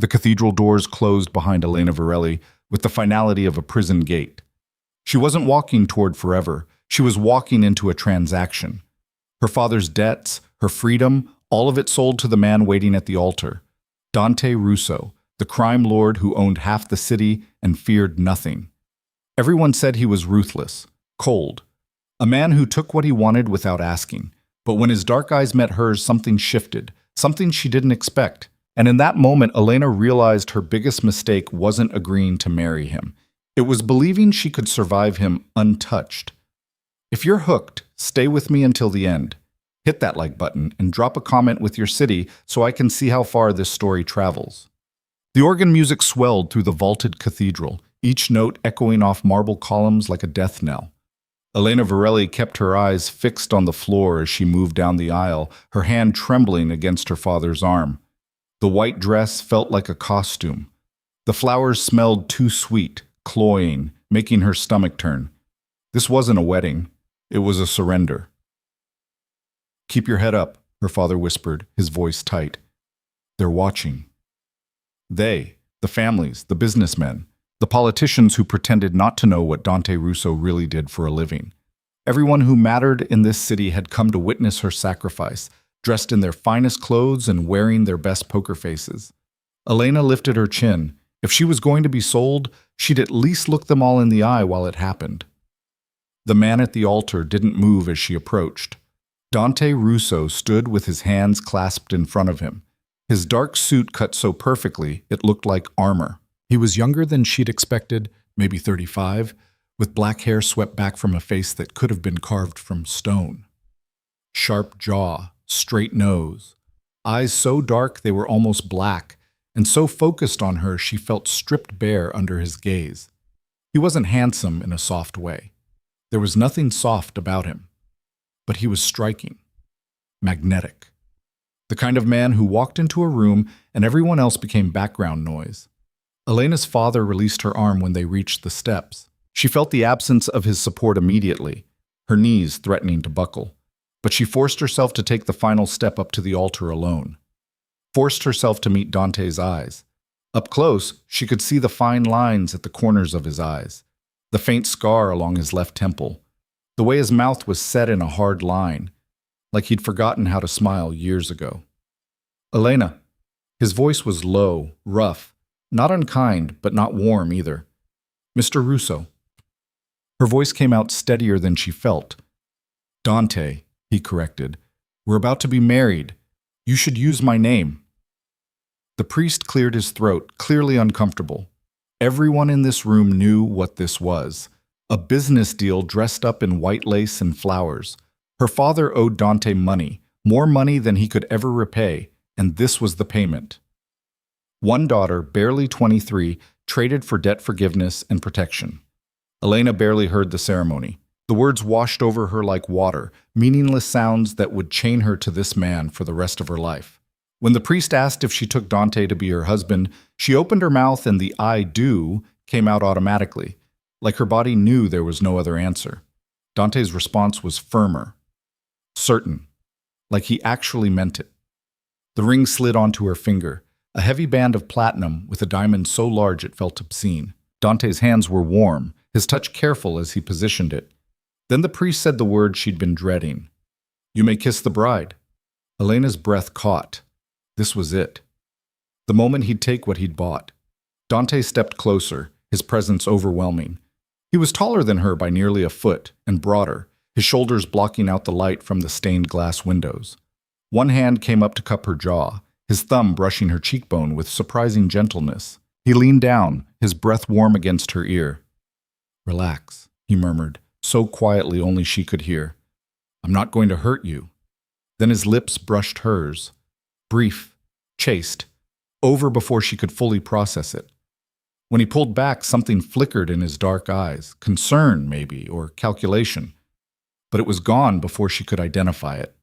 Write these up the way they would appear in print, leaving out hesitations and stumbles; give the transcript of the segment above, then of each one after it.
The cathedral doors closed behind Elena Varelli with the finality of a prison gate. She wasn't walking toward forever. She was walking into a transaction. Her father's debts, her freedom, all of it sold to the man waiting at the altar. Dante Russo, the crime lord who owned half the city and feared nothing. Everyone said he was ruthless, cold, a man who took what he wanted without asking. But when his dark eyes met hers, something shifted, something she didn't expect. And in that moment, Elena realized her biggest mistake wasn't agreeing to marry him. It was believing she could survive him untouched. If you're hooked, stay with me until the end. Hit that like button and drop a comment with your city so I can see how far this story travels. The organ music swelled through the vaulted cathedral, each note echoing off marble columns like a death knell. Elena Varelli kept her eyes fixed on the floor as she moved down the aisle, her hand trembling against her father's arm. The white dress felt like a costume. The flowers smelled too sweet, cloying, making her stomach turn. This wasn't a wedding. It was a surrender. "Keep your head up," her father whispered, his voice tight. "They're watching." They, the families, the businessmen, the politicians who pretended not to know what Dante Russo really did for a living. Everyone who mattered in this city had come to witness her sacrifice, dressed in their finest clothes and wearing their best poker faces. Elena lifted her chin. If she was going to be sold, she'd at least look them all in the eye while it happened. The man at the altar didn't move as she approached. Dante Russo stood with his hands clasped in front of him. His dark suit cut so perfectly it looked like armor. He was younger than she'd expected, maybe 35, with black hair swept back from a face that could have been carved from stone. Sharp jaw, straight nose, eyes so dark they were almost black, and so focused on her she felt stripped bare under his gaze. He wasn't handsome in a soft way. There was nothing soft about him. But he was striking, magnetic. The kind of man who walked into a room and everyone else became background noise. Elena's father released her arm when they reached the steps. She felt the absence of his support immediately, her knees threatening to buckle. But she forced herself to take the final step up to the altar alone. Forced herself to meet Dante's eyes. Up close, she could see the fine lines at the corners of his eyes, the faint scar along his left temple, the way his mouth was set in a hard line, like he'd forgotten how to smile years ago. "Elena." His voice was low, rough, not unkind, but not warm either. "Mr. Russo." Her voice came out steadier than she felt. "Dante," he corrected. "We're about to be married. You should use my name." The priest cleared his throat, clearly uncomfortable. Everyone in this room knew what this was. A business deal dressed up in white lace and flowers. Her father owed Dante money, more money than he could ever repay, and this was the payment. One daughter, barely 23, traded for debt forgiveness and protection. Elena barely heard the ceremony. The words washed over her like water, meaningless sounds that would chain her to this man for the rest of her life. When the priest asked if she took Dante to be her husband, she opened her mouth and the "I do" came out automatically, like her body knew there was no other answer. Dante's response was firmer, certain, like he actually meant it. The ring slid onto her finger, a heavy band of platinum with a diamond so large it felt obscene. Dante's hands were warm, his touch careful as he positioned it. Then the priest said the word she'd been dreading. "You may kiss the bride." Elena's breath caught. This was it. The moment he'd take what he'd bought. Dante stepped closer, his presence overwhelming. He was taller than her by nearly a foot, and broader, his shoulders blocking out the light from the stained glass windows. One hand came up to cup her jaw, his thumb brushing her cheekbone with surprising gentleness. He leaned down, his breath warm against her ear. "Relax," he murmured, so quietly only she could hear. "I'm not going to hurt you." Then his lips brushed hers. Brief, chaste, over before she could fully process it. When he pulled back, something flickered in his dark eyes, concern maybe, or calculation. But it was gone before she could identify it.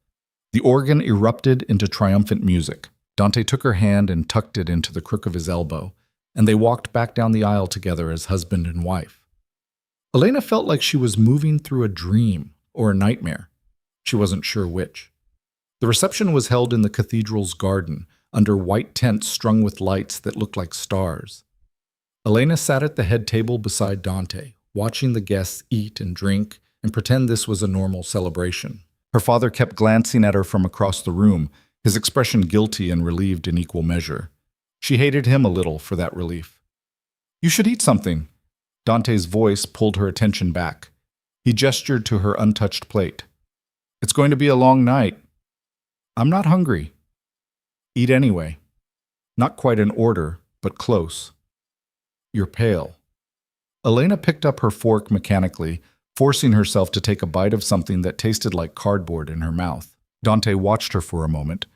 The organ erupted into triumphant music. Dante took her hand and tucked it into the crook of his elbow, and they walked back down the aisle together as husband and wife. Elena felt like she was moving through a dream or a nightmare. She wasn't sure which. The reception was held in the cathedral's garden, under white tents strung with lights that looked like stars. Elena sat at the head table beside Dante, watching the guests eat and drink and pretend this was a normal celebration. Her father kept glancing at her from across the room, his expression guilty and relieved in equal measure. She hated him a little for that relief. "You should eat something." Dante's voice pulled her attention back. He gestured to her untouched plate. "It's going to be a long night." "I'm not hungry." "Eat anyway." Not quite in order, but close. "You're pale." Elena picked up her fork mechanically, forcing herself to take a bite of something that tasted like cardboard in her mouth. Dante watched her for a moment,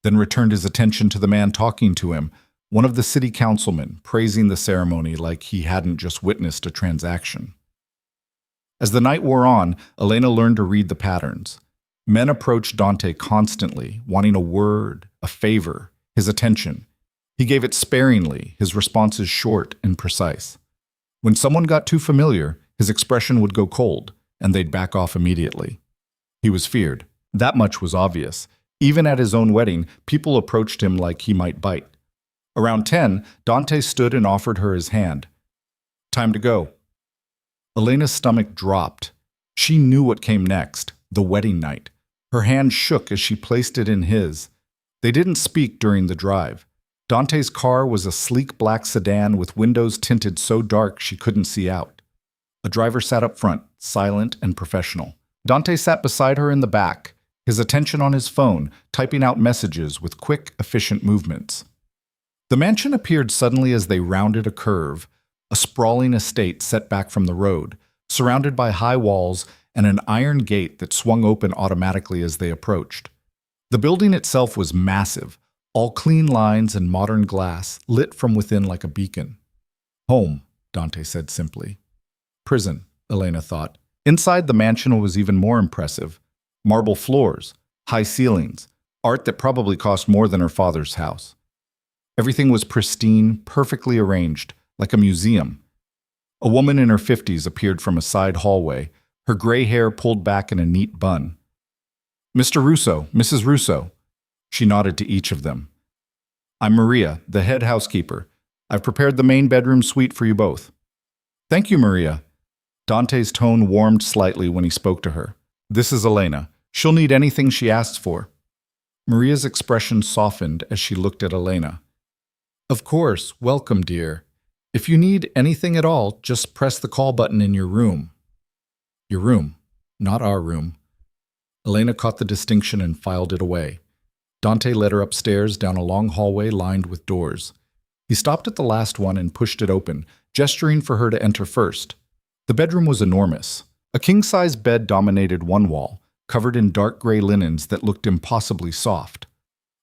then returned his attention to the man talking to him, one of the city councilmen, praising the ceremony like he hadn't just witnessed a transaction. As the night wore on, Elena learned to read the patterns. Men approached Dante constantly, wanting a word, a favor, his attention. He gave it sparingly, his responses short and precise. When someone got too familiar, his expression would go cold, and they'd back off immediately. He was feared. That much was obvious. Even at his own wedding, people approached him like he might bite. Around 10, Dante stood and offered her his hand. "Time to go." Elena's stomach dropped. She knew what came next, the wedding night. Her hand shook as she placed it in his. They didn't speak during the drive. Dante's car was a sleek black sedan with windows tinted so dark she couldn't see out. A driver sat up front, silent and professional. Dante sat beside her in the back, his attention on his phone, typing out messages with quick, efficient movements. The mansion appeared suddenly as they rounded a curve, a sprawling estate set back from the road, surrounded by high walls and an iron gate that swung open automatically as they approached. The building itself was massive, all clean lines and modern glass, lit from within like a beacon. "Home," Dante said simply. "Prison," Elena thought. Inside the mansion was even more impressive. Marble floors, high ceilings, art that probably cost more than her father's house. Everything was pristine, perfectly arranged, like a museum. A woman in her 50s appeared from a side hallway, her gray hair pulled back in a neat bun. "Mr. Russo, Mrs. Russo." She nodded to each of them. "I'm Maria, the head housekeeper. I've prepared the main bedroom suite for you both." "Thank you, Maria." Dante's tone warmed slightly when he spoke to her. "This is Elena. She'll need anything she asks for." Maria's expression softened as she looked at Elena. "Of course, welcome, dear. If you need anything at all, just press the call button in your room." "Your room, not our room." Elena caught the distinction and filed it away. Dante led her upstairs down a long hallway lined with doors. He stopped at the last one and pushed it open, gesturing for her to enter first. The bedroom was enormous. A king-size bed dominated one wall, covered in dark gray linens that looked impossibly soft.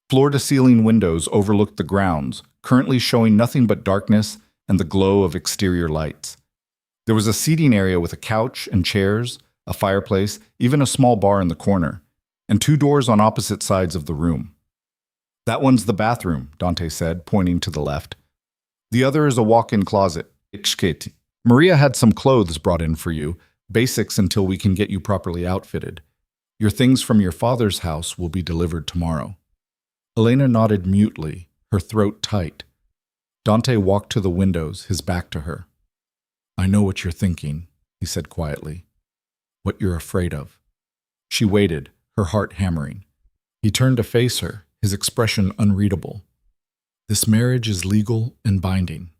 Floor-to-ceiling windows overlooked the grounds, currently showing nothing but darkness and the glow of exterior lights. There was a seating area with a couch and chairs, a fireplace, even a small bar in the corner, and 2 doors on opposite sides of the room. "That one's the bathroom," Dante said, pointing to the left. "The other is a walk-in closet." "Maria had some clothes brought in for you, basics until we can get you properly outfitted. Your things from your father's house will be delivered tomorrow." Elena nodded mutely, her throat tight. Dante walked to the windows, his back to her. "I know what you're thinking," he said quietly. "What you're afraid of." She waited, her heart hammering. He turned to face her, his expression unreadable. "This marriage is legal and binding.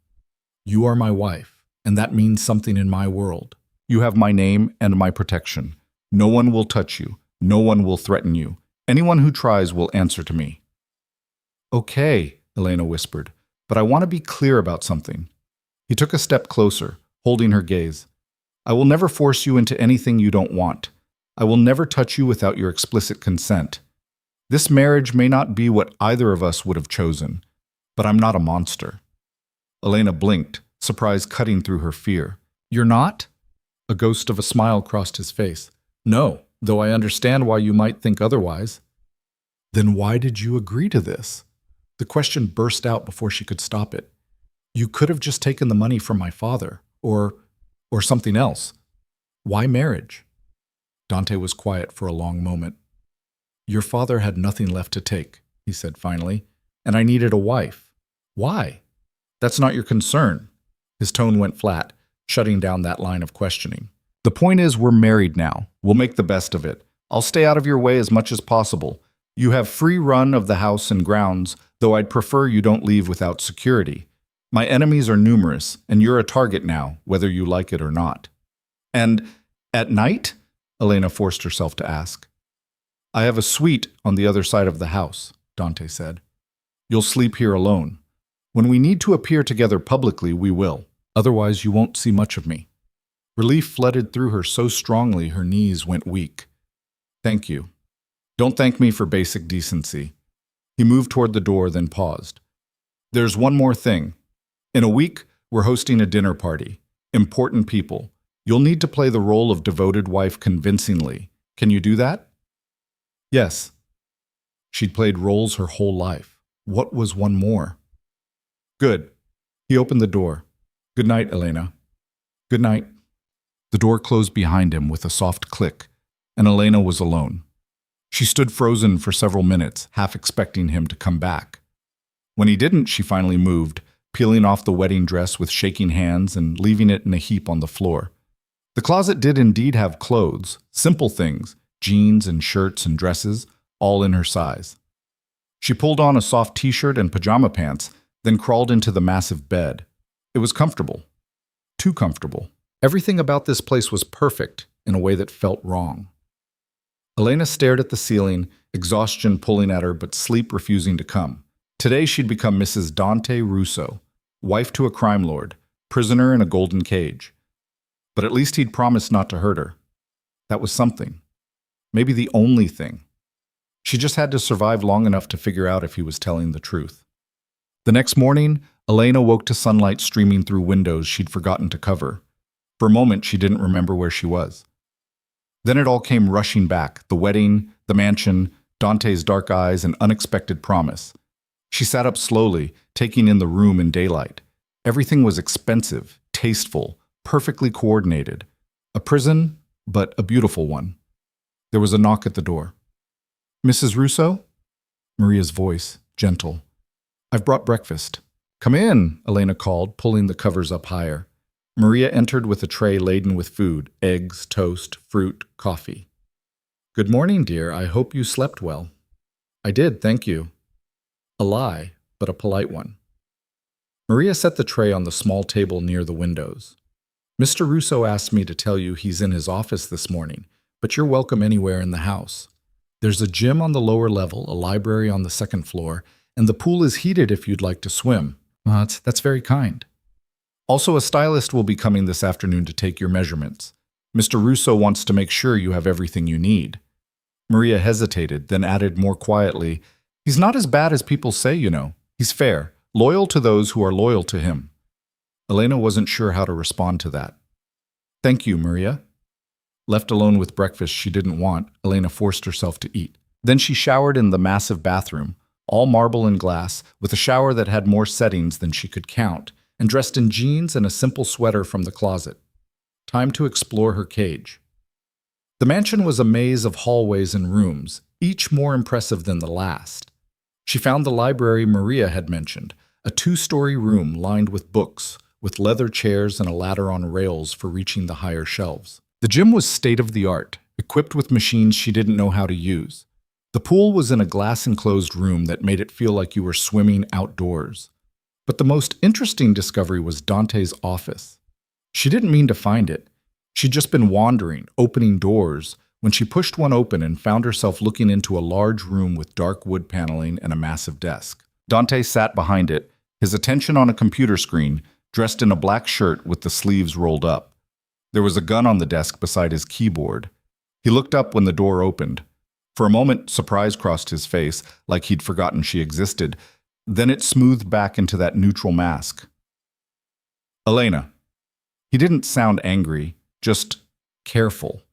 You are my wife, and that means something in my world. You have my name and my protection. No one will touch you. No one will threaten you. Anyone who tries will answer to me." "Okay," Elena whispered, "but I want to be clear about something." He took a step closer, holding her gaze. "I will never force you into anything you don't want. I will never touch you without your explicit consent. This marriage may not be what either of us would have chosen, but I'm not a monster." Elena blinked, surprise cutting through her fear. "You're not?" A ghost of a smile crossed his face. "No, though I understand why you might think otherwise." "Then why did you agree to this?" The question burst out before she could stop it. "You could have just taken the money from my father, or something else. Why marriage?" Dante was quiet for a long moment. "Your father had nothing left to take," he said finally, and I needed a wife. Why? That's not your concern. His tone went flat, shutting down that line of questioning. The point is, we're married now. We'll make the best of it. I'll stay out of your way as much as possible. You have free run of the house and grounds, though I'd prefer you don't leave without security. My enemies are numerous, and you're a target now, whether you like it or not. And at night? Elena forced herself to ask. I have a suite on the other side of the house, Dante said. You'll sleep here alone. When we need to appear together publicly, we will. Otherwise, you won't see much of me. Relief flooded through her so strongly her knees went weak. Thank you. Don't thank me for basic decency. He moved toward the door, then paused. There's one more thing. In a week, we're hosting a dinner party. Important people. You'll need to play the role of devoted wife convincingly. Can you do that? Yes. She'd played roles her whole life. What was one more? Good. He opened the door. Good night, Elena. Good night. The door closed behind him with a soft click, and Elena was alone. She stood frozen for several minutes, half expecting him to come back. When he didn't, she finally moved, peeling off the wedding dress with shaking hands and leaving it in a heap on the floor. The closet did indeed have clothes, simple things, jeans and shirts and dresses, all in her size. She pulled on a soft t-shirt and pajama pants, then crawled into the massive bed. It was comfortable. Too comfortable. Everything about this place was perfect in a way that felt wrong. Elena stared at the ceiling, exhaustion pulling at her but sleep refusing to come. Today she'd become Mrs. Dante Russo, wife to a crime lord, prisoner in a golden cage. But at least he'd promised not to hurt her. That was something. Maybe the only thing. She just had to survive long enough to figure out if he was telling the truth. The next morning, Elena woke to sunlight streaming through windows she'd forgotten to cover. For a moment, she didn't remember where she was. Then it all came rushing back, the wedding, the mansion, Dante's dark eyes, and unexpected promise. She sat up slowly, taking in the room in daylight. Everything was expensive, tasteful, perfectly coordinated. A prison, but a beautiful one. There was a knock at the door. Mrs. Russo? Maria's voice, gentle. I've brought breakfast. Come in, Elena called, pulling the covers up higher. Maria entered with a tray laden with food, eggs, toast, fruit, coffee. Good morning, dear. I hope you slept well. I did, thank you. A lie, but a polite one. Maria set the tray on the small table near the windows. Mr. Russo asked me to tell you he's in his office this morning, but you're welcome anywhere in the house. There's a gym on the lower level, a library on the second floor, and the pool is heated if you'd like to swim. That's very kind. Also, a stylist will be coming this afternoon to take your measurements. Mr. Russo wants to make sure you have everything you need. Maria hesitated, then added more quietly, He's not as bad as people say, you know. He's fair, loyal to those who are loyal to him. Elena wasn't sure how to respond to that. Thank you, Maria. Left alone with breakfast she didn't want, Elena forced herself to eat. Then she showered in the massive bathroom, all marble and glass, with a shower that had more settings than she could count, and dressed in jeans and a simple sweater from the closet. Time to explore her cage. The mansion was a maze of hallways and rooms, each more impressive than the last. She found the library Maria had mentioned, a 2-story room lined with books, with leather chairs and a ladder on rails for reaching the higher shelves. The gym was state-of-the-art, equipped with machines she didn't know how to use. The pool was in a glass-enclosed room that made it feel like you were swimming outdoors. But the most interesting discovery was Dante's office. She didn't mean to find it. She'd just been wandering, opening doors, when she pushed one open and found herself looking into a large room with dark wood paneling and a massive desk. Dante sat behind it, his attention on a computer screen, dressed in a black shirt with the sleeves rolled up. There was a gun on the desk beside his keyboard. He looked up when the door opened. For a moment, surprise crossed his face, like he'd forgotten she existed. Then it smoothed back into that neutral mask. Elena. He didn't sound angry, just careful.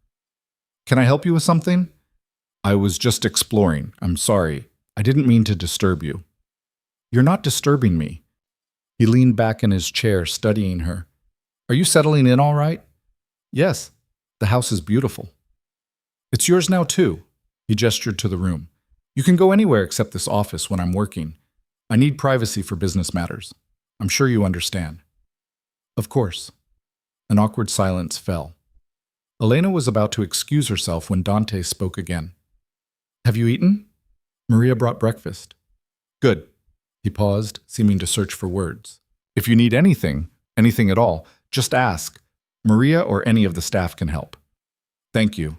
Can I help you with something? I was just exploring. I'm sorry. I didn't mean to disturb you. You're not disturbing me. He leaned back in his chair, studying her. Are you settling in all right? Yes. The house is beautiful. It's yours now, too. He gestured to the room. You can go anywhere except this office when I'm working. I need privacy for business matters. I'm sure you understand. Of course. An awkward silence fell. Elena was about to excuse herself when Dante spoke again. Have you eaten? Maria brought breakfast. Good. He paused, seeming to search for words. If you need anything at all, just ask. Maria or any of the staff can help. Thank you.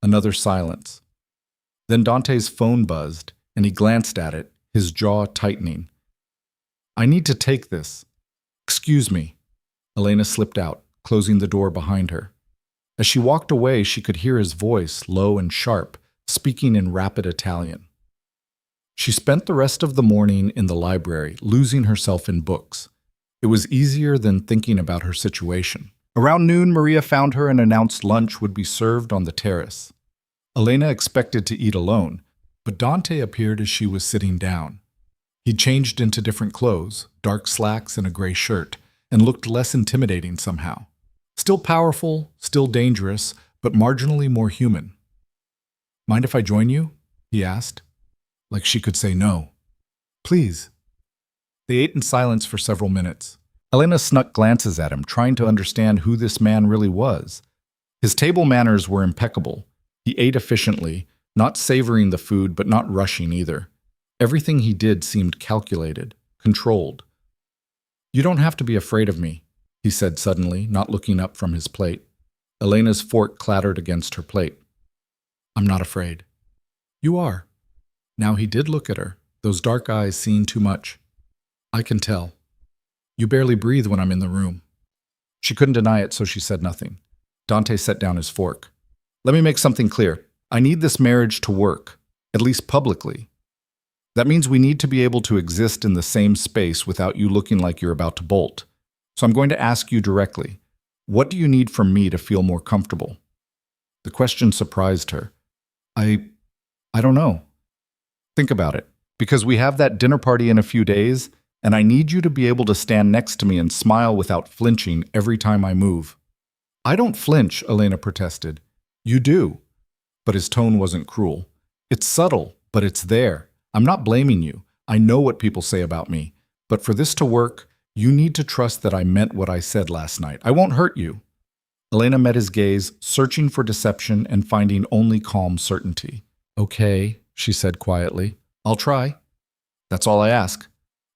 Another silence. Then Dante's phone buzzed, and he glanced at it, his jaw tightening. I need to take this. Excuse me. Elena slipped out, closing the door behind her. As she walked away, she could hear his voice, low and sharp, speaking in rapid Italian. She spent the rest of the morning in the library, losing herself in books. It was easier than thinking about her situation. Around noon, Maria found her and announced lunch would be served on the terrace. Elena expected to eat alone, but Dante appeared as she was sitting down. He changed into different clothes, dark slacks and a gray shirt, and looked less intimidating somehow. Still powerful, still dangerous, but marginally more human. Mind if I join you? He asked. Like she could say no. Please. They ate in silence for several minutes. Elena snuck glances at him, trying to understand who this man really was. His table manners were impeccable. He ate efficiently, not savoring the food but not rushing either. Everything he did seemed calculated, controlled. You don't have to be afraid of me, he said suddenly, not looking up from his plate. Elena's fork clattered against her plate. I'm not afraid. You are. Now he did look at her, those dark eyes seeing too much. I can tell. You barely breathe when I'm in the room. She couldn't deny it, so she said nothing. Dante set down his fork. Let me make something clear. I need this marriage to work, at least publicly. That means we need to be able to exist in the same space without you looking like you're about to bolt. So I'm going to ask you directly, what do you need from me to feel more comfortable? The question surprised her. I don't know. Think about it. Because we have that dinner party in a few days, and I need you to be able to stand next to me and smile without flinching every time I move. I don't flinch, Elena protested. You do. But his tone wasn't cruel. It's subtle, but it's there. I'm not blaming you. I know what people say about me. But for this to work, you need to trust that I meant what I said last night. I won't hurt you. Elena met his gaze, searching for deception and finding only calm certainty. Okay, she said quietly. I'll try. That's all I ask.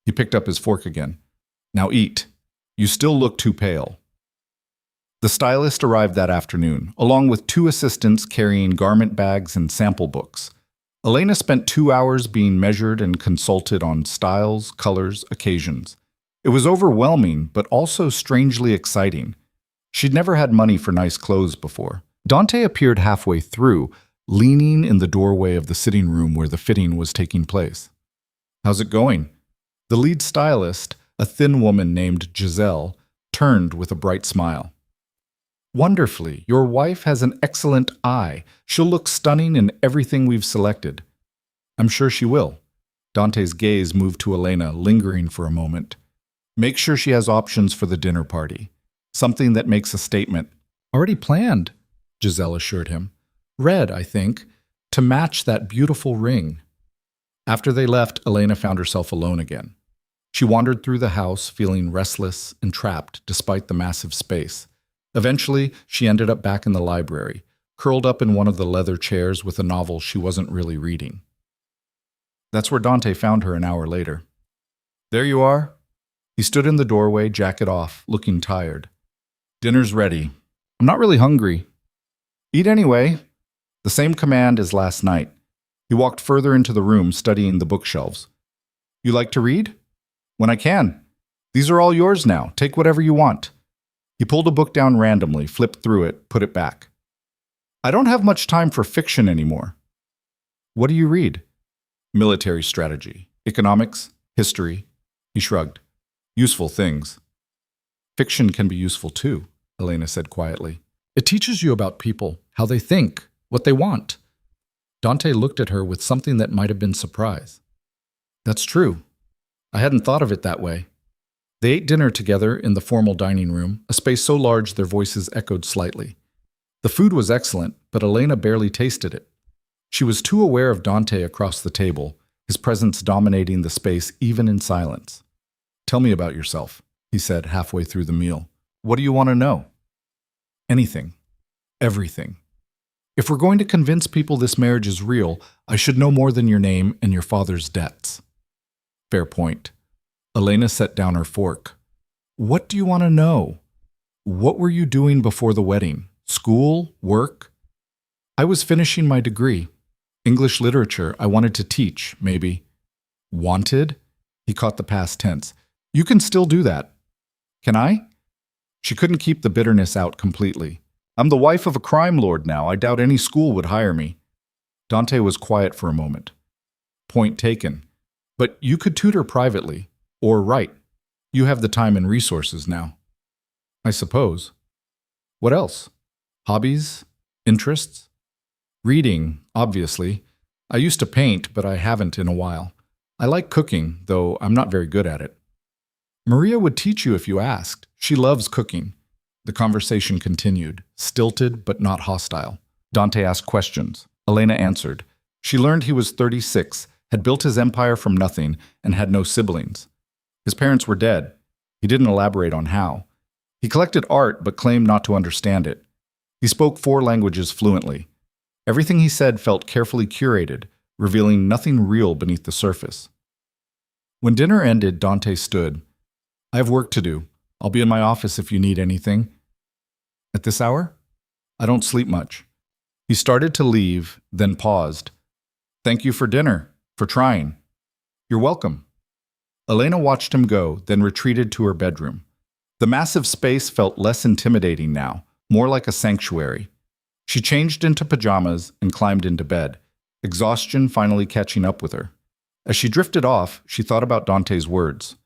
He picked up his fork again. Now eat. You still look too pale. The stylist arrived that afternoon, along with 2 assistants carrying garment bags and sample books. Elena spent 2 hours being measured and consulted on styles, colors, occasions. It was overwhelming, but also strangely exciting. She'd never had money for nice clothes before. Dante appeared halfway through, leaning in the doorway of the sitting room where the fitting was taking place. How's it going? The lead stylist, a thin woman named Giselle, turned with a bright smile. Wonderfully. Your wife has an excellent eye. She'll look stunning in everything we've selected. I'm sure she will. Dante's gaze moved to Elena, lingering for a moment. Make sure she has options for the dinner party. Something that makes a statement. Already planned, Giselle assured him. Red, I think, to match that beautiful ring. After they left, Elena found herself alone again. She wandered through the house, feeling restless and trapped despite the massive space. Eventually, she ended up back in the library, curled up in one of the leather chairs with a novel she wasn't really reading. That's where Dante found her an hour later. There you are. He stood in the doorway, jacket off, looking tired. Dinner's ready. I'm not really hungry. Eat anyway. The same command as last night. He walked further into the room, studying the bookshelves. You like to read? When I can. These are all yours now. Take whatever you want. He pulled a book down randomly, flipped through it, put it back. I don't have much time for fiction anymore. What do you read? Military strategy, economics, history. He shrugged. Useful things. Fiction can be useful too, Elena said quietly. It teaches you about people, how they think, what they want. Dante looked at her with something that might have been surprise. That's true. I hadn't thought of it that way. They ate dinner together in the formal dining room, a space so large their voices echoed slightly. The food was excellent, but Elena barely tasted it. She was too aware of Dante across the table, his presence dominating the space even in silence. "Tell me about yourself," he said halfway through the meal. "What do you want to know?" "Anything. Everything. If we're going to convince people this marriage is real, I should know more than your name and your father's debts." "Fair point." Elena set down her fork. "What do you want to know? What were you doing before the wedding? School? Work?" "I was finishing my degree. English literature. I wanted to teach, maybe." "Wanted?" He caught the past tense. "You can still do that." "Can I?" She couldn't keep the bitterness out completely. "I'm the wife of a crime lord now. I doubt any school would hire me." Dante was quiet for a moment. "Point taken. But you could tutor privately. Or write. You have the time and resources now." "I suppose." "What else? Hobbies? Interests?" "Reading, obviously. I used to paint, but I haven't in a while. I like cooking, though I'm not very good at it." "Maria would teach you if you asked. She loves cooking." The conversation continued, stilted but not hostile. Dante asked questions. Elena answered. She learned he was 36, had built his empire from nothing, and had no siblings. His parents were dead. He didn't elaborate on how. He collected art but claimed not to understand it. He spoke 4 languages fluently. Everything he said felt carefully curated, revealing nothing real beneath the surface. When dinner ended, Dante stood. "I have work to do. I'll be in my office if you need anything." "At this hour?" "I don't sleep much." He started to leave, then paused. "Thank you for dinner, for trying." "You're welcome." Elena watched him go, then retreated to her bedroom. The massive space felt less intimidating now, more like a sanctuary. She changed into pajamas and climbed into bed, exhaustion finally catching up with her. As she drifted off, she thought about Dante's words.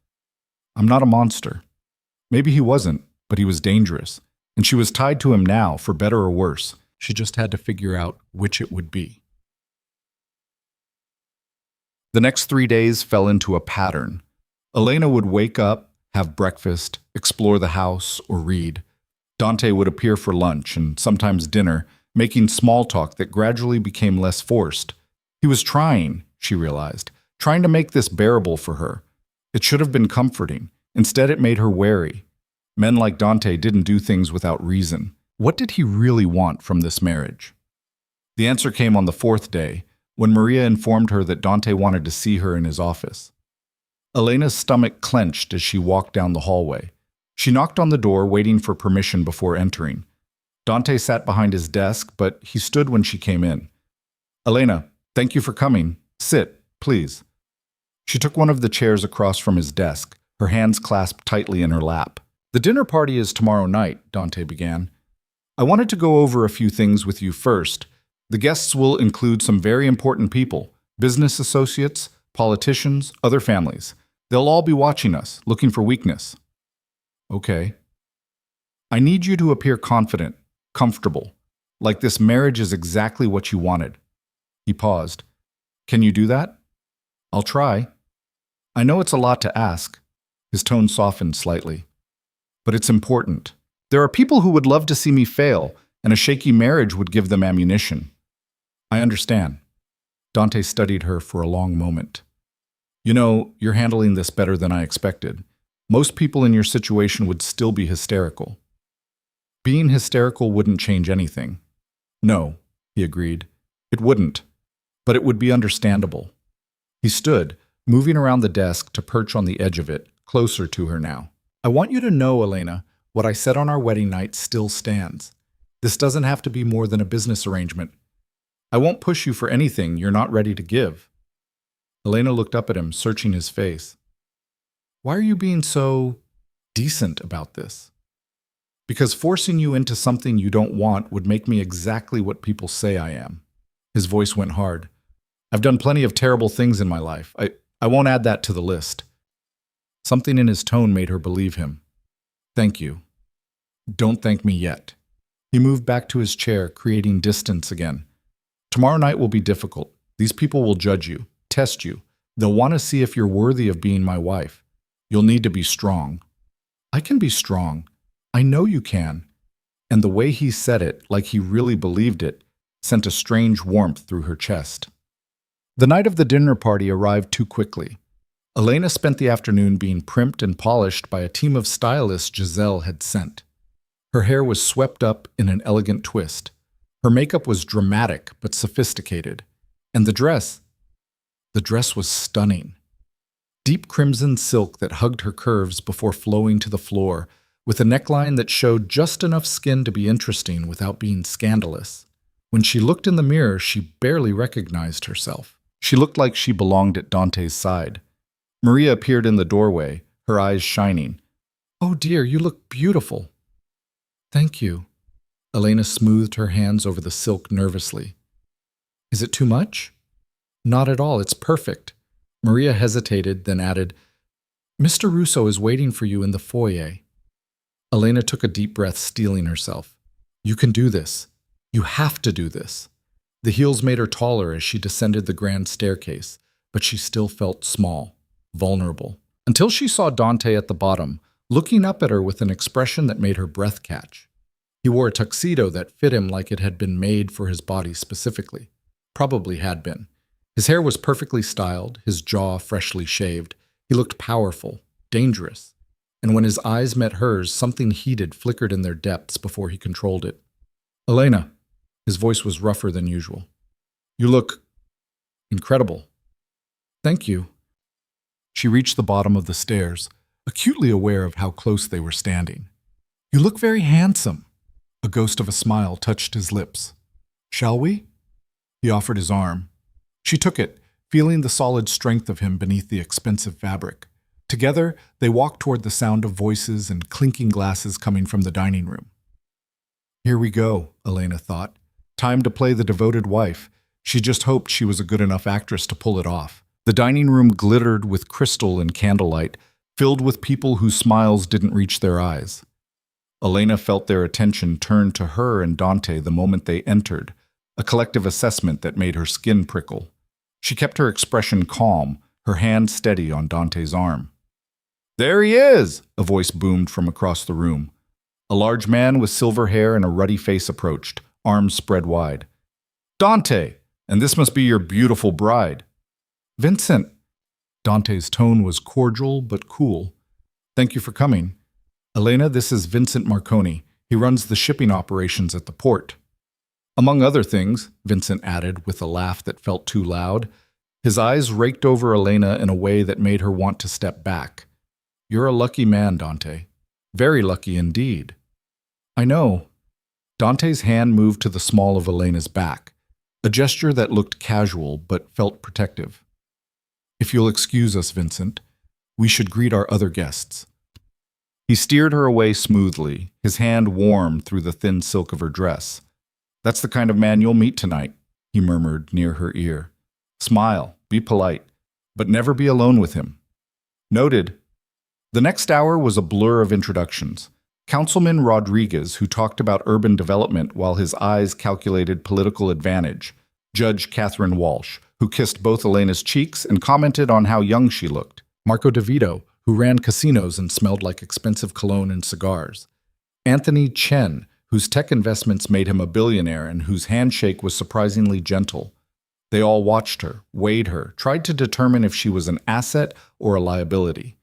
"I'm not a monster." Maybe he wasn't, but he was dangerous, and she was tied to him now, for better or worse. She just had to figure out which it would be. The next 3 days fell into a pattern. Elena would wake up, have breakfast, explore the house, or read. Dante would appear for lunch and sometimes dinner, making small talk that gradually became less forced. He was trying, she realized, trying to make this bearable for her. It should have been comforting. Instead, it made her wary. Men like Dante didn't do things without reason. What did he really want from this marriage? The answer came on the 4th day, when Maria informed her that Dante wanted to see her in his office. Elena's stomach clenched as she walked down the hallway. She knocked on the door, waiting for permission before entering. Dante sat behind his desk, but he stood when she came in. "Elena, thank you for coming. Sit, please." She took one of the chairs across from his desk, her hands clasped tightly in her lap. "The dinner party is tomorrow night," Dante began. "I wanted to go over a few things with you first. The guests will include some very important people, business associates, politicians, other families. They'll all be watching us, looking for weakness." "Okay." "I need you to appear confident, comfortable, like this marriage is exactly what you wanted." He paused. "Can you do that?" "I'll try." "I know it's a lot to ask." His tone softened slightly. "But it's important. There are people who would love to see me fail, and a shaky marriage would give them ammunition." "I understand." Dante studied her for a long moment. "You know, you're handling this better than I expected. Most people in your situation would still be hysterical." "Being hysterical wouldn't change anything." "No," he agreed. "It wouldn't. But it would be understandable." He stood, moving around the desk to perch on the edge of it, closer to her now. "I want you to know, Elena, what I said on our wedding night still stands. This doesn't have to be more than a business arrangement. I won't push you for anything you're not ready to give." Elena looked up at him, searching his face. "Why are you being so decent about this?" "Because forcing you into something you don't want would make me exactly what people say I am." His voice went hard. "I've done plenty of terrible things in my life. I won't add that to the list." Something in his tone made her believe him. "Thank you." "Don't thank me yet." He moved back to his chair, creating distance again. "Tomorrow night will be difficult. These people will judge you, test you. They'll want to see if you're worthy of being my wife. You'll need to be strong." "I can be strong. I know you can." And the way he said it, like he really believed it, sent a strange warmth through her chest. The night of the dinner party arrived too quickly. Elena spent the afternoon being primped and polished by a team of stylists Giselle had sent. Her hair was swept up in an elegant twist. Her makeup was dramatic but sophisticated. And the dress was stunning. Deep crimson silk that hugged her curves before flowing to the floor, with a neckline that showed just enough skin to be interesting without being scandalous. When she looked in the mirror, she barely recognized herself. She looked like she belonged at Dante's side. Maria appeared in the doorway, her eyes shining. "Oh dear, you look beautiful." "Thank you." Elena smoothed her hands over the silk nervously. "Is it too much?" "Not at all, it's perfect." Maria hesitated, then added, "Mr. Russo is waiting for you in the foyer." Elena took a deep breath, steeling herself. "You can do this. You have to do this." The heels made her taller as she descended the grand staircase, but she still felt small, vulnerable. Until she saw Dante at the bottom, looking up at her with an expression that made her breath catch. He wore a tuxedo that fit him like it had been made for his body specifically. Probably had been. His hair was perfectly styled, his jaw freshly shaved. He looked powerful, dangerous. And when his eyes met hers, something heated flickered in their depths before he controlled it. "Elena." His voice was rougher than usual. "You look incredible." "Thank you." She reached the bottom of the stairs, acutely aware of how close they were standing. "You look very handsome." A ghost of a smile touched his lips. "Shall we?" He offered his arm. She took it, feeling the solid strength of him beneath the expensive fabric. Together, they walked toward the sound of voices and clinking glasses coming from the dining room. Here we go, Elena thought. Time to play the devoted wife. She just hoped she was a good enough actress to pull it off. The dining room glittered with crystal and candlelight, filled with people whose smiles didn't reach their eyes. Elena felt their attention turn to her and Dante the moment they entered, a collective assessment that made her skin prickle. She kept her expression calm, her hand steady on Dante's arm. "There he is!" a voice boomed from across the room. A large man with silver hair and a ruddy face approached, arms spread wide. "Dante, and this must be your beautiful bride." "Vincent." Dante's tone was cordial but cool. "Thank you for coming. Elena, this is Vincent Marconi. He runs the shipping operations at the port." "Among other things," Vincent added with a laugh that felt too loud. His eyes raked over Elena in a way that made her want to step back. "You're a lucky man, Dante. Very lucky indeed." "I know." Dante's hand moved to the small of Elena's back, a gesture that looked casual but felt protective. "If you'll excuse us, Vincent, we should greet our other guests." He steered her away smoothly, his hand warm through the thin silk of her dress. "That's the kind of man you'll meet tonight," he murmured near her ear. "Smile, be polite, but never be alone with him." "Noted." The next hour was a blur of introductions. Councilman Rodriguez, who talked about urban development while his eyes calculated political advantage. Judge Catherine Walsh, who kissed both Elena's cheeks and commented on how young she looked. Marco DeVito, who ran casinos and smelled like expensive cologne and cigars. Anthony Chen, whose tech investments made him a billionaire and whose handshake was surprisingly gentle. They all watched her, weighed her, tried to determine if she was an asset or a liability.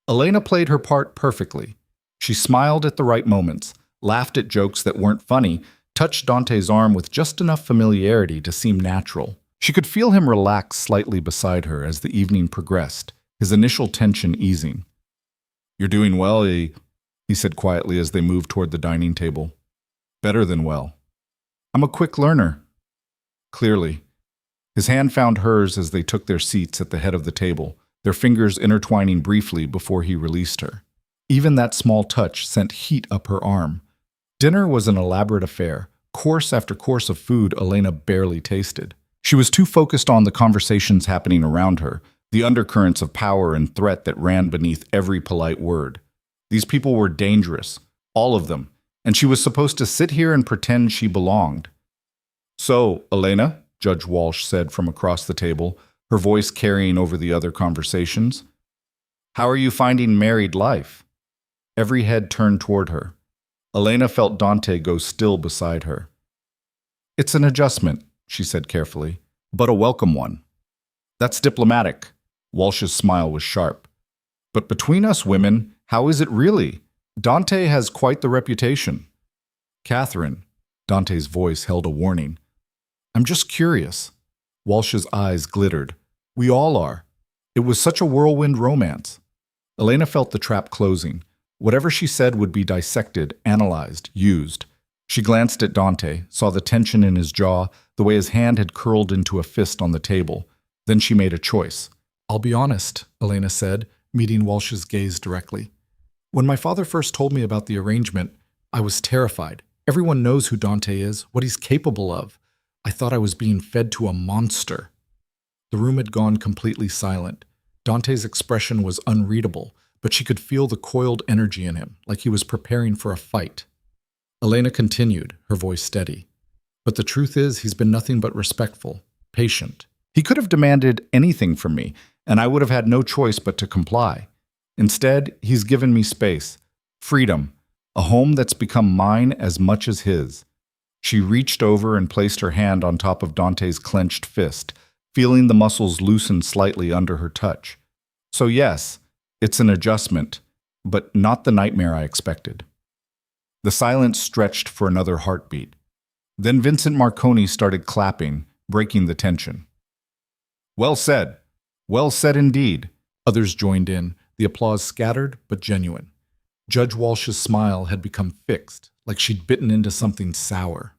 Elena played her part perfectly. She smiled at the right moments, laughed at jokes that weren't funny, touched Dante's arm with just enough familiarity to seem natural. She could feel him relax slightly beside her as the evening progressed, his initial tension easing. "You're doing well, he said quietly as they moved toward the dining table. "Better than well." "I'm a quick learner." Clearly. His hand found hers as they took their seats at the head of the table, their fingers intertwining briefly before he released her. Even that small touch sent heat up her arm. Dinner was an elaborate affair, course after course of food Elena barely tasted. She was too focused on the conversations happening around her, the undercurrents of power and threat that ran beneath every polite word. These people were dangerous, all of them, and she was supposed to sit here and pretend she belonged. "So, Elena," Judge Walsh said from across the table, her voice carrying over the other conversations, "how are you finding married life?" Every head turned toward her. Elena felt Dante go still beside her. "It's an adjustment," she said carefully, "but a welcome one." That's diplomatic. Walsh's smile was sharp. But between us women, how is it really? Dante has quite the reputation. Catherine, Dante's voice held a warning. I'm just curious. Walsh's eyes glittered. We all are. It was such a whirlwind romance. Elena felt the trap closing. Whatever she said would be dissected, analyzed, used. She glanced at Dante, saw the tension in his jaw, the way his hand had curled into a fist on the table. Then she made a choice. I'll be honest, Elena said, meeting Walsh's gaze directly. When my father first told me about the arrangement, I was terrified. Everyone knows who Dante is, what he's capable of. I thought I was being fed to a monster. The room had gone completely silent. Dante's expression was unreadable, but she could feel the coiled energy in him, like he was preparing for a fight. Elena continued, her voice steady. But the truth is, he's been nothing but respectful, patient. He could have demanded anything from me, and I would have had no choice but to comply. Instead, he's given me space, freedom, a home that's become mine as much as his. She reached over and placed her hand on top of Dante's clenched fist, feeling the muscles loosen slightly under her touch. So yes, it's an adjustment, but not the nightmare I expected. The silence stretched for another heartbeat. Then Vincent Marconi started clapping, breaking the tension. Well said. Well said indeed. Others joined in, the applause scattered but genuine. Judge Walsh's smile had become fixed, like she'd bitten into something sour.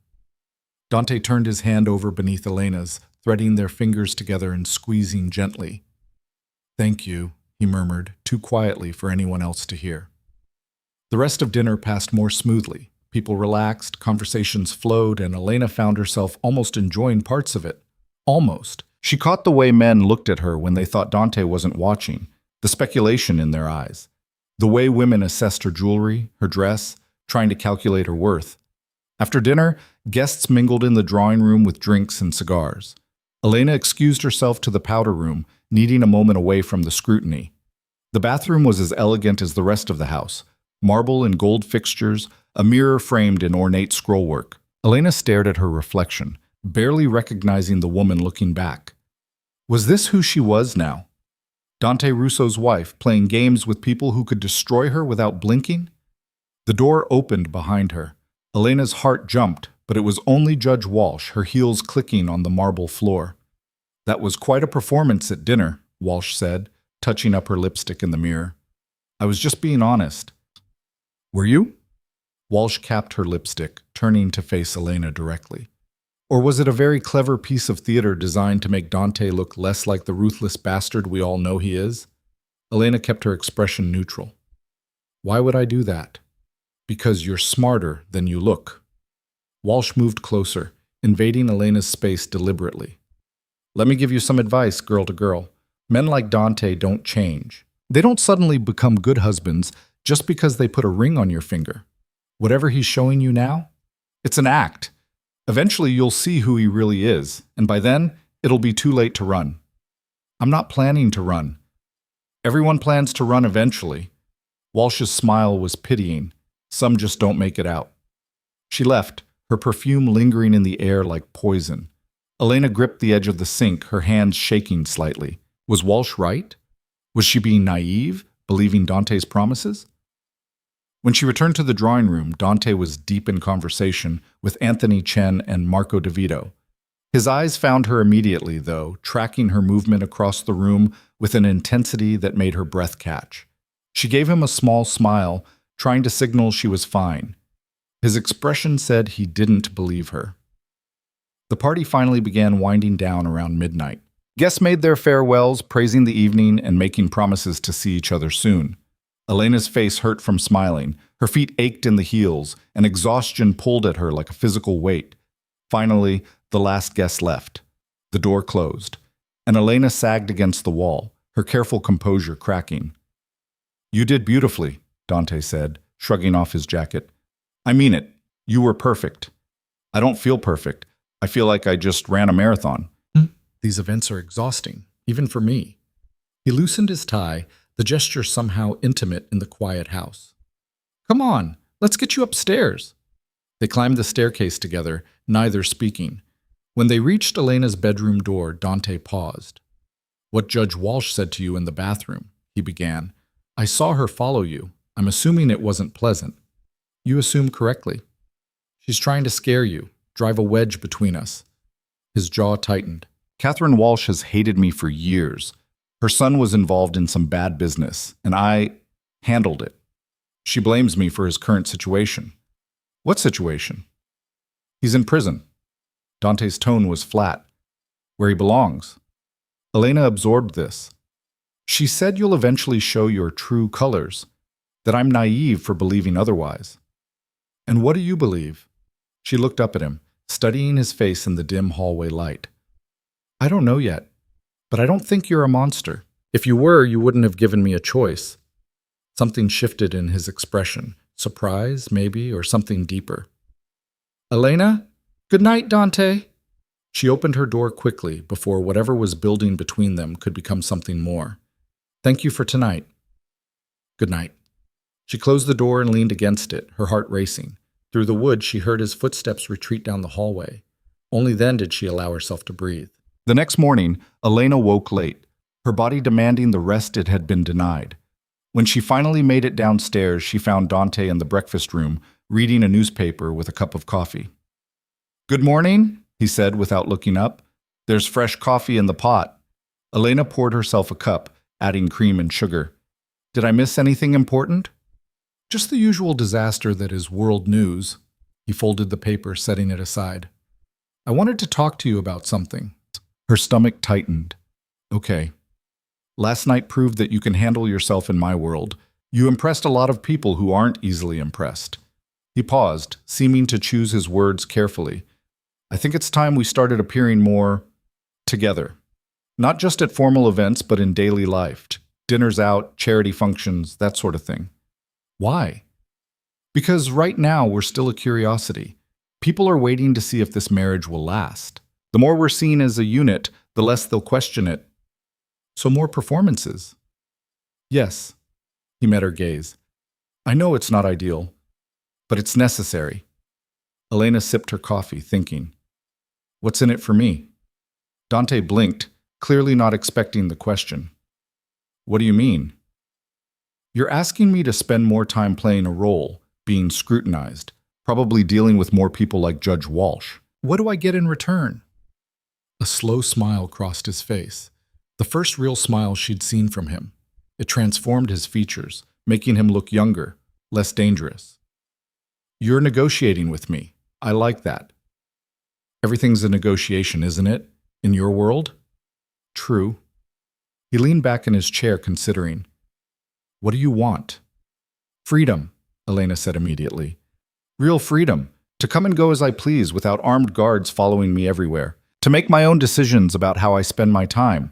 Dante turned his hand over beneath Elena's, threading their fingers together and squeezing gently. Thank you, he murmured, too quietly for anyone else to hear. The rest of dinner passed more smoothly. People relaxed, conversations flowed, and Elena found herself almost enjoying parts of it. Almost. She caught the way men looked at her when they thought Dante wasn't watching, the speculation in their eyes. The way women assessed her jewelry, her dress, trying to calculate her worth. After dinner, guests mingled in the drawing room with drinks and cigars. Elena excused herself to the powder room, needing a moment away from the scrutiny. The bathroom was as elegant as the rest of the house. Marble and gold fixtures, a mirror framed in ornate scrollwork. Elena stared at her reflection, barely recognizing the woman looking back. Was this who she was now? Dante Russo's wife, playing games with people who could destroy her without blinking? The door opened behind her. Elena's heart jumped, but it was only Judge Walsh, her heels clicking on the marble floor. That was quite a performance at dinner, Walsh said, touching up her lipstick in the mirror. I was just being honest. Were you? Walsh capped her lipstick, turning to face Elena directly. Or was it a very clever piece of theater designed to make Dante look less like the ruthless bastard we all know he is? Elena kept her expression neutral. Why would I do that? Because you're smarter than you look. Walsh moved closer, invading Elena's space deliberately. Let me give you some advice, girl to girl. Men like Dante don't change. They don't suddenly become good husbands just because they put a ring on your finger. Whatever he's showing you now, it's an act. Eventually you'll see who he really is, and by then, it'll be too late to run. I'm not planning to run. Everyone plans to run eventually. Walsh's smile was pitying. Some just don't make it out. She left, her perfume lingering in the air like poison. Elena gripped the edge of the sink, her hands shaking slightly. Was Walsh right? Was she being naive, believing Dante's promises? When she returned to the drawing room, Dante was deep in conversation with Anthony Chen and Marco DeVito. His eyes found her immediately, though, tracking her movement across the room with an intensity that made her breath catch. She gave him a small smile, trying to signal she was fine. His expression said he didn't believe her. The party finally began winding down around midnight. Guests made their farewells, praising the evening and making promises to see each other soon. Elena's face hurt from smiling. Her feet ached in the heels, and exhaustion pulled at her like a physical weight. Finally, the last guest left. The door closed, and Elena sagged against the wall, her careful composure cracking. You did beautifully, Dante said, shrugging off his jacket. I mean it. You were perfect. I don't feel perfect. I feel like I just ran a marathon. These events are exhausting, even for me. He loosened his tie, the gesture somehow intimate in the quiet house. Come on, let's get you upstairs. They climbed the staircase together, neither speaking. When they reached Elena's bedroom door, Dante paused. What Judge Walsh said to you in the bathroom, he began. I saw her follow you. I'm assuming it wasn't pleasant. You assume correctly. She's trying to scare you, drive a wedge between us. His jaw tightened. Catherine Walsh has hated me for years. Her son was involved in some bad business, and I handled it. She blames me for his current situation. What situation? He's in prison. Dante's tone was flat. Where he belongs. Elena absorbed this. She said you'll eventually show your true colors, that I'm naive for believing otherwise. And what do you believe? She looked up at him, studying his face in the dim hallway light. I don't know yet, but I don't think you're a monster. If you were, you wouldn't have given me a choice. Something shifted in his expression, surprise, maybe, or something deeper. Elena? Good night, Dante. She opened her door quickly before whatever was building between them could become something more. Thank you for tonight. Good night. She closed the door and leaned against it, her heart racing. Through the wood, she heard his footsteps retreat down the hallway. Only then did she allow herself to breathe. The next morning, Elena woke late, her body demanding the rest it had been denied. When she finally made it downstairs, she found Dante in the breakfast room, reading a newspaper with a cup of coffee. Good morning, he said without looking up. There's fresh coffee in the pot. Elena poured herself a cup, adding cream and sugar. Did I miss anything important? Just the usual disaster that is world news. He folded the paper, setting it aside. I wanted to talk to you about something. Her stomach tightened. Okay. Last night proved that you can handle yourself in my world. You impressed a lot of people who aren't easily impressed. He paused, seeming to choose his words carefully. I think it's time we started appearing more together. Not just at formal events, but in daily life. Dinners out, charity functions, that sort of thing. Why? Because right now we're still a curiosity. People are waiting to see if this marriage will last. The more we're seen as a unit, the less they'll question it. So more performances. Yes. He met her gaze. I know it's not ideal, but it's necessary. Elena sipped her coffee, thinking. What's in it for me? Dante blinked, clearly not expecting the question. What do you mean? You're asking me to spend more time playing a role, being scrutinized, probably dealing with more people like Judge Walsh. What do I get in return? A slow smile crossed his face, the first real smile she'd seen from him. It transformed his features, making him look younger, less dangerous. You're negotiating with me. I like that. Everything's a negotiation, isn't it? In your world? True. He leaned back in his chair, considering. What do you want? Freedom, Elena said immediately. Real freedom, to come and go as I please without armed guards following me everywhere, to make my own decisions about how I spend my time.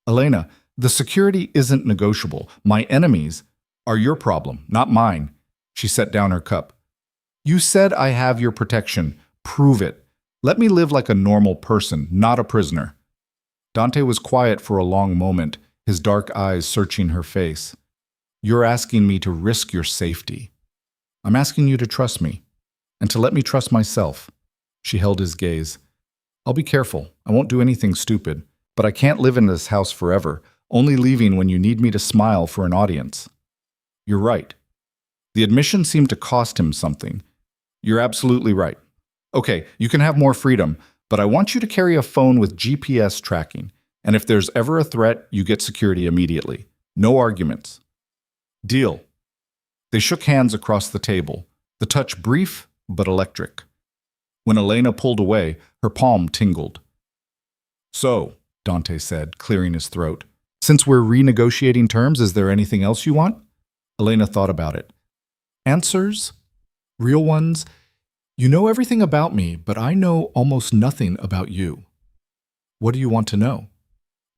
Elena, the security isn't negotiable. My enemies are your problem, not mine. She set down her cup. You said I have your protection. Prove it. Let me live like a normal person, not a prisoner. Dante was quiet for a long moment, his dark eyes searching her face. You're asking me to risk your safety. I'm asking you to trust me, and to let me trust myself. She held his gaze. I'll be careful. I won't do anything stupid, but I can't live in this house forever, only leaving when you need me to smile for an audience. You're right. The admission seemed to cost him something. You're absolutely right. Okay, you can have more freedom, but I want you to carry a phone with GPS tracking, and if there's ever a threat, you get security immediately. No arguments. Deal. They shook hands across the table, the touch brief but electric. When Elena pulled away, her palm tingled. So, Dante said, clearing his throat, since we're renegotiating terms, is there anything else you want? Elena thought about it. Answers? Real ones? You know everything about me, but I know almost nothing about you. What do you want to know?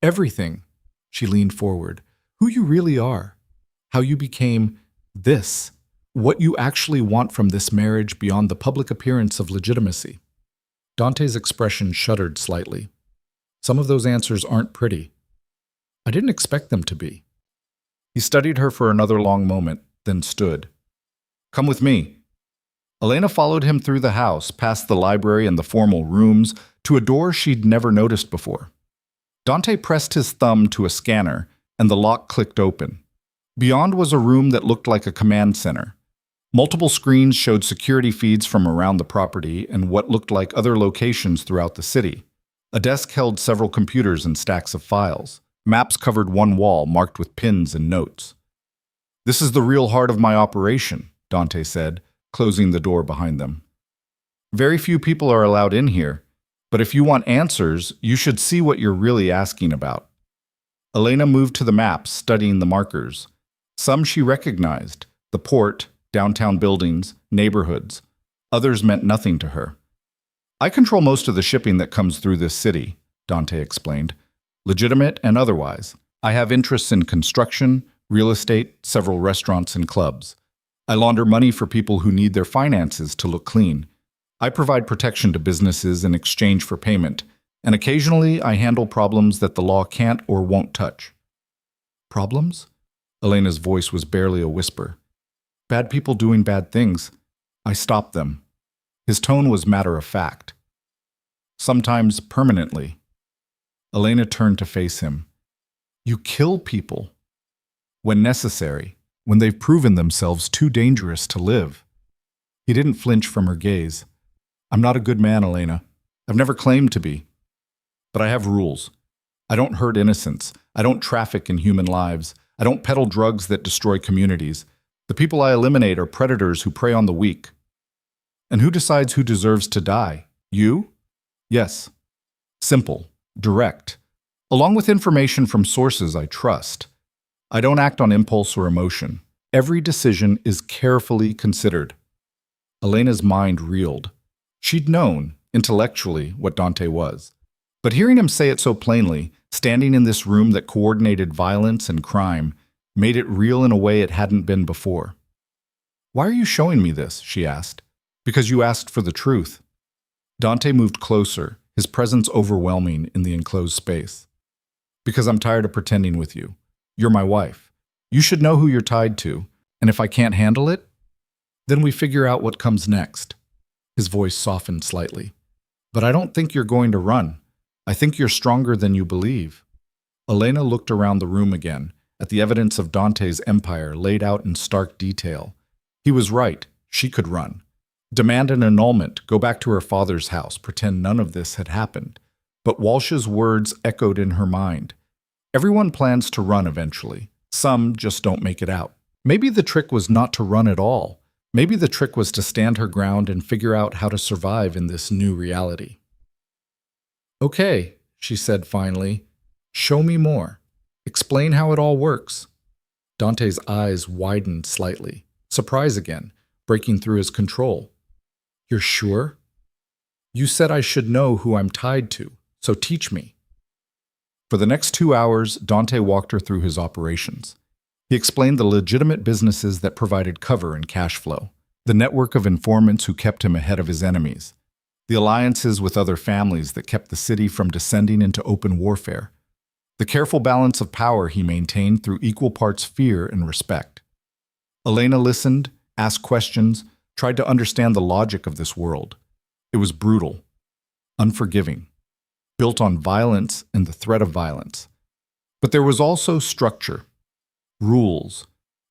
Everything. She leaned forward. Who you really are. How you became this. What you actually want from this marriage beyond the public appearance of legitimacy. Dante's expression shuddered slightly. Some of those answers aren't pretty. I didn't expect them to be. He studied her for another long moment, then stood. Come with me. Elena followed him through the house, past the library and the formal rooms, to a door she'd never noticed before. Dante pressed his thumb to a scanner, and the lock clicked open. Beyond was a room that looked like a command center. Multiple screens showed security feeds from around the property and what looked like other locations throughout the city. A desk held several computers and stacks of files. Maps covered one wall, marked with pins and notes. "This is the real heart of my operation," Dante said, closing the door behind them. "Very few people are allowed in here, but if you want answers, you should see what you're really asking about." Elena moved to the maps, studying the markers. Some she recognized: the port, downtown buildings, neighborhoods. Others meant nothing to her. "I control most of the shipping that comes through this city," Dante explained. "Legitimate and otherwise. I have interests in construction, real estate, several restaurants and clubs. I launder money for people who need their finances to look clean. I provide protection to businesses in exchange for payment, and occasionally I handle problems that the law can't or won't touch." "Problems?" Elena's voice was barely a whisper. "Bad people doing bad things. I stop them." His tone was matter-of-fact. "Sometimes permanently." Elena turned to face him. "You kill people." "When necessary, when they've proven themselves too dangerous to live." He didn't flinch from her gaze. "I'm not a good man, Elena. I've never claimed to be. But I have rules. I don't hurt innocents. I don't traffic in human lives. I don't peddle drugs that destroy communities. The people I eliminate are predators who prey on the weak." "And who decides who deserves to die? You?" "Yes. Simple, direct, along with information from sources I trust. I don't act on impulse or emotion. Every decision is carefully considered." Elena's mind reeled. She'd known, intellectually, what Dante was. But hearing him say it so plainly, standing in this room that coordinated violence and crime, made it real in a way it hadn't been before. "Why are you showing me this?" she asked. "Because you asked for the truth." Dante moved closer, his presence overwhelming in the enclosed space. "Because I'm tired of pretending with you. You're my wife. You should know who you're tied to, and if I can't handle it, then we figure out what comes next." His voice softened slightly. "But I don't think you're going to run. I think you're stronger than you believe." Elena looked around the room again, at the evidence of Dante's empire laid out in stark detail. He was right. She could run. Demand an annulment, go back to her father's house, pretend none of this had happened. But Walsh's words echoed in her mind. Everyone plans to run eventually. Some just don't make it out. Maybe the trick was not to run at all. Maybe the trick was to stand her ground and figure out how to survive in this new reality. "Okay," she said finally. "Show me more. Explain how it all works." Dante's eyes widened slightly. Surprise again, breaking through his control. "You're sure? You said I should know who I'm tied to, so teach me." For the next 2 hours, Dante walked her through his operations. He explained the legitimate businesses that provided cover and cash flow, the network of informants who kept him ahead of his enemies, the alliances with other families that kept the city from descending into open warfare, the careful balance of power he maintained through equal parts fear and respect. Elena listened, asked questions, tried to understand the logic of this world. It was brutal, unforgiving, built on violence and the threat of violence. But there was also structure, rules,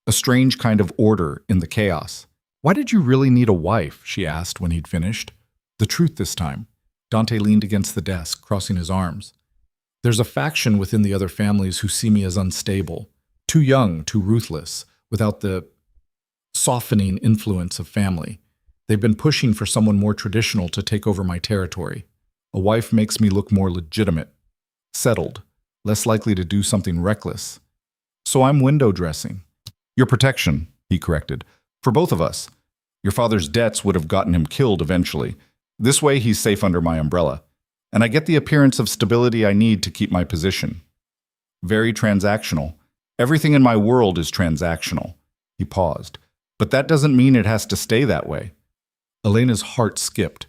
a strange kind of order in the chaos. "Why did you really need a wife?" she asked when he'd finished. "The truth this time." Dante leaned against the desk, crossing his arms. "There's a faction within the other families who see me as unstable, too young, too ruthless, without the softening influence of family. They've been pushing for someone more traditional to take over my territory. A wife makes me look more legitimate, settled, less likely to do something reckless. So I'm window dressing." "Your protection," he corrected, "for both of us. Your father's debts would have gotten him killed eventually. This way he's safe under my umbrella. And I get the appearance of stability I need to keep my position. Very transactional. Everything in my world is transactional." He paused. "But that doesn't mean it has to stay that way." Elena's heart skipped.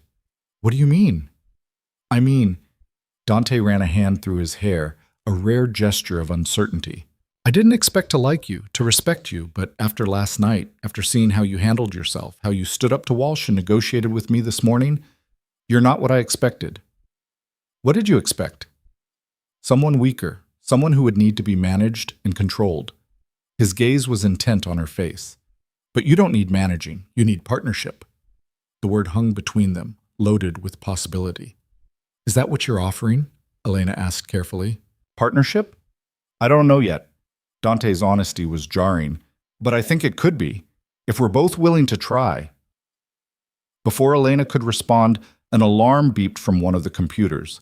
"What do you mean?" "I mean," Dante ran a hand through his hair, a rare gesture of uncertainty. "I didn't expect to like you, to respect you, but after last night, after seeing how you handled yourself, how you stood up to Walsh and negotiated with me this morning, you're not what I expected." "What did you expect?" Someone weaker, someone who would need to be managed and controlled. His gaze was intent on her face. But you don't need managing, you need partnership. The word hung between them, loaded with possibility. Is that what you're offering? Elena asked carefully. Partnership? I don't know yet. Dante's honesty was jarring, but I think it could be, if we're both willing to try. Before Elena could respond, an alarm beeped from one of the computers.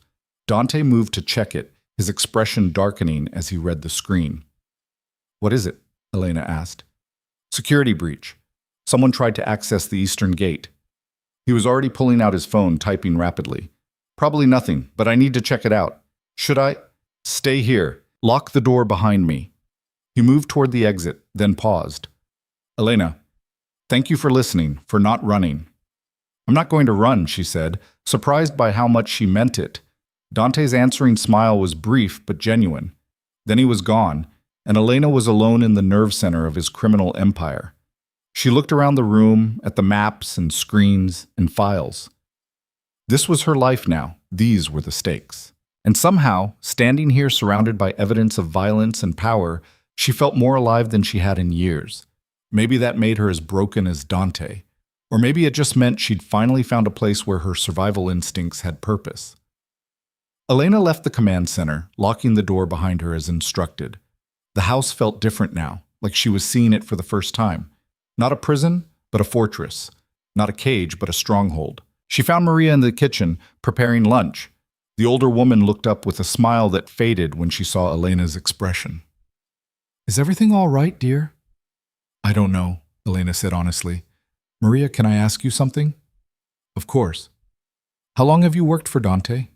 Dante moved to check it, his expression darkening as he read the screen. What is it? Elena asked. Security breach. Someone tried to access the eastern gate. He was already pulling out his phone, typing rapidly. Probably nothing, but I need to check it out. Should I? Stay here. Lock the door behind me. He moved toward the exit, then paused. Elena, thank you for listening, for not running. I'm not going to run, she said, surprised by how much she meant it. Dante's answering smile was brief but genuine. Then he was gone, and Elena was alone in the nerve center of his criminal empire. She looked around the room, at the maps and screens and files. This was her life now. These were the stakes. And somehow, standing here surrounded by evidence of violence and power, she felt more alive than she had in years. Maybe that made her as broken as Dante. Or maybe it just meant she'd finally found a place where her survival instincts had purpose. Elena left the command center, locking the door behind her as instructed. The house felt different now, like she was seeing it for the first time. Not a prison, but a fortress. Not a cage, but a stronghold. She found Maria in the kitchen, preparing lunch. The older woman looked up with a smile that faded when she saw Elena's expression. Is everything all right, dear? I don't know, Elena said honestly. Maria, can I ask you something? Of course. How long have you worked for Dante?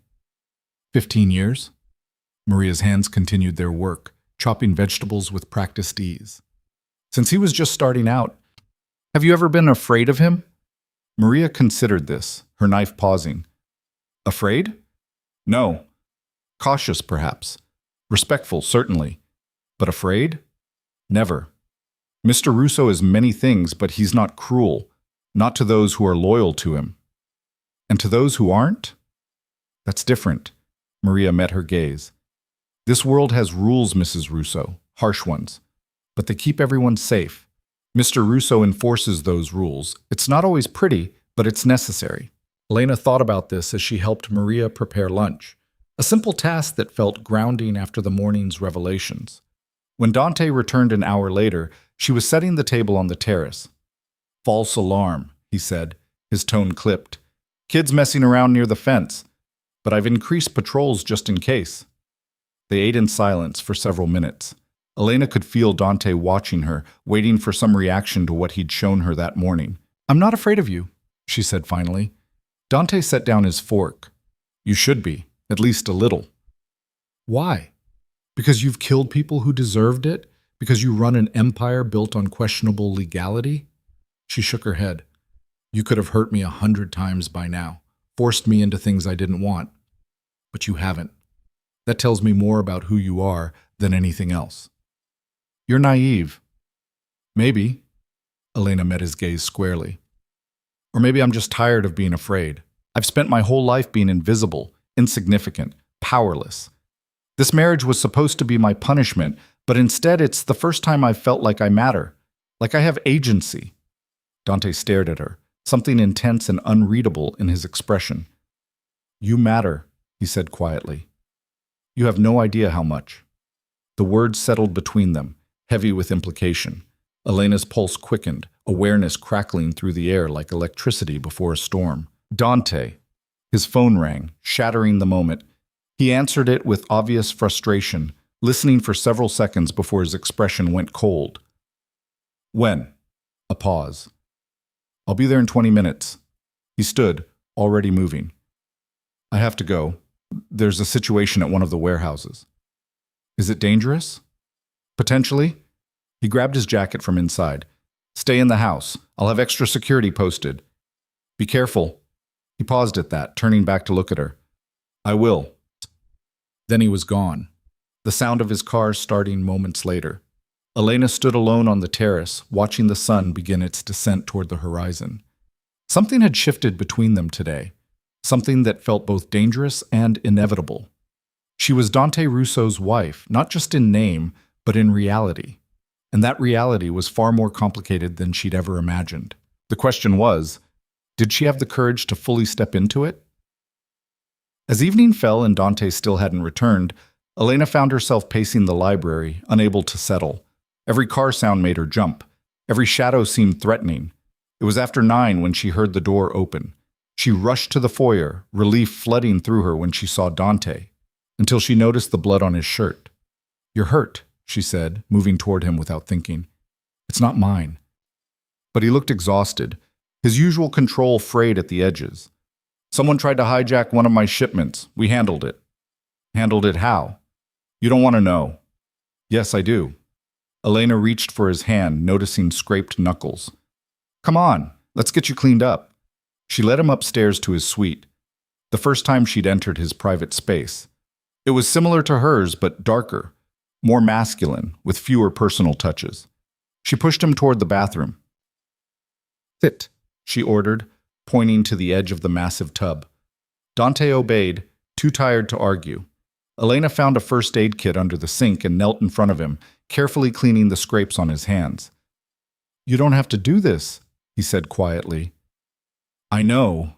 15 years. Maria's hands continued their work, chopping vegetables with practiced ease. Since he was just starting out, have you ever been afraid of him? Maria considered this, her knife pausing. Afraid? No. Cautious, perhaps. Respectful, certainly. But afraid? Never. Mr. Russo is many things, but he's not cruel. Not to those who are loyal to him. And to those who aren't? That's different. Maria met her gaze. This world has rules, Mrs. Russo, harsh ones. But they keep everyone safe. Mr. Russo enforces those rules. It's not always pretty, but it's necessary. Elena thought about this as she helped Maria prepare lunch, a simple task that felt grounding after the morning's revelations. When Dante returned an hour later, she was setting the table on the terrace. False alarm, he said, his tone clipped. Kids messing around near the fence, but I've increased patrols just in case. They ate in silence for several minutes. Elena could feel Dante watching her, waiting for some reaction to what he'd shown her that morning. I'm not afraid of you, she said finally. Dante set down his fork. You should be, at least a little. Why? Because you've killed people who deserved it? Because you run an empire built on questionable legality? She shook her head. You could have hurt me 100 times by now, forced me into things I didn't want. But you haven't. That tells me more about who you are than anything else. You're naive. Maybe. Elena met his gaze squarely. Or maybe I'm just tired of being afraid. I've spent my whole life being invisible, insignificant, powerless. This marriage was supposed to be my punishment, but instead it's the first time I've felt like I matter, like I have agency. Dante stared at her, something intense and unreadable in his expression. You matter, he said quietly. You have no idea how much. The words settled between them, heavy with implication. Elena's pulse quickened, awareness crackling through the air like electricity before a storm. Dante. His phone rang, shattering the moment. He answered it with obvious frustration, listening for several seconds before his expression went cold. When? A pause. I'll be there in 20 minutes. He stood, already moving. I have to go. There's a situation at one of the warehouses. Is it dangerous? Potentially. He grabbed his jacket from inside. Stay in the house. I'll have extra security posted. Be careful. He paused at that, turning back to look at her. I will. Then he was gone. The sound of his car starting moments later. Elena stood alone on the terrace, watching the sun begin its descent toward the horizon. Something had shifted between them today. Something that felt both dangerous and inevitable. She was Dante Russo's wife, not just in name, but in reality. And that reality was far more complicated than she'd ever imagined. The question was, did she have the courage to fully step into it? As evening fell and Dante still hadn't returned, Elena found herself pacing the library, unable to settle. Every car sound made her jump. Every shadow seemed threatening. It was after 9 when she heard the door open. She rushed to the foyer, relief flooding through her when she saw Dante, until she noticed the blood on his shirt. "You're hurt," she said, moving toward him without thinking. "It's not mine." But he looked exhausted. His usual control frayed at the edges. "Someone tried to hijack one of my shipments. We handled it." "Handled it how?" "You don't want to know." "Yes, I do." Elena reached for his hand, noticing scraped knuckles. "Come on, let's get you cleaned up." She led him upstairs to his suite, the first time she'd entered his private space. It was similar to hers, but darker, more masculine, with fewer personal touches. She pushed him toward the bathroom. "Sit," she ordered, pointing to the edge of the massive tub. Dante obeyed, too tired to argue. Elena found a first aid kit under the sink and knelt in front of him, carefully cleaning the scrapes on his hands. "You don't have to do this," he said quietly. "I know."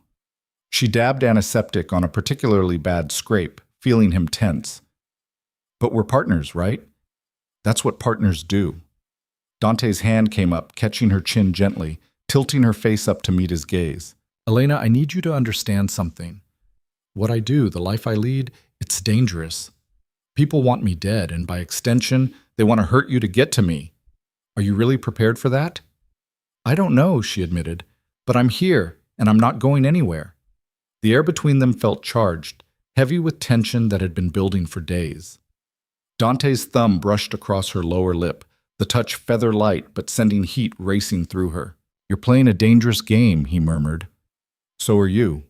She dabbed antiseptic on a particularly bad scrape, feeling him tense. "But we're partners, right? That's what partners do." Dante's hand came up, catching her chin gently, tilting her face up to meet his gaze. "Elena, I need you to understand something. What I do, the life I lead, it's dangerous. People want me dead, and by extension, they want to hurt you to get to me. Are you really prepared for that?" "I don't know," she admitted, "but I'm here, and I'm not going anywhere." The air between them felt charged, heavy with tension that had been building for days. Dante's thumb brushed across her lower lip, the touch feather-light but sending heat racing through her. "You're playing a dangerous game," he murmured. "So are you."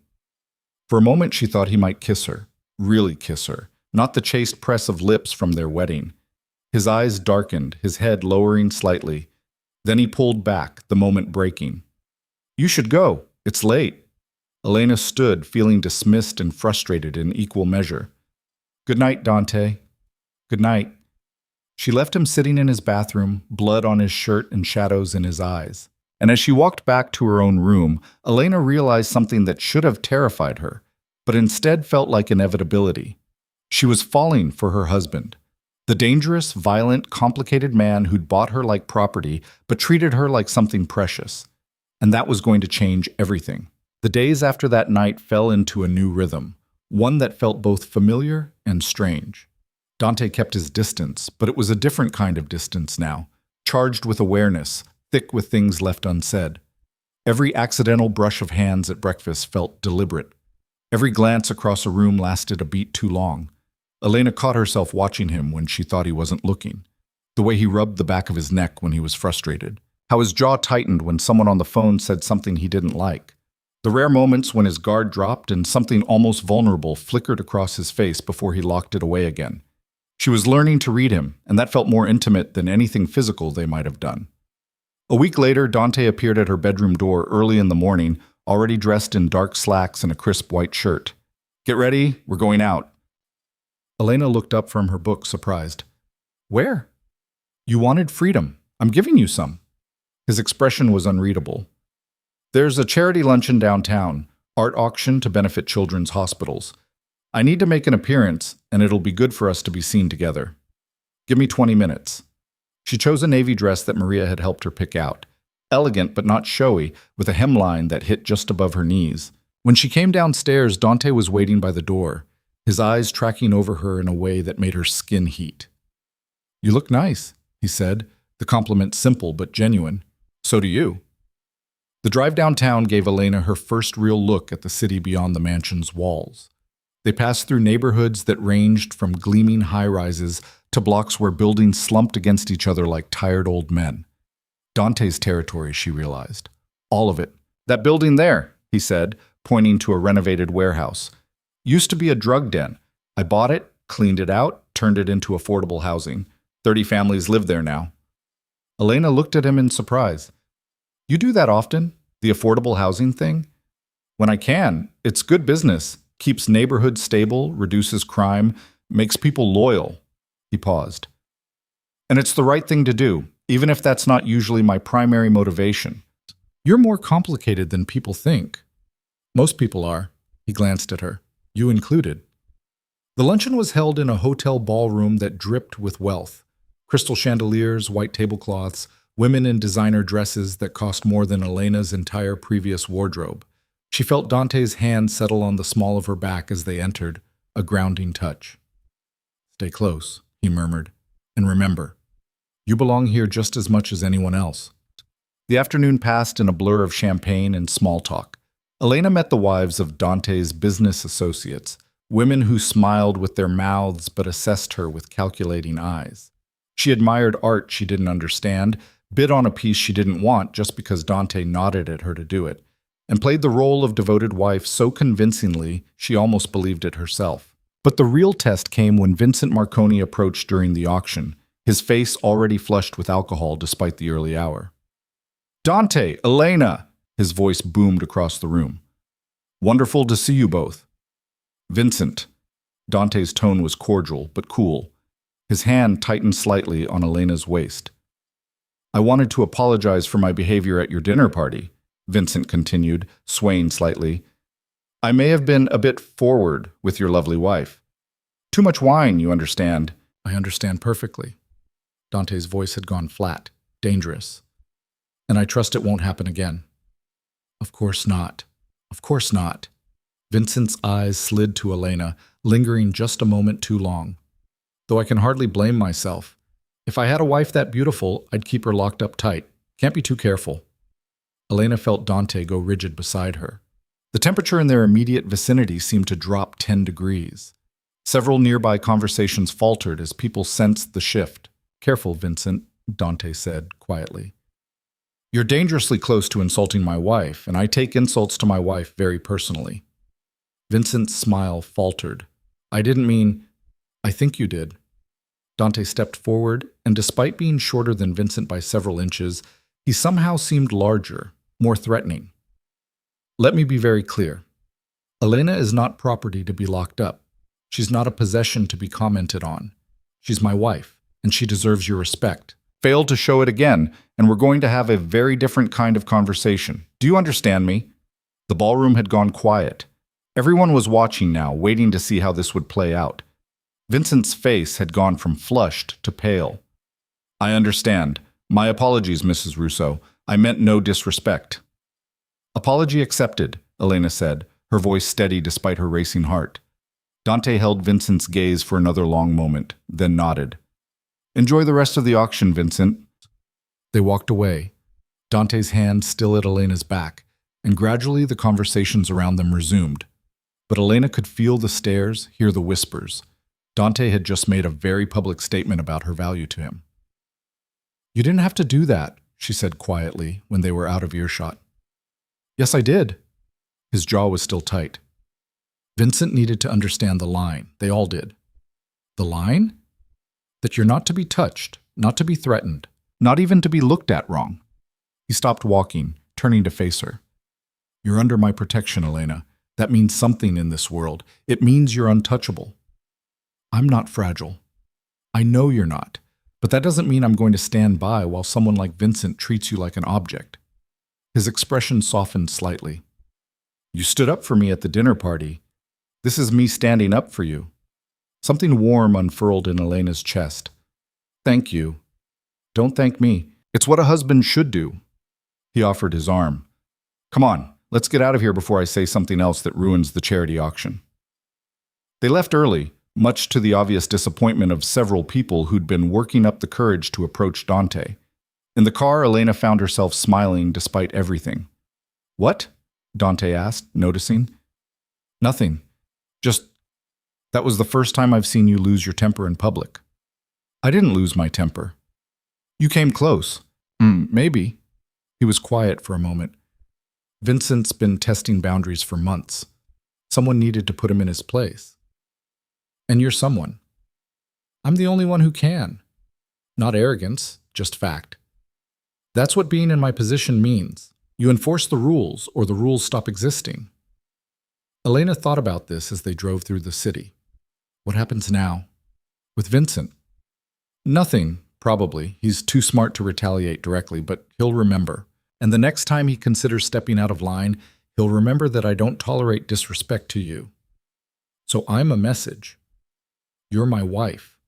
For a moment she thought he might kiss her, really kiss her, not the chaste press of lips from their wedding. His eyes darkened, his head lowering slightly. Then he pulled back, the moment breaking. "You should go. It's late." Elena stood, feeling dismissed and frustrated in equal measure. "Good night, Dante." "Good night." She left him sitting in his bathroom, blood on his shirt and shadows in his eyes. And as she walked back to her own room, Elena realized something that should have terrified her, but instead felt like inevitability. She was falling for her husband. The dangerous, violent, complicated man who'd bought her like property, but treated her like something precious. And that was going to change everything. The days after that night fell into a new rhythm, one that felt both familiar and strange. Dante kept his distance, but it was a different kind of distance now, charged with awareness, thick with things left unsaid. Every accidental brush of hands at breakfast felt deliberate. Every glance across a room lasted a beat too long. Elena caught herself watching him when she thought he wasn't looking. The way he rubbed the back of his neck when he was frustrated. How his jaw tightened when someone on the phone said something he didn't like. The rare moments when his guard dropped and something almost vulnerable flickered across his face before he locked it away again. She was learning to read him, and that felt more intimate than anything physical they might have done. A week later, Dante appeared at her bedroom door early in the morning, already dressed in dark slacks and a crisp white shirt. "Get ready, we're going out." Elena looked up from her book, surprised. "Where?" "You wanted freedom. I'm giving you some." His expression was unreadable. "There's a charity luncheon downtown, art auction to benefit children's hospitals. I need to make an appearance, and it'll be good for us to be seen together. Give me 20 minutes. She chose a navy dress that Maria had helped her pick out. Elegant but not showy, with a hemline that hit just above her knees. When she came downstairs, Dante was waiting by the door, his eyes tracking over her in a way that made her skin heat. "You look nice," he said, the compliment simple but genuine. "So do you." The drive downtown gave Elena her first real look at the city beyond the mansion's walls. They passed through neighborhoods that ranged from gleaming high-rises to blocks where buildings slumped against each other like tired old men. Dante's territory, she realized. All of it. "That building there," he said, pointing to a renovated warehouse. "Used to be a drug den. I bought it, cleaned it out, turned it into affordable housing. 30 families live there now." Elena looked at him in surprise. "You do that often? The affordable housing thing?" "When I can. It's good business. Keeps neighborhoods stable, reduces crime, makes people loyal. He paused. And it's the right thing to do, even if that's not usually my primary motivation. You're more complicated than people think. Most people are. He glanced at her. You included. The luncheon was held in a hotel ballroom that dripped with wealth. Crystal chandeliers, white tablecloths, women in designer dresses that cost more than Elena's entire previous wardrobe. She felt Dante's hand settle on the small of her back as they entered, a grounding touch. Stay close, he murmured. And remember, you belong here just as much as anyone else. The afternoon passed in a blur of champagne and small talk. Elena met the wives of Dante's business associates, women who smiled with their mouths but assessed her with calculating eyes. She admired art she didn't understand, bid on a piece she didn't want just because Dante nodded at her to do it, and played the role of devoted wife so convincingly she almost believed it herself. But the real test came when Vincent Marconi approached during the auction, his face already flushed with alcohol despite the early hour. Dante, Elena! His voice boomed across the room. Wonderful to see you both. Vincent. Dante's tone was cordial, but cool. His hand tightened slightly on Elena's waist. I wanted to apologize for my behavior at your dinner party, Vincent continued, swaying slightly. I may have been a bit forward with your lovely wife. Too much wine, you understand. I understand perfectly. Dante's voice had gone flat, dangerous. And I trust it won't happen again. Of course not. Of course not. Vincent's eyes slid to Elena, lingering just a moment too long. Though I can hardly blame myself. If I had a wife that beautiful, I'd keep her locked up tight. Can't be too careful. Elena felt Dante go rigid beside her. The temperature in their immediate vicinity seemed to drop 10 degrees. Several nearby conversations faltered as people sensed the shift. Careful, Vincent, Dante said quietly. You're dangerously close to insulting my wife, and I take insults to my wife very personally. Vincent's smile faltered. I didn't mean, I think you did. Dante stepped forward, and despite being shorter than Vincent by several inches, he somehow seemed larger, more threatening. Let me be very clear. Elena is not property to be locked up. She's not a possession to be commented on. She's my wife, and she deserves your respect. Failed to show it again, and we're going to have a very different kind of conversation. Do you understand me? The ballroom had gone quiet. Everyone was watching now, waiting to see how this would play out. Vincent's face had gone from flushed to pale. I understand. My apologies, Mrs. Russo. I meant no disrespect. Apology accepted, Elena said, her voice steady despite her racing heart. Dante held Vincent's gaze for another long moment, then nodded. Enjoy the rest of the auction, Vincent. They walked away, Dante's hand still at Elena's back, and gradually the conversations around them resumed. But Elena could feel the stares, hear the whispers. Dante had just made a very public statement about her value to him. You didn't have to do that, she said quietly when they were out of earshot. Yes, I did. His jaw was still tight. Vincent needed to understand the line. They all did. The line? That you're not to be touched, not to be threatened, not even to be looked at wrong. He stopped walking, turning to face her. You're under my protection, Elena. That means something in this world. It means you're untouchable. I'm not fragile. I know you're not, but that doesn't mean I'm going to stand by while someone like Vincent treats you like an object. His expression softened slightly. You stood up for me at the dinner party. This is me standing up for you. Something warm unfurled in Elena's chest. Thank you. Don't thank me. It's what a husband should do. He offered his arm. Come on, let's get out of here before I say something else that ruins the charity auction. They left early, much to the obvious disappointment of several people who'd been working up the courage to approach Dante. In the car, Elena found herself smiling despite everything. What? Dante asked, noticing. Nothing. Just, that was the first time I've seen you lose your temper in public. I didn't lose my temper. You came close. Maybe. He was quiet for a moment. Vincent's been testing boundaries for months. Someone needed to put him in his place. And you're someone. I'm the only one who can. Not arrogance, just fact. That's what being in my position means. You enforce the rules, or the rules stop existing. Elena thought about this as they drove through the city. What happens now? With Vincent? Nothing, probably. He's too smart to retaliate directly, but he'll remember. And the next time he considers stepping out of line, he'll remember that I don't tolerate disrespect to you. So I'm a message. You're my wife.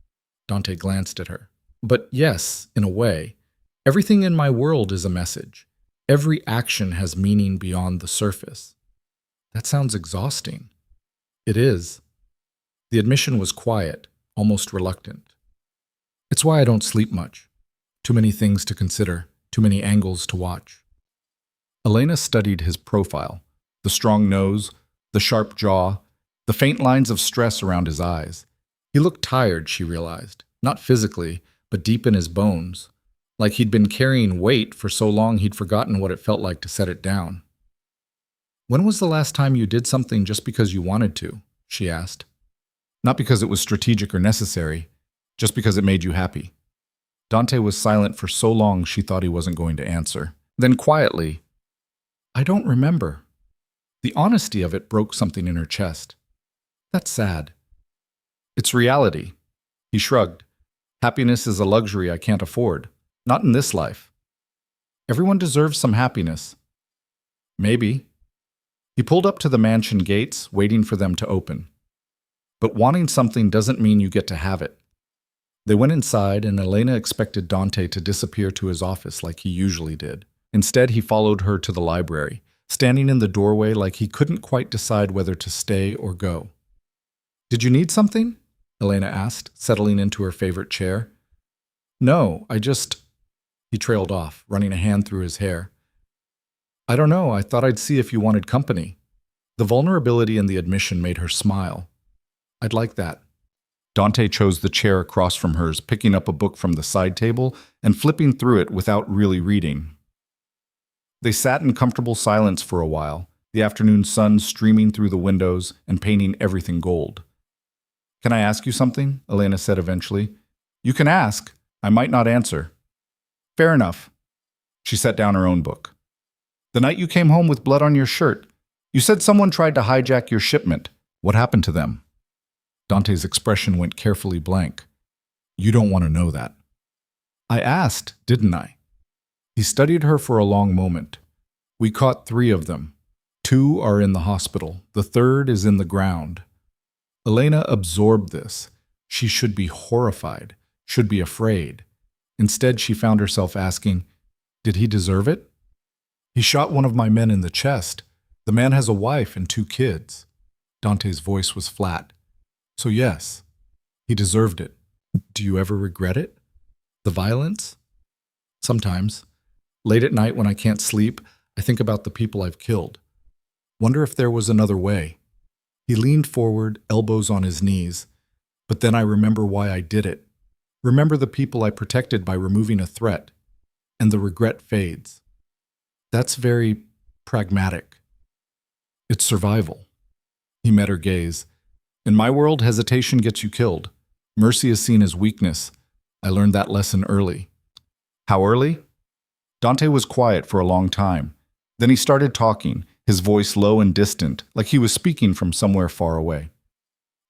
Dante glanced at her. But yes, in a way. Everything in my world is a message. Every action has meaning beyond the surface. That sounds exhausting. It is. The admission was quiet, almost reluctant. It's why I don't sleep much. Too many things to consider, too many angles to watch. Elena studied his profile, the strong nose, the sharp jaw, the faint lines of stress around his eyes. He looked tired, she realized, not physically, but deep in his bones, like he'd been carrying weight for so long he'd forgotten what it felt like to set it down. When was the last time you did something just because you wanted to? She asked. Not because it was strategic or necessary, just because it made you happy. Dante was silent for so long she thought he wasn't going to answer. Then quietly, I don't remember. The honesty of it broke something in her chest. That's sad. It's reality. He shrugged. Happiness is a luxury I can't afford. Not in this life. Everyone deserves some happiness. Maybe. He pulled up to the mansion gates, waiting for them to open. But wanting something doesn't mean you get to have it. They went inside, and Elena expected Dante to disappear to his office like he usually did. Instead, he followed her to the library, standing in the doorway like he couldn't quite decide whether to stay or go. Did you need something? Elena asked, settling into her favorite chair. No, I just... He trailed off, running a hand through his hair. I don't know, I thought I'd see if you wanted company. The vulnerability in the admission made her smile. I'd like that. Dante chose the chair across from hers, picking up a book from the side table and flipping through it without really reading. They sat in comfortable silence for a while, the afternoon sun streaming through the windows and painting everything gold. Can I ask you something? Elena said eventually. You can ask. I might not answer. Fair enough. She set down her own book. The night you came home with blood on your shirt, you said someone tried to hijack your shipment. What happened to them? Dante's expression went carefully blank. You don't want to know that. I asked, didn't I? He studied her for a long moment. We caught 3 of them. 2 are in the hospital. The 3rd is in the ground. Elena absorbed this. She should be horrified, should be afraid. Instead, she found herself asking, did he deserve it? He shot one of my men in the chest. The man has a wife and 2 kids. Dante's voice was flat. So yes, he deserved it. Do you ever regret it? The violence? Sometimes. Late at night when I can't sleep, I think about the people I've killed. Wonder if there was another way. He leaned forward, elbows on his knees. But then I remember why I did it. Remember the people I protected by removing a threat. And the regret fades. That's very pragmatic. It's survival. He met her gaze. In my world, hesitation gets you killed. Mercy is seen as weakness. I learned that lesson early. How early? Dante was quiet for a long time. Then he started talking, his voice low and distant, like he was speaking from somewhere far away.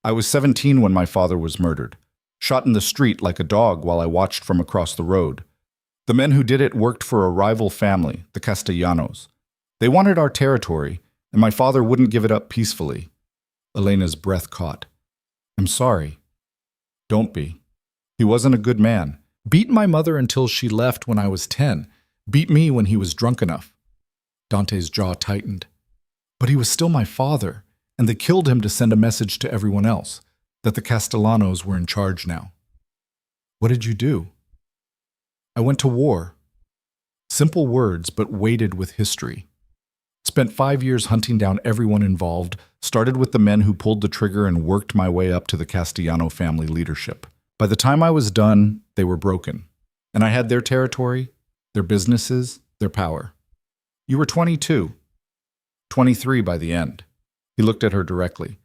I was 17 when my father was murdered, shot in the street like a dog while I watched from across the road. The men who did it worked for a rival family, the Castellanos. They wanted our territory, and my father wouldn't give it up peacefully. Elena's breath caught. I'm sorry. Don't be. He wasn't a good man. Beat my mother until she left when I was 10. Beat me when he was drunk enough. Dante's jaw tightened. But he was still my father, and they killed him to send a message to everyone else, that the Castellanos were in charge now. What did you do? I went to war. Simple words, but weighted with history. Spent 5 years hunting down everyone involved, started with the men who pulled the trigger and worked my way up to the Castellano family leadership. By the time I was done, they were broken. And I had their territory, their businesses, their power. You were 22. 23 by the end. He looked at her directly.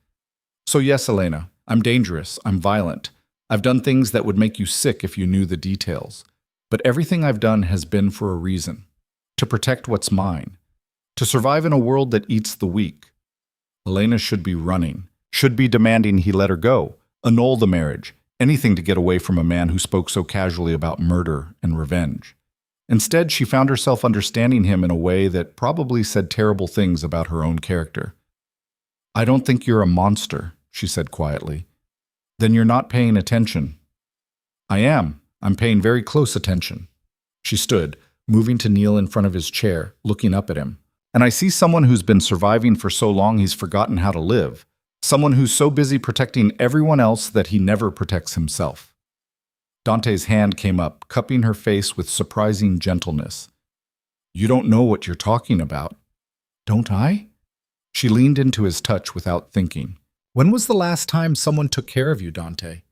So yes, Elena, I'm dangerous, I'm violent. I've done things that would make you sick if you knew the details. But everything I've done has been for a reason. To protect what's mine. To survive in a world that eats the weak. Elena should be running, should be demanding he let her go, Annul the marriage, anything to get away from a man who spoke so casually about murder and revenge. Instead, she found herself understanding him in a way that probably said terrible things about her own character. "I don't think you're a monster," she said quietly. "Then you're not paying attention." "I am. I'm paying very close attention." She stood, moving to kneel in front of his chair, looking up at him. "And I see someone who's been surviving for so long he's forgotten how to live. Someone who's so busy protecting everyone else that he never protects himself." Dante's hand came up, cupping her face with surprising gentleness. "You don't know what you're talking about." "Don't I?" She leaned into his touch without thinking. "When was the last time someone took care of you, Dante?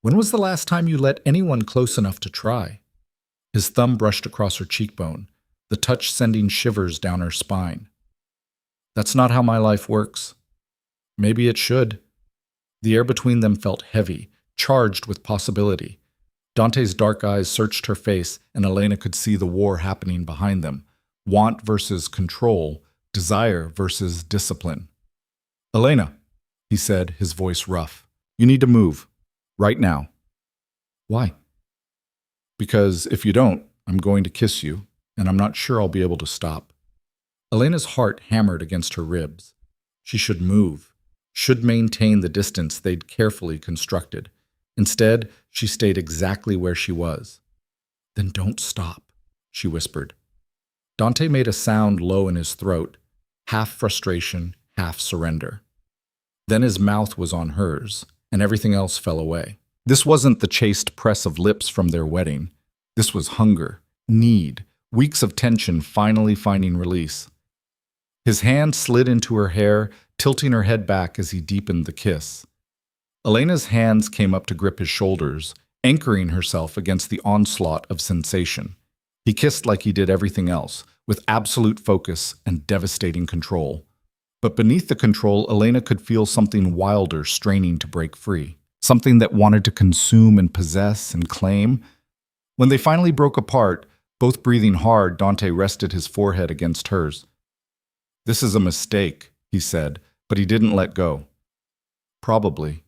When was the last time you let anyone close enough to try?" His thumb brushed across her cheekbone, the touch sending shivers down her spine. "That's not how my life works." Maybe it should. The air between them felt heavy, charged with possibility. Dante's dark eyes searched her face, and Elena could see the war happening behind them. Want versus control, desire versus discipline. "Elena," he said, his voice rough, "you need to move. Right now." "Why?" "Because if you don't, I'm going to kiss you, and I'm not sure I'll be able to stop." Elena's heart hammered against her ribs. She should move, should maintain the distance they'd carefully constructed. Instead, she stayed exactly where she was. "Then don't stop," she whispered. Dante made a sound low in his throat, half frustration, half surrender. Then his mouth was on hers, and everything else fell away. This wasn't the chaste press of lips from their wedding. This was hunger, need, weeks of tension finally finding release. His hand slid into her hair, tilting her head back as he deepened the kiss. Elena's hands came up to grip his shoulders, anchoring herself against the onslaught of sensation. He kissed like he did everything else, with absolute focus and devastating control. But beneath the control, Elena could feel something wilder straining to break free, something that wanted to consume and possess and claim. When they finally broke apart, both breathing hard, Dante rested his forehead against hers. "This is a mistake," he said, but he didn't let go. "Probably.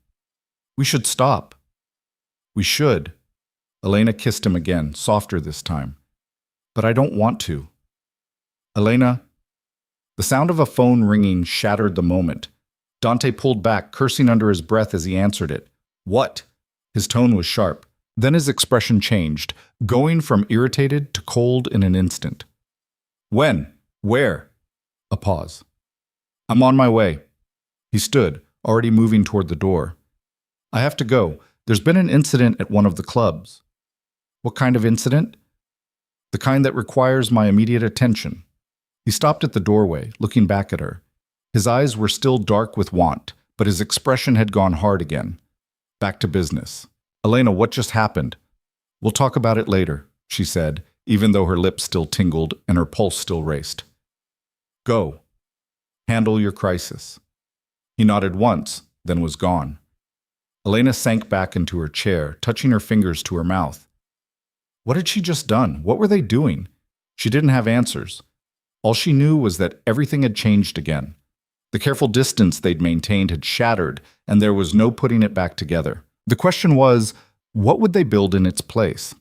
We should stop." "We should." Elena kissed him again, softer this time. "But I don't want to." "Elena." The sound of a phone ringing shattered the moment. Dante pulled back, cursing under his breath as he answered it. "What?" His tone was sharp. Then his expression changed, going from irritated to cold in an instant. "When? Where?" A pause. "I'm on my way." He stood, already moving toward the door. "I have to go. There's been an incident at one of the clubs." "What kind of incident?" "The kind that requires my immediate attention." He stopped at the doorway, looking back at her. His eyes were still dark with want, but his expression had gone hard again. Back to business. "Elena, what just happened?" "We'll talk about it later," she said, even though her lips still tingled and her pulse still raced. "Go. Handle your crisis." He nodded once, then was gone. Elena sank back into her chair, touching her fingers to her mouth. What had she just done? What were they doing? She didn't have answers. All she knew was that everything had changed again. The careful distance they'd maintained had shattered, and there was no putting it back together. The question was, what would they build in its place?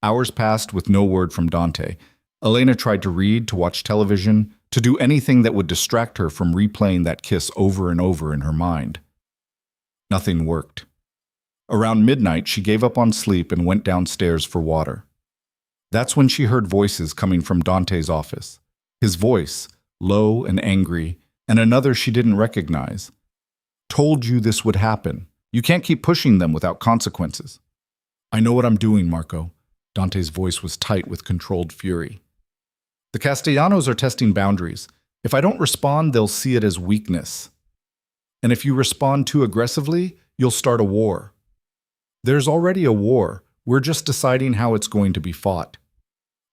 Hours passed with no word from Dante. Elena tried to read, to watch television, to do anything that would distract her from replaying that kiss over and over in her mind. Nothing worked. Around midnight, she gave up on sleep and went downstairs for water. That's when she heard voices coming from Dante's office. His voice, low and angry, and another she didn't recognize. "Told you this would happen. You can't keep pushing them without consequences." "I know what I'm doing, Marco." Dante's voice was tight with controlled fury. "The Castellanos are testing boundaries. If I don't respond, they'll see it as weakness. And if you respond too aggressively, you'll start a war. There's already a war. We're just deciding how it's going to be fought."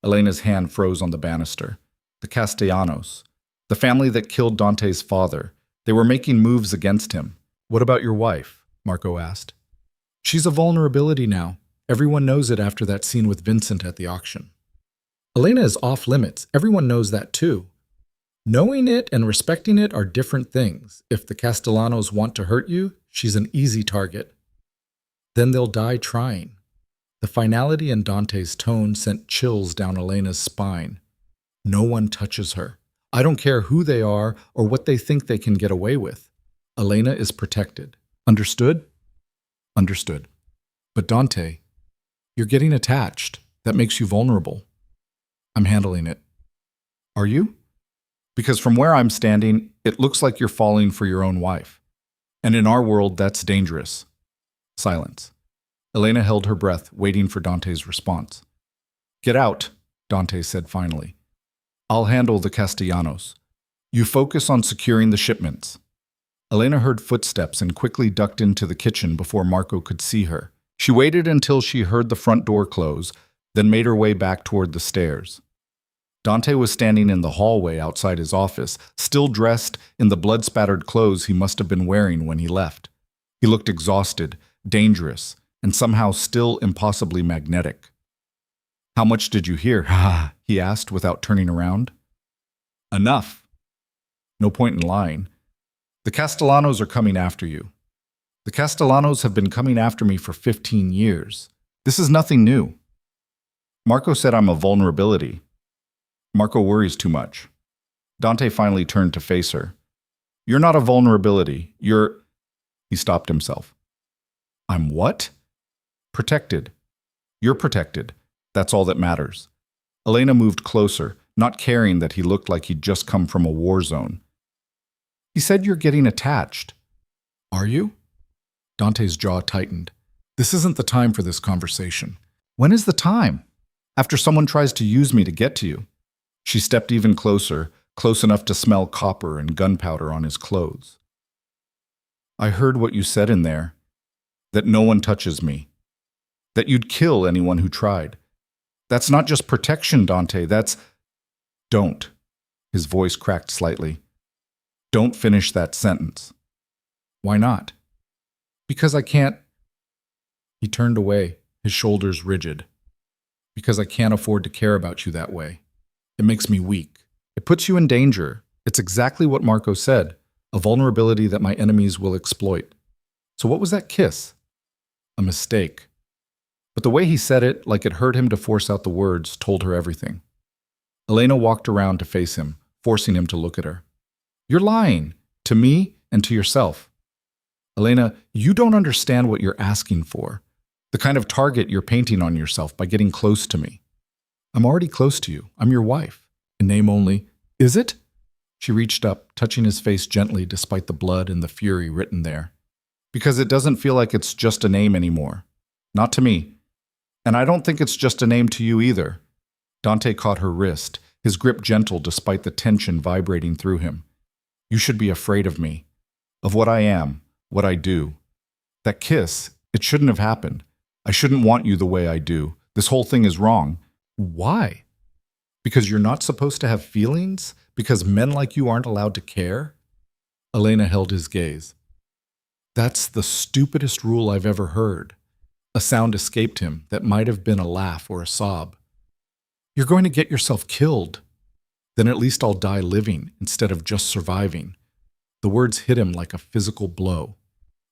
Elena's hand froze on the banister. The Castellanos. The family that killed Dante's father. They were making moves against him. "What about your wife?" Marco asked. "She's a vulnerability now. Everyone knows it after that scene with Vincent at the auction." "Elena is off limits. Everyone knows that too. Knowing it and respecting it are different things. If the Castellanos want to hurt you, she's an easy target." then they'll die trying. The finality in Dante's tone sent chills down Elena's spine. No one touches her. I don't care who they are or what they think they can get away with. Elena is protected. Understood? Understood. But Dante, you're getting attached. That makes you vulnerable. I'm handling it. Are you? Because from where I'm standing, it looks like you're falling for your own wife. And in our world, that's dangerous. Silence. Elena held her breath, waiting for Dante's response. Get out, Dante said finally. I'll handle the Castellanos. You focus on securing the shipments. Elena heard footsteps and quickly ducked into the kitchen before Marco could see her. She waited until she heard the front door close, then made her way back toward the stairs. Dante was standing in the hallway outside his office, still dressed in the blood-spattered clothes he must have been wearing when he left. He looked exhausted, dangerous, and somehow still impossibly magnetic. How much did you hear? He asked without turning around. Enough. No point in lying. The Castellanos are coming after you. The Castellanos have been coming after me for 15 years. This is nothing new. Marco said I'm a vulnerability. Marco worries too much. Dante finally turned to face her. You're not a vulnerability. You're... He stopped himself. I'm what? Protected. You're protected. That's all that matters. Elena moved closer, not caring that he looked like he'd just come from a war zone. He said you're getting attached. Are you? Dante's jaw tightened. This isn't the time for this conversation. When is the time? After someone tries to use me to get to you. She stepped even closer, close enough to smell copper and gunpowder on his clothes. I heard what you said in there. That no one touches me. That you'd kill anyone who tried. That's not just protection, Dante, that's... Don't. His voice cracked slightly. Don't finish that sentence. Why not? Because I can't... He turned away, his shoulders rigid. Because I can't afford to care about you that way. It makes me weak. It puts you in danger. It's exactly what Marco said, a vulnerability that my enemies will exploit. So what was that kiss? A mistake. But the way he said it, like it hurt him to force out the words, told her everything. Elena walked around to face him, forcing him to look at her. You're lying. To me and to yourself. Elena, you don't understand what you're asking for. The kind of target you're painting on yourself by getting close to me. I'm already close to you. I'm your wife. In name only. Is it? She reached up, touching his face gently despite the blood and the fury written there. Because it doesn't feel like it's just a name anymore. Not to me. And I don't think it's just a name to you either. Dante caught her wrist, his grip gentle despite the tension vibrating through him. You should be afraid of me. Of what I am, what I do. That kiss, it shouldn't have happened. I shouldn't want you the way I do. This whole thing is wrong. Why? Because you're not supposed to have feelings? Because men like you aren't allowed to care? Elena held his gaze. That's the stupidest rule I've ever heard. A sound escaped him that might have been a laugh or a sob. You're going to get yourself killed. Then at least I'll die living instead of just surviving. The words hit him like a physical blow.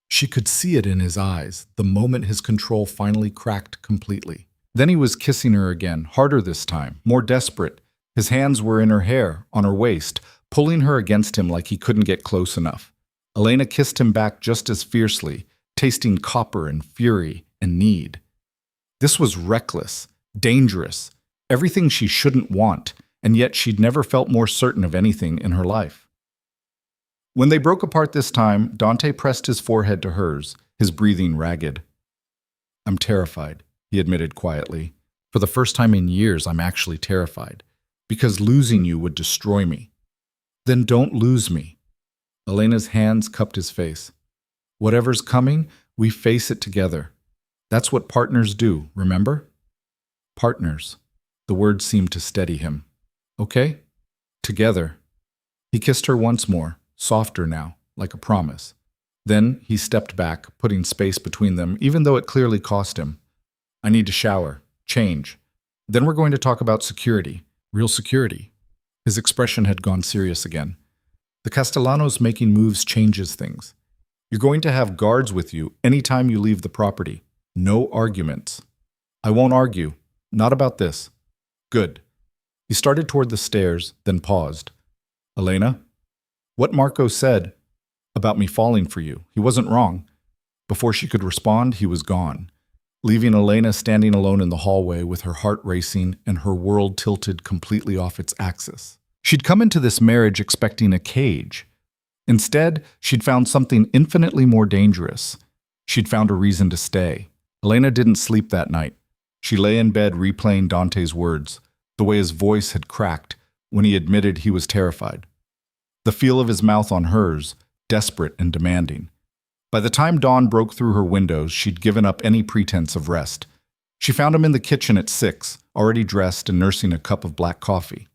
She could see it in his eyes, the moment his control finally cracked completely. Then he was kissing her again, harder this time, more desperate. His hands were in her hair, on her waist, pulling her against him like he couldn't get close enough. Elena kissed him back just as fiercely, tasting copper and fury and need. This was reckless, dangerous, everything she shouldn't want, and yet she'd never felt more certain of anything in her life. When they broke apart this time, Dante pressed his forehead to hers, his breathing ragged. I'm terrified, he admitted quietly. For the first time in years, I'm actually terrified, because losing you would destroy me. Then don't lose me. Elena's hands cupped his face. Whatever's coming, we face it together. That's what partners do, remember? Partners. The words seemed to steady him. Okay? Together. He kissed her once more, softer now, like a promise. Then he stepped back, putting space between them, even though it clearly cost him. I need to shower, change. Then we're going to talk about security, real security. His expression had gone serious again. The Castellanos making moves changes things. You're going to have guards with you anytime you leave the property. No arguments. I won't argue. Not about this. Good. He started toward the stairs, then paused. Elena? What Marco said about me falling for you, he wasn't wrong. Before she could respond, he was gone, leaving Elena standing alone in the hallway with her heart racing and her world tilted completely off its axis. She'd come into this marriage expecting a cage. Instead, she'd found something infinitely more dangerous. She'd found a reason to stay. Elena didn't sleep that night. She lay in bed replaying Dante's words, the way his voice had cracked when he admitted he was terrified. The feel of his mouth on hers, desperate and demanding. By the time dawn broke through her windows, she'd given up any pretense of rest. She found him in the kitchen at 6, already dressed and nursing a cup of black coffee.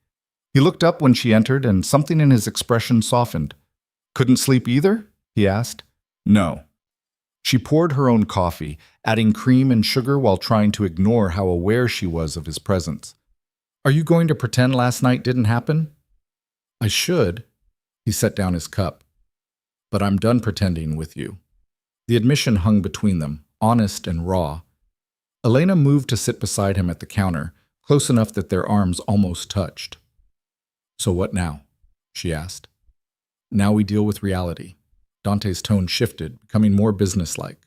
He looked up when she entered, and something in his expression softened. Couldn't sleep either? He asked. No. She poured her own coffee, adding cream and sugar while trying to ignore how aware she was of his presence. Are you going to pretend last night didn't happen? I should. He set down his cup. But I'm done pretending with you. The admission hung between them, honest and raw. Elena moved to sit beside him at the counter, close enough that their arms almost touched. So what now? She asked. Now we deal with reality. Dante's tone shifted, becoming more businesslike.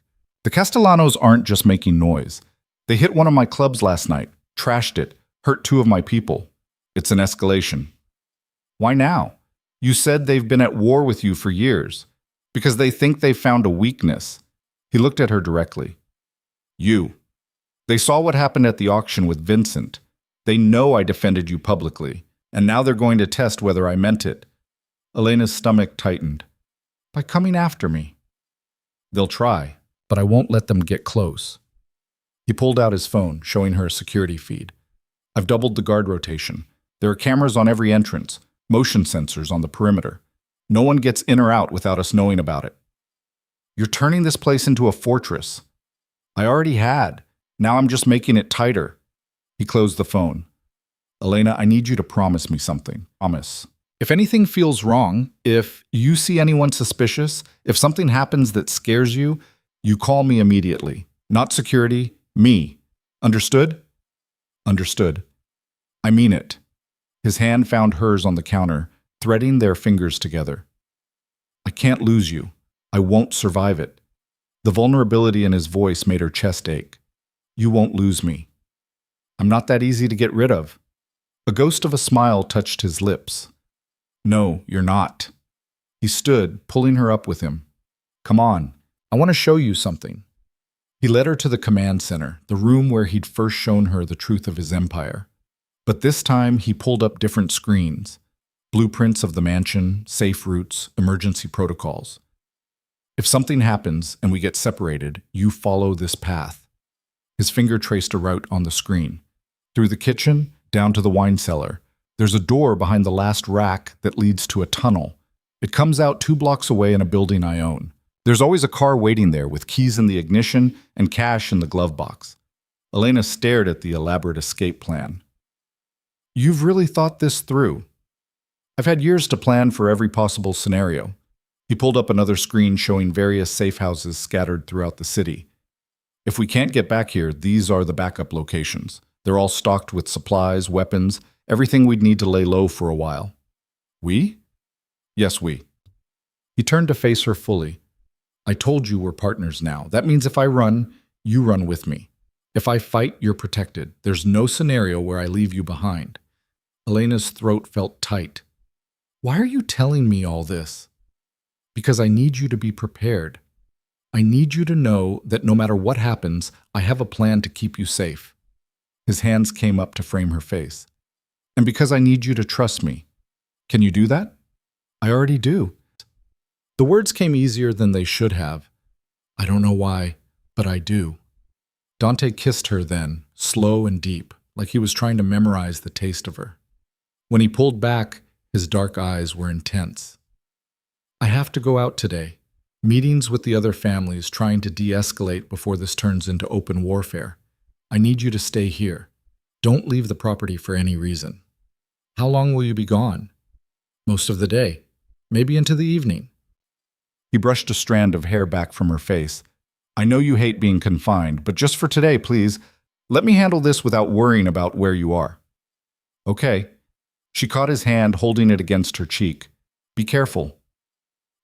The Castellanos aren't just making noise. They hit one of my clubs last night, trashed it, hurt 2 of my people. It's an escalation. Why now? You said they've been at war with you for years. Because they think they found a weakness. He looked at her directly. You. They saw what happened at the auction with Vincent. They know I defended you publicly, and now they're going to test whether I meant it. Elena's stomach tightened. By coming after me. They'll try, but I won't let them get close. He pulled out his phone, showing her a security feed. I've doubled the guard rotation. There are cameras on every entrance, motion sensors on the perimeter. No one gets in or out without us knowing about it. You're turning this place into a fortress. I already had. Now I'm just making it tighter. He closed the phone. Elena, I need you to promise me something. Promise. If anything feels wrong, if you see anyone suspicious, if something happens that scares you, you call me immediately. Not security, me. Understood? Understood. I mean it. His hand found hers on the counter, threading their fingers together. I can't lose you. I won't survive it. The vulnerability in his voice made her chest ache. You won't lose me. I'm not that easy to get rid of. A ghost of a smile touched his lips. No, you're not. He stood, pulling her up with him. Come on, I want to show you something. He led her to the command center, the room where he'd first shown her the truth of his empire. But this time he pulled up different screens. Blueprints of the mansion, safe routes, emergency protocols. If something happens and we get separated, you follow this path. His finger traced a route on the screen. Through the kitchen, down to the wine cellar. There's a door behind the last rack that leads to a tunnel. It comes out 2 blocks away in a building I own. There's always a car waiting there with keys in the ignition and cash in the glove box. Elena stared at the elaborate escape plan. You've really thought this through. I've had years to plan for every possible scenario. He pulled up another screen showing various safe houses scattered throughout the city. If we can't get back here, these are the backup locations. They're all stocked with supplies, weapons, everything we'd need to lay low for a while. We? Yes, we. He turned to face her fully. I told you we're partners now. That means if I run, you run with me. If I fight, you're protected. There's no scenario where I leave you behind. Elena's throat felt tight. Why are you telling me all this? Because I need you to be prepared. I need you to know that no matter what happens, I have a plan to keep you safe. His hands came up to frame her face. And because I need you to trust me. Can you do that? I already do. The words came easier than they should have. I don't know why, but I do. Dante kissed her then, slow and deep, like he was trying to memorize the taste of her. When he pulled back, his dark eyes were intense. I have to go out today. Meetings with the other families trying to de-escalate before this turns into open warfare. I need you to stay here. Don't leave the property for any reason. How long will you be gone? Most of the day. Maybe into the evening. He brushed a strand of hair back from her face. I know you hate being confined, but just for today, please, let me handle this without worrying about where you are. Okay. She caught his hand, holding it against her cheek. Be careful.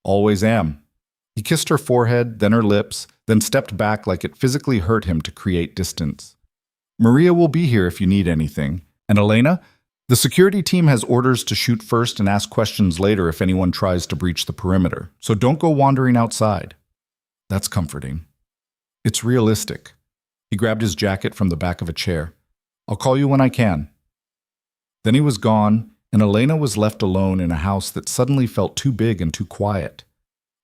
Always am. He kissed her forehead, then her lips, then stepped back like it physically hurt him to create distance. Maria will be here if you need anything. And Elena? The security team has orders to shoot first and ask questions later if anyone tries to breach the perimeter, so don't go wandering outside. That's comforting. It's realistic. He grabbed his jacket from the back of a chair. I'll call you when I can. Then he was gone, and Elena was left alone in a house that suddenly felt too big and too quiet.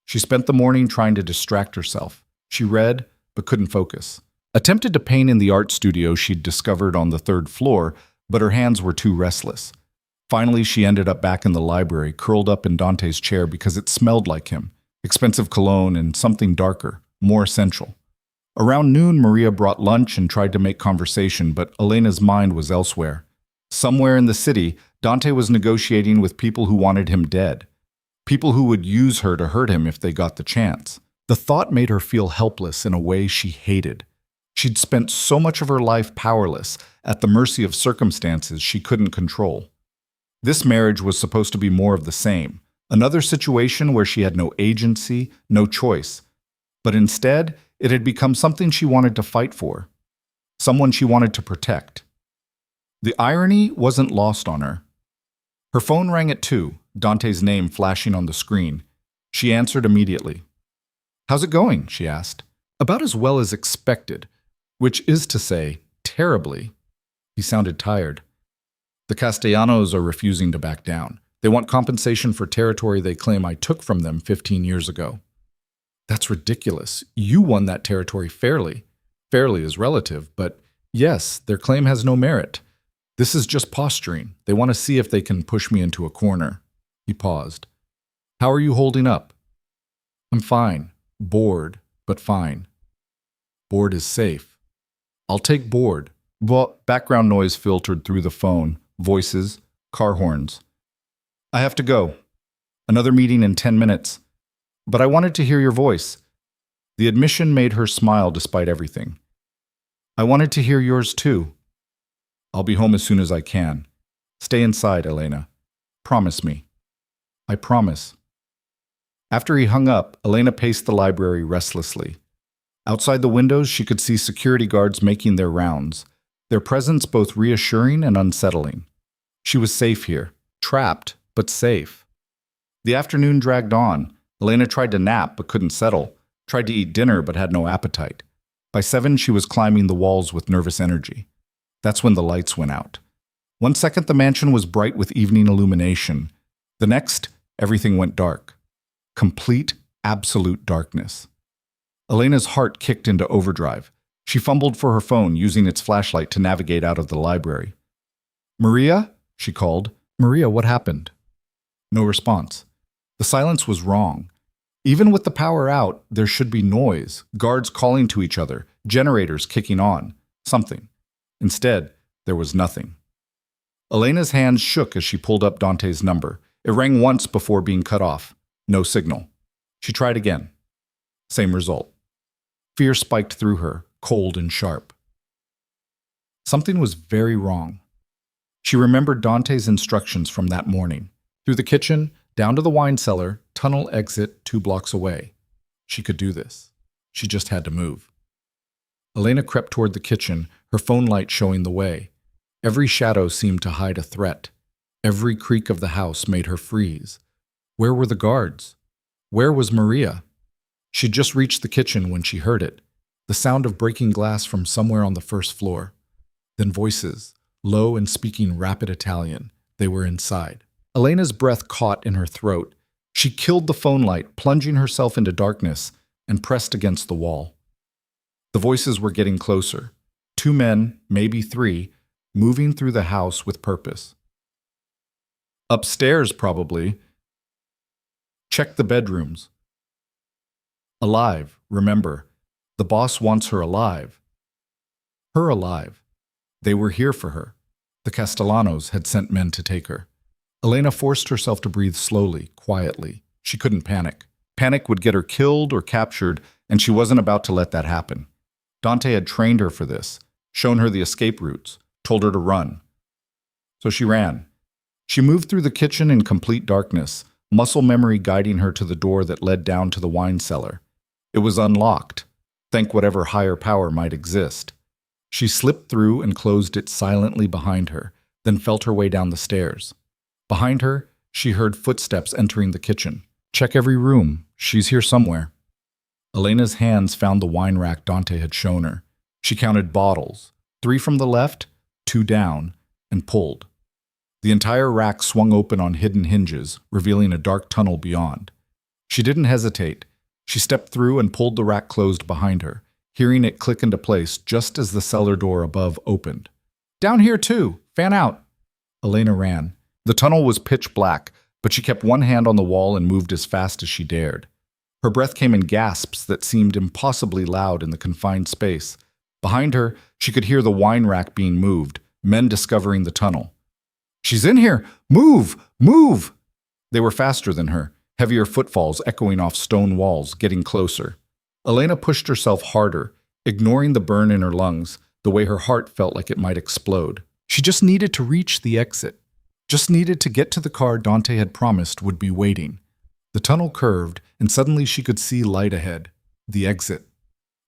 She spent the morning trying to distract herself. She read, but couldn't focus. Attempted to paint in the art studio she'd discovered on the third floor, but her hands were too restless. Finally, she ended up back in the library, curled up in Dante's chair because it smelled like him, expensive cologne and something darker, more essential. Around noon, Maria brought lunch and tried to make conversation, but Elena's mind was elsewhere. Somewhere in the city, Dante was negotiating with people who wanted him dead. People who would use her to hurt him if they got the chance. The thought made her feel helpless in a way she hated. She'd spent so much of her life powerless, at the mercy of circumstances she couldn't control. This marriage was supposed to be more of the same, another situation where she had no agency, no choice. But instead, it had become something she wanted to fight for, someone she wanted to protect. The irony wasn't lost on her. Her phone rang at 2, Dante's name flashing on the screen. She answered immediately. How's it going? She asked. About as well as expected, which is to say, terribly. He sounded tired. The Castellanos are refusing to back down. They want compensation for territory they claim I took from them 15 years ago. That's ridiculous. You won that territory fairly. Fairly is relative, but yes, their claim has no merit. This is just posturing. They want to see if they can push me into a corner. He paused. How are you holding up? I'm fine. Bored, but fine. Bored is safe. I'll take bored. Well, background noise filtered through the phone. Voices, car horns. I have to go. Another meeting in 10 minutes. But I wanted to hear your voice. The admission made her smile despite everything. I wanted to hear yours too. I'll be home as soon as I can. Stay inside, Elena. Promise me. I promise. After he hung up, Elena paced the library restlessly. Outside the windows, she could see security guards making their rounds, their presence both reassuring and unsettling. She was safe here, trapped, but safe. The afternoon dragged on. Elena tried to nap but couldn't settle, tried to eat dinner but had no appetite. By 7, she was climbing the walls with nervous energy. That's when the lights went out. 1 second, the mansion was bright with evening illumination. The next, everything went dark. Complete, absolute darkness. Elena's heart kicked into overdrive. She fumbled for her phone, using its flashlight to navigate out of the library. Maria? She called. Maria, what happened? No response. The silence was wrong. Even with the power out, there should be noise, guards calling to each other, generators kicking on, something. Instead, there was nothing. Elena's hands shook as she pulled up Dante's number. It rang once before being cut off. No signal. She tried again. Same result. Fear spiked through her, cold and sharp. Something was very wrong. She remembered Dante's instructions from that morning. Through the kitchen, down to the wine cellar, tunnel exit 2 blocks away. She could do this. She just had to move. Elena crept toward the kitchen, her phone light showing the way. Every shadow seemed to hide a threat. Every creak of the house made her freeze. Where were the guards? Where was Maria? She'd just reached the kitchen when she heard it, the sound of breaking glass from somewhere on the first floor. Then voices, low and speaking rapid Italian. They were inside. Elena's breath caught in her throat. She killed the phone light, plunging herself into darkness, and pressed against the wall. The voices were getting closer. 2 men, maybe 3, moving through the house with purpose. Upstairs, probably. Check the bedrooms. Alive, remember. The boss wants her alive. Her alive. They were here for her. The Castellanos had sent men to take her. Elena forced herself to breathe slowly, quietly. She couldn't panic. Panic would get her killed or captured, and she wasn't about to let that happen. Dante had trained her for this, shown her the escape routes, told her to run. So she ran. She moved through the kitchen in complete darkness, muscle memory guiding her to the door that led down to the wine cellar. It was unlocked, thank whatever higher power might exist. She slipped through and closed it silently behind her, then felt her way down the stairs. Behind her, she heard footsteps entering the kitchen. Check every room. She's here somewhere. Elena's hands found the wine rack Dante had shown her. She counted bottles, 3 from the left, 2 down, and pulled. The entire rack swung open on hidden hinges, revealing a dark tunnel beyond. She didn't hesitate. She stepped through and pulled the rack closed behind her, hearing it click into place just as the cellar door above opened. Down here too! Fan out! Elena ran. The tunnel was pitch black, but she kept one hand on the wall and moved as fast as she dared. Her breath came in gasps that seemed impossibly loud in the confined space. Behind her, she could hear the wine rack being moved, men discovering the tunnel. She's in here! Move! Move! They were faster than her, heavier footfalls echoing off stone walls, getting closer. Elena pushed herself harder, ignoring the burn in her lungs, the way her heart felt like it might explode. She just needed to reach the exit. Just needed to get to the car Dante had promised would be waiting. The tunnel curved, and suddenly she could see light ahead. The exit.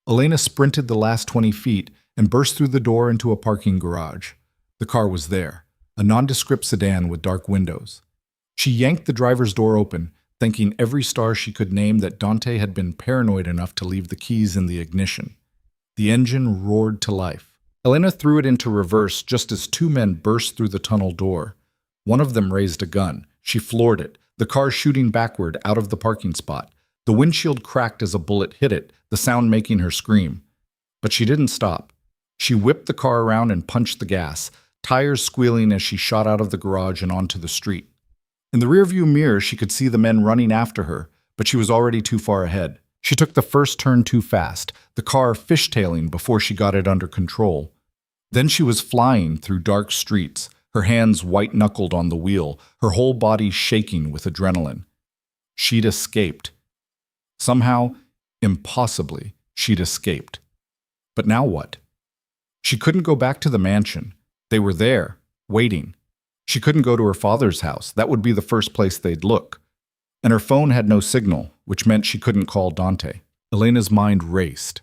Elena sprinted the last 20 feet and burst through the door into a parking garage. The car was there. A nondescript sedan with dark windows. She yanked the driver's door open, thanking every star she could name that Dante had been paranoid enough to leave the keys in the ignition. The engine roared to life. Elena threw it into reverse just as 2 men burst through the tunnel door. One of them raised a gun. She floored it, the car shooting backward out of the parking spot. The windshield cracked as a bullet hit it, the sound making her scream. But she didn't stop. She whipped the car around and punched the gas, tires squealing as she shot out of the garage and onto the street. In the rearview mirror, she could see the men running after her, but she was already too far ahead. She took the first turn too fast, the car fishtailing before she got it under control. Then she was flying through dark streets, her hands white-knuckled on the wheel, her whole body shaking with adrenaline. She'd escaped. Somehow, impossibly, she'd escaped. But now what? She couldn't go back to the mansion. They were there, waiting. She couldn't go to her father's house. That would be the first place they'd look. And her phone had no signal, which meant she couldn't call Dante. Elena's mind raced.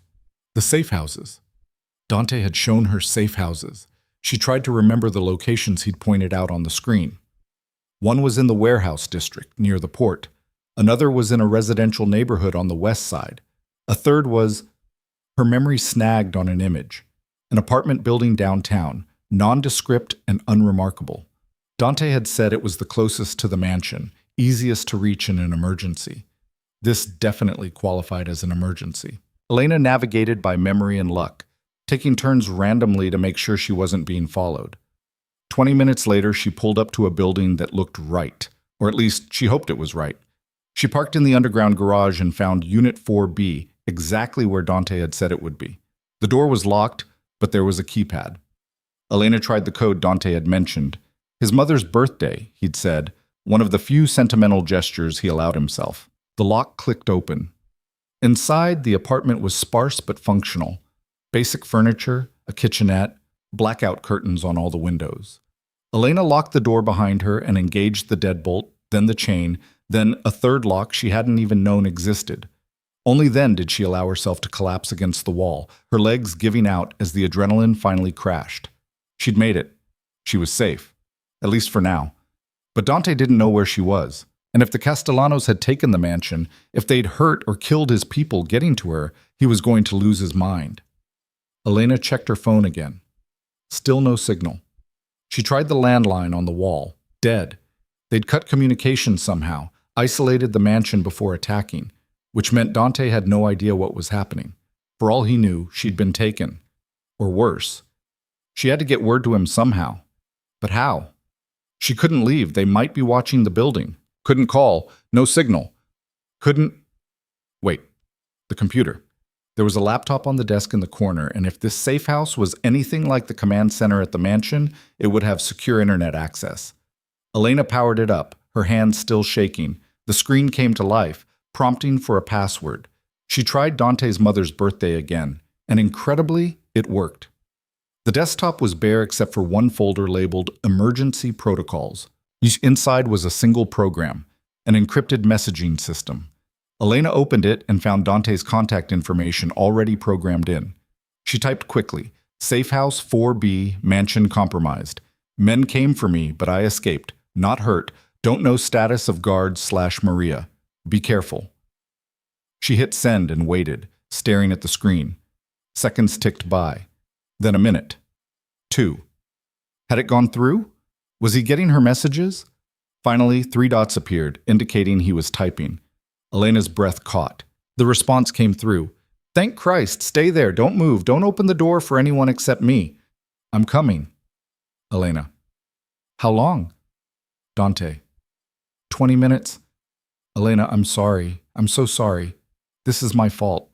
The safe houses. Dante had shown her safe houses. She tried to remember the locations he'd pointed out on the screen. One was in the warehouse district, near the port. Another was in a residential neighborhood on the west side. A third was... Her memory snagged on an image. An apartment building downtown, nondescript and unremarkable. Dante had said it was the closest to the mansion, easiest to reach in an emergency. This definitely qualified as an emergency. Elena navigated by memory and luck, taking turns randomly to make sure she wasn't being followed. 20 minutes later, she pulled up to a building that looked right, or at least she hoped it was right. She parked in the underground garage and found Unit 4B, exactly where Dante had said it would be. The door was locked, but there was a keypad. Elena tried the code Dante had mentioned. His mother's birthday, he'd said, one of the few sentimental gestures he allowed himself. The lock clicked open. Inside, the apartment was sparse but functional. Basic furniture, a kitchenette, blackout curtains on all the windows. Elena locked the door behind her and engaged the deadbolt, then the chain, then a third lock she hadn't even known existed. Only then did she allow herself to collapse against the wall, her legs giving out as the adrenaline finally crashed. She'd made it. She was safe, at least for now. But Dante didn't know where she was. And if the Castellanos had taken the mansion, if they'd hurt or killed his people getting to her, he was going to lose his mind. Elena checked her phone again. Still no signal. She tried the landline on the wall. Dead. They'd cut communication somehow, isolated the mansion before attacking, which meant Dante had no idea what was happening. For all he knew, she'd been taken. Or worse. She had to get word to him somehow. But how? She couldn't leave. They might be watching the building. Couldn't call. No signal. Couldn't... Wait. The computer. There was a laptop on the desk in the corner, and if this safe house was anything like the command center at the mansion, it would have secure internet access. Elena powered it up, her hands still shaking. The screen came to life, prompting for a password. She tried Dante's mother's birthday again, and incredibly, it worked. The desktop was bare except for one folder labeled Emergency Protocols. Inside was a single program, an encrypted messaging system. Elena opened it and found Dante's contact information already programmed in. She typed quickly, Safe House 4B, mansion compromised. Men came for me, but I escaped. Not hurt. Don't know status of guard/Maria. Be careful. She hit send and waited, staring at the screen. Seconds ticked by. Then a minute. 2. Had it gone through? Was he getting her messages? Finally, 3 dots appeared, indicating he was typing. Elena's breath caught. The response came through. Thank Christ, stay there, don't move, don't open the door for anyone except me. I'm coming. Elena. How long? Dante. 20 minutes. Elena, I'm sorry. I'm so sorry. This is my fault.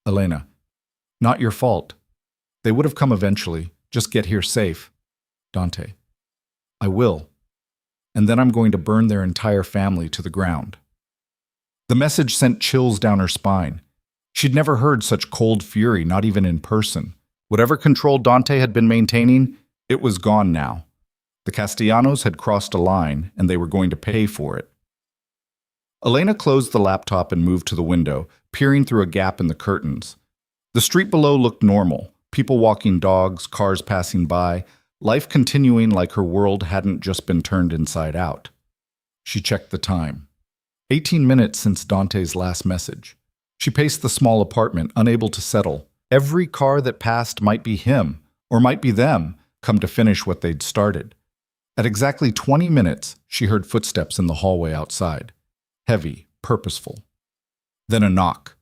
Elena. Not your fault. They would have come eventually. Just get here safe. Dante. I will. And then I'm going to burn their entire family to the ground. The message sent chills down her spine. She'd never heard such cold fury, not even in person. Whatever control Dante had been maintaining, it was gone now. The Castellanos had crossed a line, and they were going to pay for it. Elena closed the laptop and moved to the window, peering through a gap in the curtains. The street below looked normal, people walking dogs, cars passing by, life continuing like her world hadn't just been turned inside out. She checked the time. 18 minutes since Dante's last message. She paced the small apartment, unable to settle. Every car that passed might be him, or might be them, come to finish what they'd started. At exactly 20 minutes, she heard footsteps in the hallway outside. Heavy, purposeful. Then a knock.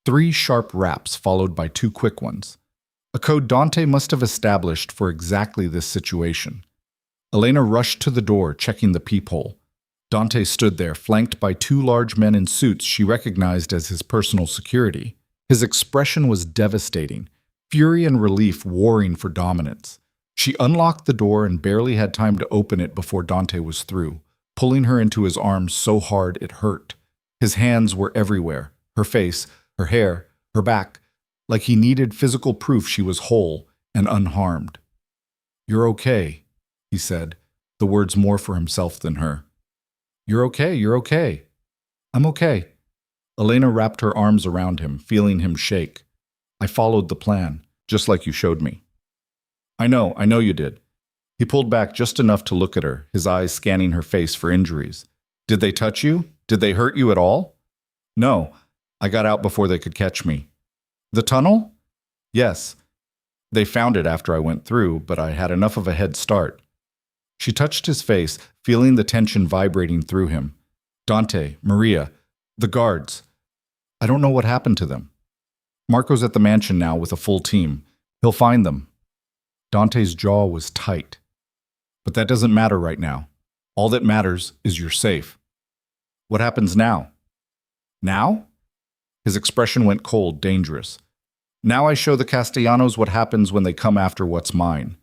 3 sharp raps followed by 2 quick ones. A code Dante must have established for exactly this situation. Elena rushed to the door, checking the peephole. Dante stood there, flanked by 2 large men in suits she recognized as his personal security. His expression was devastating, fury and relief warring for dominance. She unlocked the door and barely had time to open it before Dante was through, pulling her into his arms so hard it hurt. His hands were everywhere, her face, her hair, her back, like he needed physical proof she was whole and unharmed. You're okay, he said, the words more for himself than her. You're okay, you're okay. I'm okay. Elena wrapped her arms around him, feeling him shake. I followed the plan, just like you showed me. I know you did. He pulled back just enough to look at her, his eyes scanning her face for injuries. Did they touch you? Did they hurt you at all? No, I got out before they could catch me. The tunnel? Yes. They found it after I went through, but I had enough of a head start. She touched his face, feeling the tension vibrating through him. Dante, Maria, the guards. I don't know what happened to them. Marco's at the mansion now with a full team. He'll find them. Dante's jaw was tight. But that doesn't matter right now. All that matters is you're safe. What happens now? Now? His expression went cold, dangerous. Now I show the Castellanos what happens when they come after what's mine.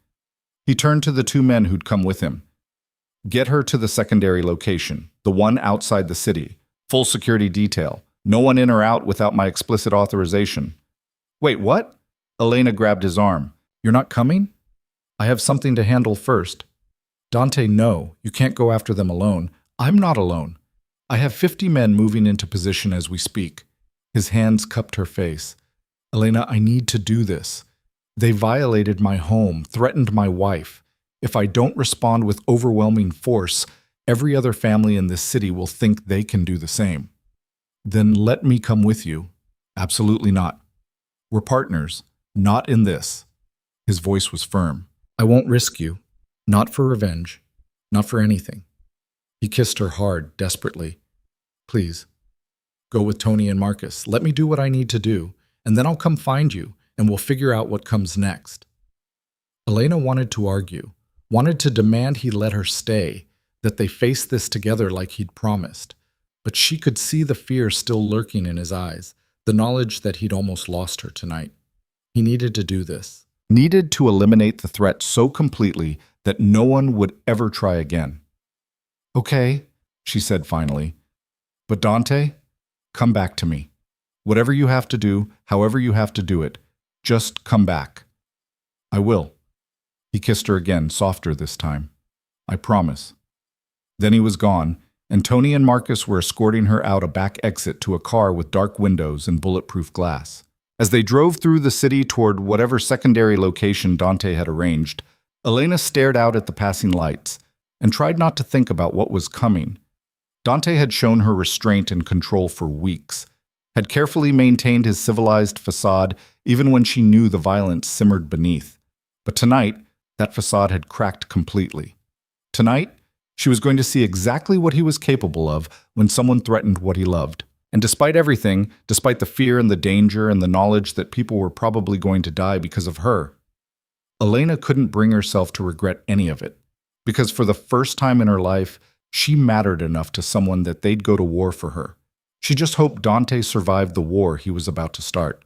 He turned to the 2 men who'd come with him. Get her to the secondary location, the one outside the city. Full security detail. No one in or out without my explicit authorization. Wait, what? Elena grabbed his arm. You're not coming? I have something to handle first. Dante, no, you can't go after them alone. I'm not alone. I have 50 men moving into position as we speak. His hands cupped her face. Elena, I need to do this. They violated my home, threatened my wife. If I don't respond with overwhelming force, every other family in this city will think they can do the same. Then let me come with you. Absolutely not. We're partners, not in this. His voice was firm. I won't risk you. Not for revenge. Not for anything. He kissed her hard, desperately. Please, go with Tony and Marcus. Let me do what I need to do, and then I'll come find you, and we'll figure out what comes next. Elena wanted to argue, wanted to demand he let her stay, that they face this together like he'd promised. But she could see the fear still lurking in his eyes, the knowledge that he'd almost lost her tonight. He needed to do this. Needed to eliminate the threat so completely that no one would ever try again. Okay, she said finally. But Dante, come back to me. Whatever you have to do, however you have to do it, just come back. I will. He kissed her again, softer this time. I promise. Then he was gone, and Tony and Marcus were escorting her out a back exit to a car with dark windows and bulletproof glass. As they drove through the city toward whatever secondary location Dante had arranged, Elena stared out at the passing lights and tried not to think about what was coming. Dante had shown her restraint and control for weeks, had carefully maintained his civilized facade even when she knew the violence simmered beneath. But tonight, that facade had cracked completely. Tonight, she was going to see exactly what he was capable of when someone threatened what he loved. And despite everything, despite the fear and the danger and the knowledge that people were probably going to die because of her, Elena couldn't bring herself to regret any of it, because for the first time in her life, she mattered enough to someone that they'd go to war for her. She just hoped Dante survived the war he was about to start.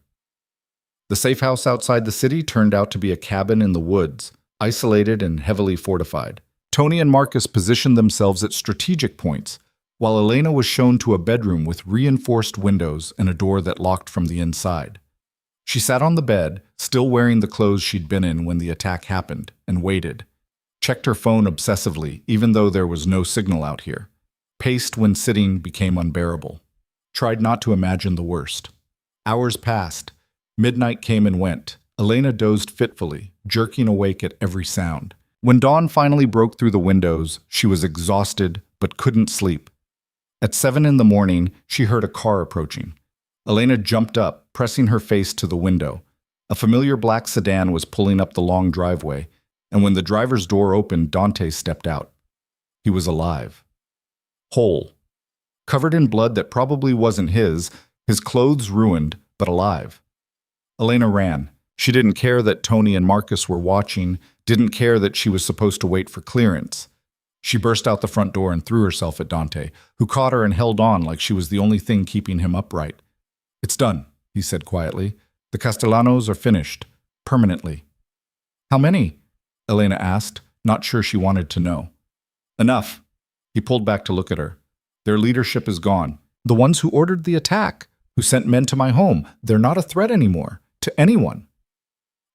The safe house outside the city turned out to be a cabin in the woods, isolated and heavily fortified. Tony and Marcus positioned themselves at strategic points, while Elena was shown to a bedroom with reinforced windows and a door that locked from the inside. She sat on the bed, still wearing the clothes she'd been in when the attack happened, and waited. Checked her phone obsessively, even though there was no signal out here. Paced when sitting became unbearable. Tried not to imagine the worst. Hours passed. Midnight came and went. Elena dozed fitfully, jerking awake at every sound. When dawn finally broke through the windows, she was exhausted but couldn't sleep. At 7 in the morning, she heard a car approaching. Elena jumped up, pressing her face to the window. A familiar black sedan was pulling up the long driveway, and when the driver's door opened, Dante stepped out. He was alive. Whole. Covered in blood that probably wasn't his clothes ruined, but alive. Elena ran. She didn't care that Tony and Marcus were watching, didn't care that she was supposed to wait for clearance. She burst out the front door and threw herself at Dante, who caught her and held on like she was the only thing keeping him upright. "It's done," he said quietly. "The Castellanos are finished. Permanently." "How many?" Elena asked, not sure she wanted to know. "Enough." He pulled back to look at her. "Their leadership is gone. The ones who ordered the attack, who sent men to my home, they're not a threat anymore, to anyone."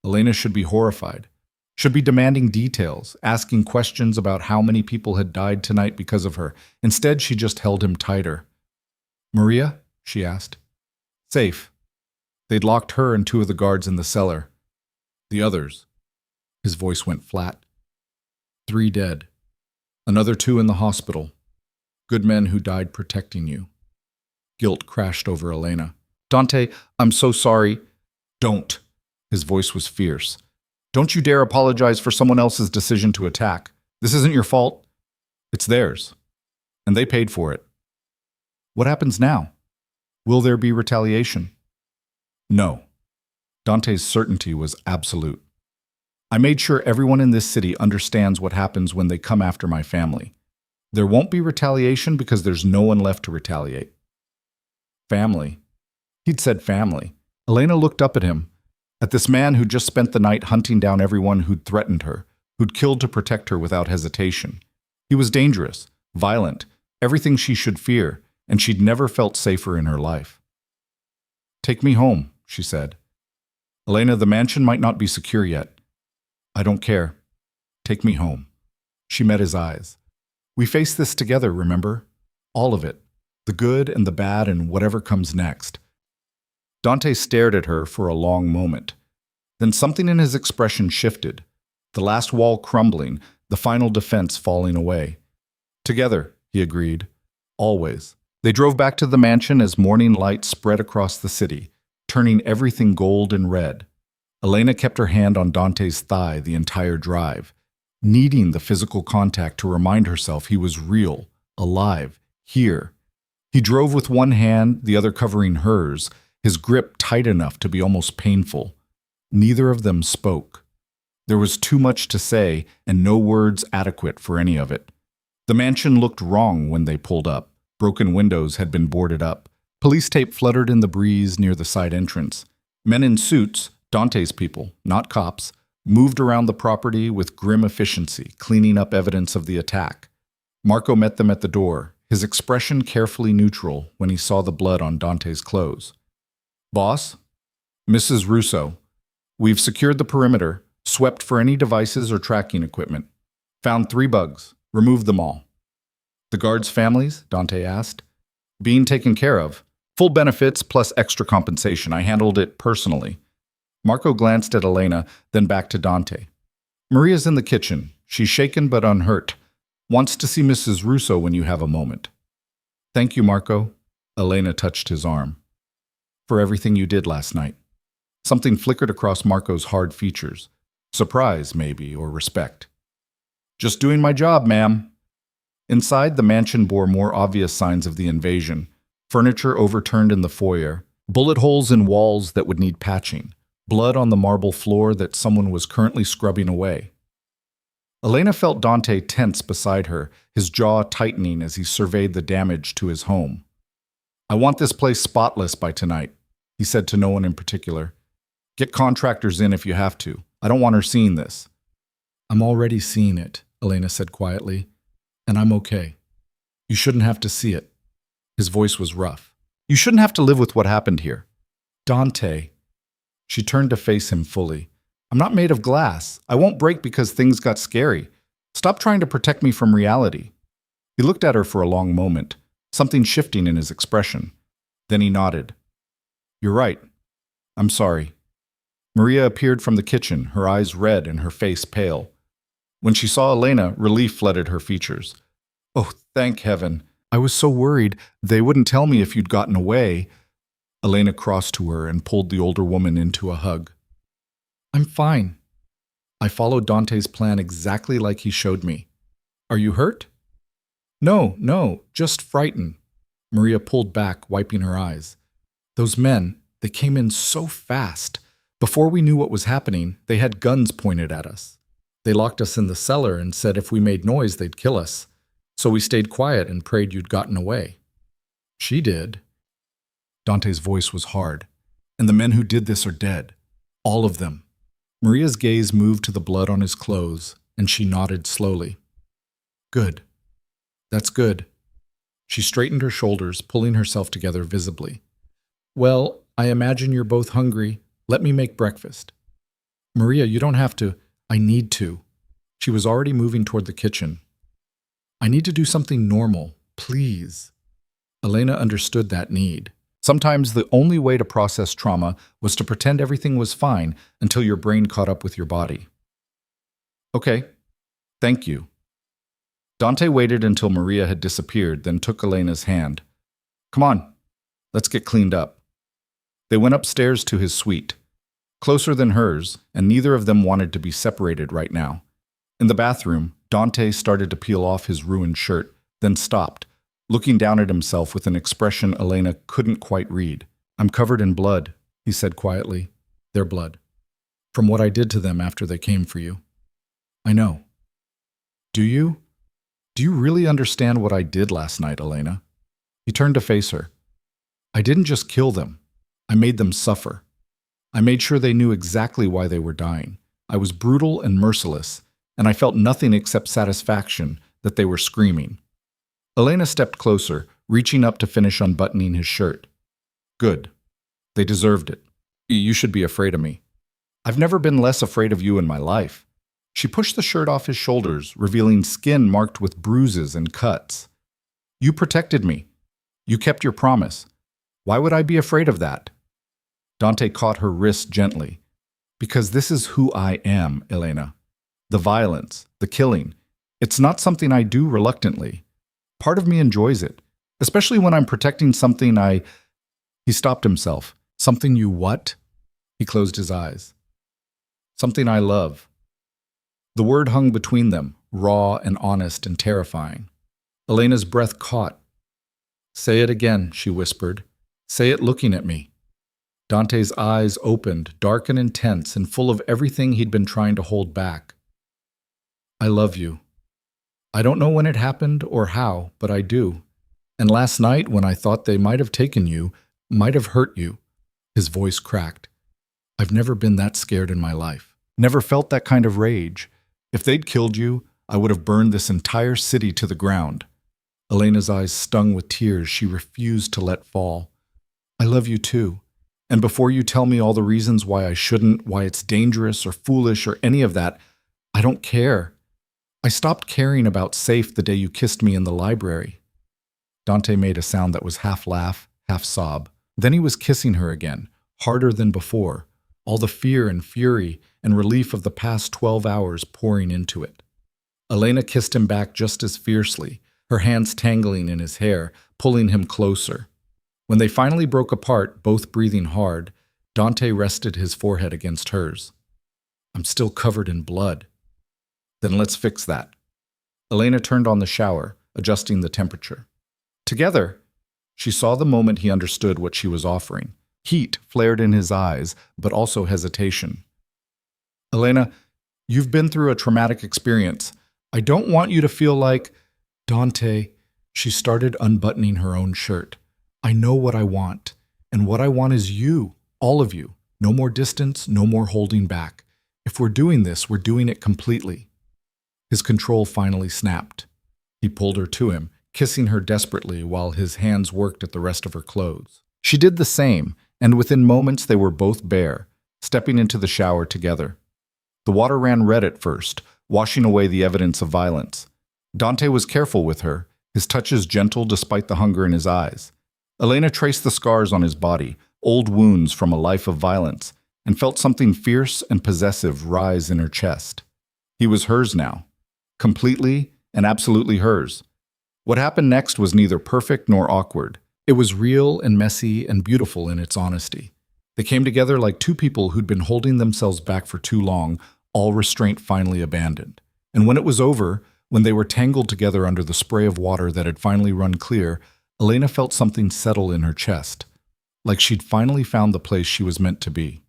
Elena should be horrified. Should be demanding details, asking questions about how many people had died tonight because of her. Instead, she just held him tighter. "Maria?" she asked. "Safe." They'd locked her and 2 of the guards in the cellar. "The others?" His voice went flat. 3 dead. Another 2 in the hospital. Good men who died protecting you. Guilt crashed over Elena. "Dante, I'm so sorry." "Don't." His voice was fierce. "Don't you dare apologize for someone else's decision to attack. This isn't your fault. It's theirs. And they paid for it. What happens now? Will there be retaliation?" "No." Dante's certainty was absolute. "I made sure everyone in this city understands what happens when they come after my family. There won't be retaliation because there's no one left to retaliate." Family. He'd said family. Elena looked up at him, at this man who'd just spent the night hunting down everyone who'd threatened her, who'd killed to protect her without hesitation. He was dangerous, violent, everything she should fear, and she'd never felt safer in her life. "Take me home," she said. "Elena, the mansion might not be secure yet. I don't care. Take me home." She met his eyes. "We face this together, remember? All of it. The good and the bad and whatever comes next." Dante stared at her for a long moment. Then something in his expression shifted. The last wall crumbling, the final defense falling away. "Together," he agreed. "Always." They drove back to the mansion as morning light spread across the city, turning everything gold and red. Elena kept her hand on Dante's thigh the entire drive, needing the physical contact to remind herself he was real, alive, here. He drove with one hand, the other covering hers, his grip tight enough to be almost painful. Neither of them spoke. There was too much to say, and no words adequate for any of it. The mansion looked wrong when they pulled up. Broken windows had been boarded up. Police tape fluttered in the breeze near the side entrance. Men in suits, Dante's people, not cops, moved around the property with grim efficiency, cleaning up evidence of the attack. Marco met them at the door, his expression carefully neutral when he saw the blood on Dante's clothes. Boss? Mrs. Russo. We've secured the perimeter, swept for any devices or tracking equipment. Found 3 bugs. Removed them all. The guards' families? Dante asked. Being taken care of. Full benefits plus extra compensation. I handled it personally. Marco glanced at Elena, then back to Dante. Maria's in the kitchen. She's shaken but unhurt. Wants to see Mrs. Russo when you have a moment. Thank you, Marco. Elena touched his arm. For everything you did last night. Something flickered across Marco's hard features. Surprise, maybe, or respect. Just doing my job, ma'am. Inside, the mansion bore more obvious signs of the invasion. Furniture overturned in the foyer, bullet holes in walls that would need patching, blood on the marble floor that someone was currently scrubbing away. Elena felt Dante tense beside her, his jaw tightening as he surveyed the damage to his home. I want this place spotless by tonight, he said to no one in particular. Get contractors in if you have to. I don't want her seeing this. I'm already seeing it, Elena said quietly, and I'm okay. You shouldn't have to see it. His voice was rough. You shouldn't have to live with what happened here. Dante. She turned to face him fully. I'm not made of glass. I won't break because things got scary. Stop trying to protect me from reality. He looked at her for a long moment, something shifting in his expression. Then he nodded. You're right. I'm sorry. Maria appeared from the kitchen, her eyes red and her face pale. When she saw Elena, relief flooded her features. Oh, thank heaven. I was so worried they wouldn't tell me if you'd gotten away. Elena crossed to her and pulled the older woman into a hug. I'm fine. I followed Dante's plan exactly like he showed me. Are you hurt? No, just frightened. Maria pulled back, wiping her eyes. Those men, they came in so fast. Before we knew what was happening, they had guns pointed at us. They locked us in the cellar and said if we made noise, they'd kill us. So we stayed quiet and prayed you'd gotten away. She did. Dante's voice was hard. And the men who did this are dead. All of them. Maria's gaze moved to the blood on his clothes, and she nodded slowly. Good. That's good. She straightened her shoulders, pulling herself together visibly. Well, I imagine you're both hungry. Let me make breakfast. Maria, you don't have to. I need to. She was already moving toward the kitchen. I need to do something normal, please. Elena understood that need. Sometimes the only way to process trauma was to pretend everything was fine until your brain caught up with your body. Okay, thank you. Dante waited until Maria had disappeared, then took Elena's hand. Come on, let's get cleaned up. They went upstairs to his suite, closer than hers, and neither of them wanted to be separated right now. In the bathroom, Dante started to peel off his ruined shirt, then stopped, looking down at himself with an expression Elena couldn't quite read. I'm covered in blood, he said quietly. Their blood. From what I did to them after they came for you. I know. Do you? Do you really understand what I did last night, Elena? He turned to face her. I didn't just kill them. I made them suffer. I made sure they knew exactly why they were dying. I was brutal and merciless, and I felt nothing except satisfaction that they were screaming. Elena stepped closer, reaching up to finish unbuttoning his shirt. Good. They deserved it. You should be afraid of me. I've never been less afraid of you in my life. She pushed the shirt off his shoulders, revealing skin marked with bruises and cuts. You protected me. You kept your promise. Why would I be afraid of that? Dante caught her wrist gently. Because this is who I am, Elena. The violence, the killing. It's not something I do reluctantly. Part of me enjoys it, especially when I'm protecting something I... He stopped himself. Something you what? He closed his eyes. Something I love. The word hung between them, raw and honest and terrifying. Elena's breath caught. Say it again, she whispered. Say it looking at me. Dante's eyes opened, dark and intense and full of everything he'd been trying to hold back. I love you. I don't know when it happened or how, but I do. And last night, when I thought they might have taken you, might have hurt you, his voice cracked. I've never been that scared in my life. Never felt that kind of rage. If they'd killed you, I would have burned this entire city to the ground. Elena's eyes stung with tears she refused to let fall. I love you too. And before you tell me all the reasons why I shouldn't, why it's dangerous or foolish or any of that, I don't care. I stopped caring about safe the day you kissed me in the library." Dante made a sound that was half laugh, half sob. Then he was kissing her again, harder than before, all the fear and fury and relief of the past 12 hours pouring into it. Elena kissed him back just as fiercely, her hands tangling in his hair, pulling him closer. When they finally broke apart, both breathing hard, Dante rested his forehead against hers. "I'm still covered in blood." "Then let's fix that." Elena turned on the shower, adjusting the temperature. Together, she saw the moment he understood what she was offering. Heat flared in his eyes, but also hesitation. "Elena, you've been through a traumatic experience. I don't want you to feel like—" "Dante," she started unbuttoning her own shirt. "I know what I want, and what I want is you, all of you. No more distance, no more holding back. If we're doing this, we're doing it completely." His control finally snapped. He pulled her to him, kissing her desperately while his hands worked at the rest of her clothes. She did the same, and within moments they were both bare, stepping into the shower together. The water ran red at first, washing away the evidence of violence. Dante was careful with her, his touches gentle despite the hunger in his eyes. Elena traced the scars on his body, old wounds from a life of violence, and felt something fierce and possessive rise in her chest. He was hers now, completely and absolutely hers. What happened next was neither perfect nor awkward. It was real and messy and beautiful in its honesty. They came together like two people who'd been holding themselves back for too long, all restraint finally abandoned. And when it was over, when they were tangled together under the spray of water that had finally run clear, Elena felt something settle in her chest, like she'd finally found the place she was meant to be.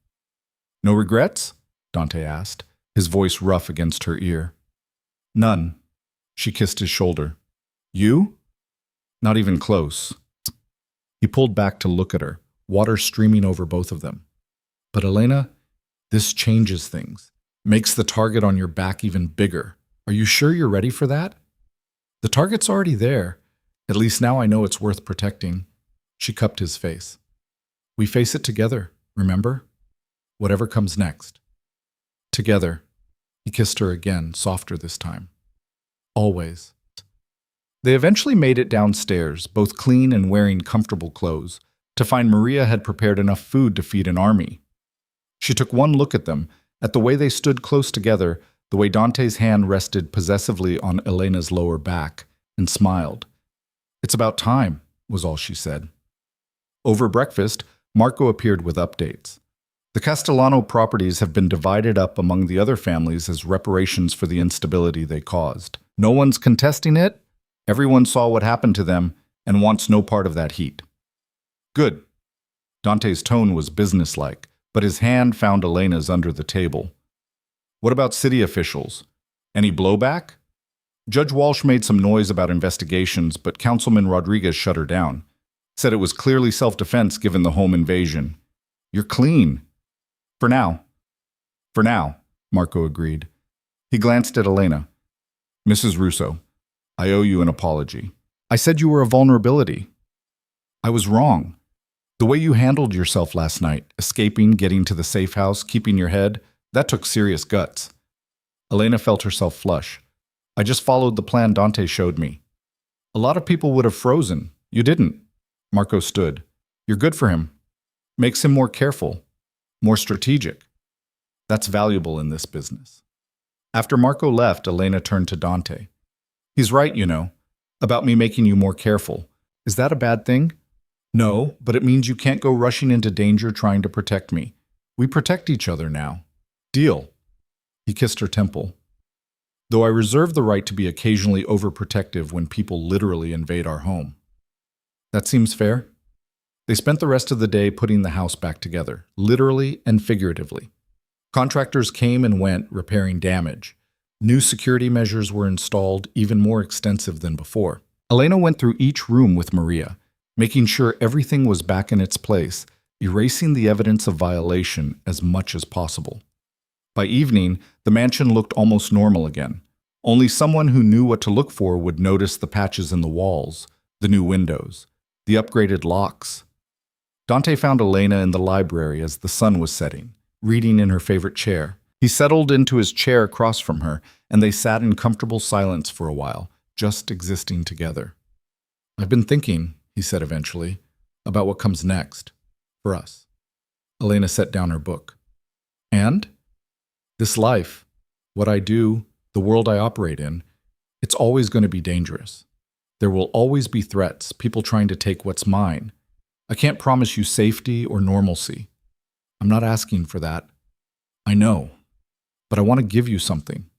"No regrets?" Dante asked, his voice rough against her ear. "None." She kissed his shoulder. "You?" "Not even close." He pulled back to look at her, water streaming over both of them. "But Elena, this changes things. Makes the target on your back even bigger. Are you sure you're ready for that?" "The target's already there. At least now I know it's worth protecting." She cupped his face. "We face it together, remember? Whatever comes next." "Together." He kissed her again, softer this time. "Always." They eventually made it downstairs, both clean and wearing comfortable clothes, to find Maria had prepared enough food to feed an army. She took one look at them, at the way they stood close together, the way Dante's hand rested possessively on Elena's lower back, and smiled. "It's about time," was all she said. Over breakfast, Marco appeared with updates. The Castellano properties have been divided up among the other families as reparations for the instability they caused. No one's contesting it. Everyone saw what happened to them and wants no part of that heat. "Good." Dante's tone was businesslike, but his hand found Elena's under the table. "What about city officials? Any blowback?" Judge Walsh made some noise about investigations, but Councilman Rodriguez shut her down. Said it was clearly self-defense given the home invasion. "You're clean." For now." "For now," Marco agreed. He glanced at Elena. "Mrs. Russo, I owe you an apology. I said you were a vulnerability. I was wrong. The way you handled yourself last night, escaping, getting to the safe house, keeping your head, that took serious guts." Elena felt herself flush. "I just followed the plan Dante showed me." "A lot of people would have frozen. You didn't." Marco stood. "You're good for him. Makes him more careful, more strategic. That's valuable in this business." After Marco left, Elena turned to Dante. "He's right, you know, about me making you more careful. Is that a bad thing?" "No, but it means you can't go rushing into danger trying to protect me. We protect each other now. Deal." He kissed her temple. "Though I reserve the right to be occasionally overprotective when people literally invade our home." "That seems fair." They spent the rest of the day putting the house back together, literally and figuratively. Contractors came and went, repairing damage. New security measures were installed, even more extensive than before. Elena went through each room with Maria, making sure everything was back in its place, erasing the evidence of violation as much as possible. By evening, the mansion looked almost normal again. Only someone who knew what to look for would notice the patches in the walls, the new windows, the upgraded locks. Dante found Elena in the library as the sun was setting, reading in her favorite chair. He settled into his chair across from her, and they sat in comfortable silence for a while, just existing together. "I've been thinking," he said eventually, "about what comes next, for us." Elena set down her book. "And? This life, what I do, the world I operate in, it's always going to be dangerous. There will always be threats, people trying to take what's mine. I can't promise you safety or normalcy. I'm not asking for that. I know, but I want to give you something."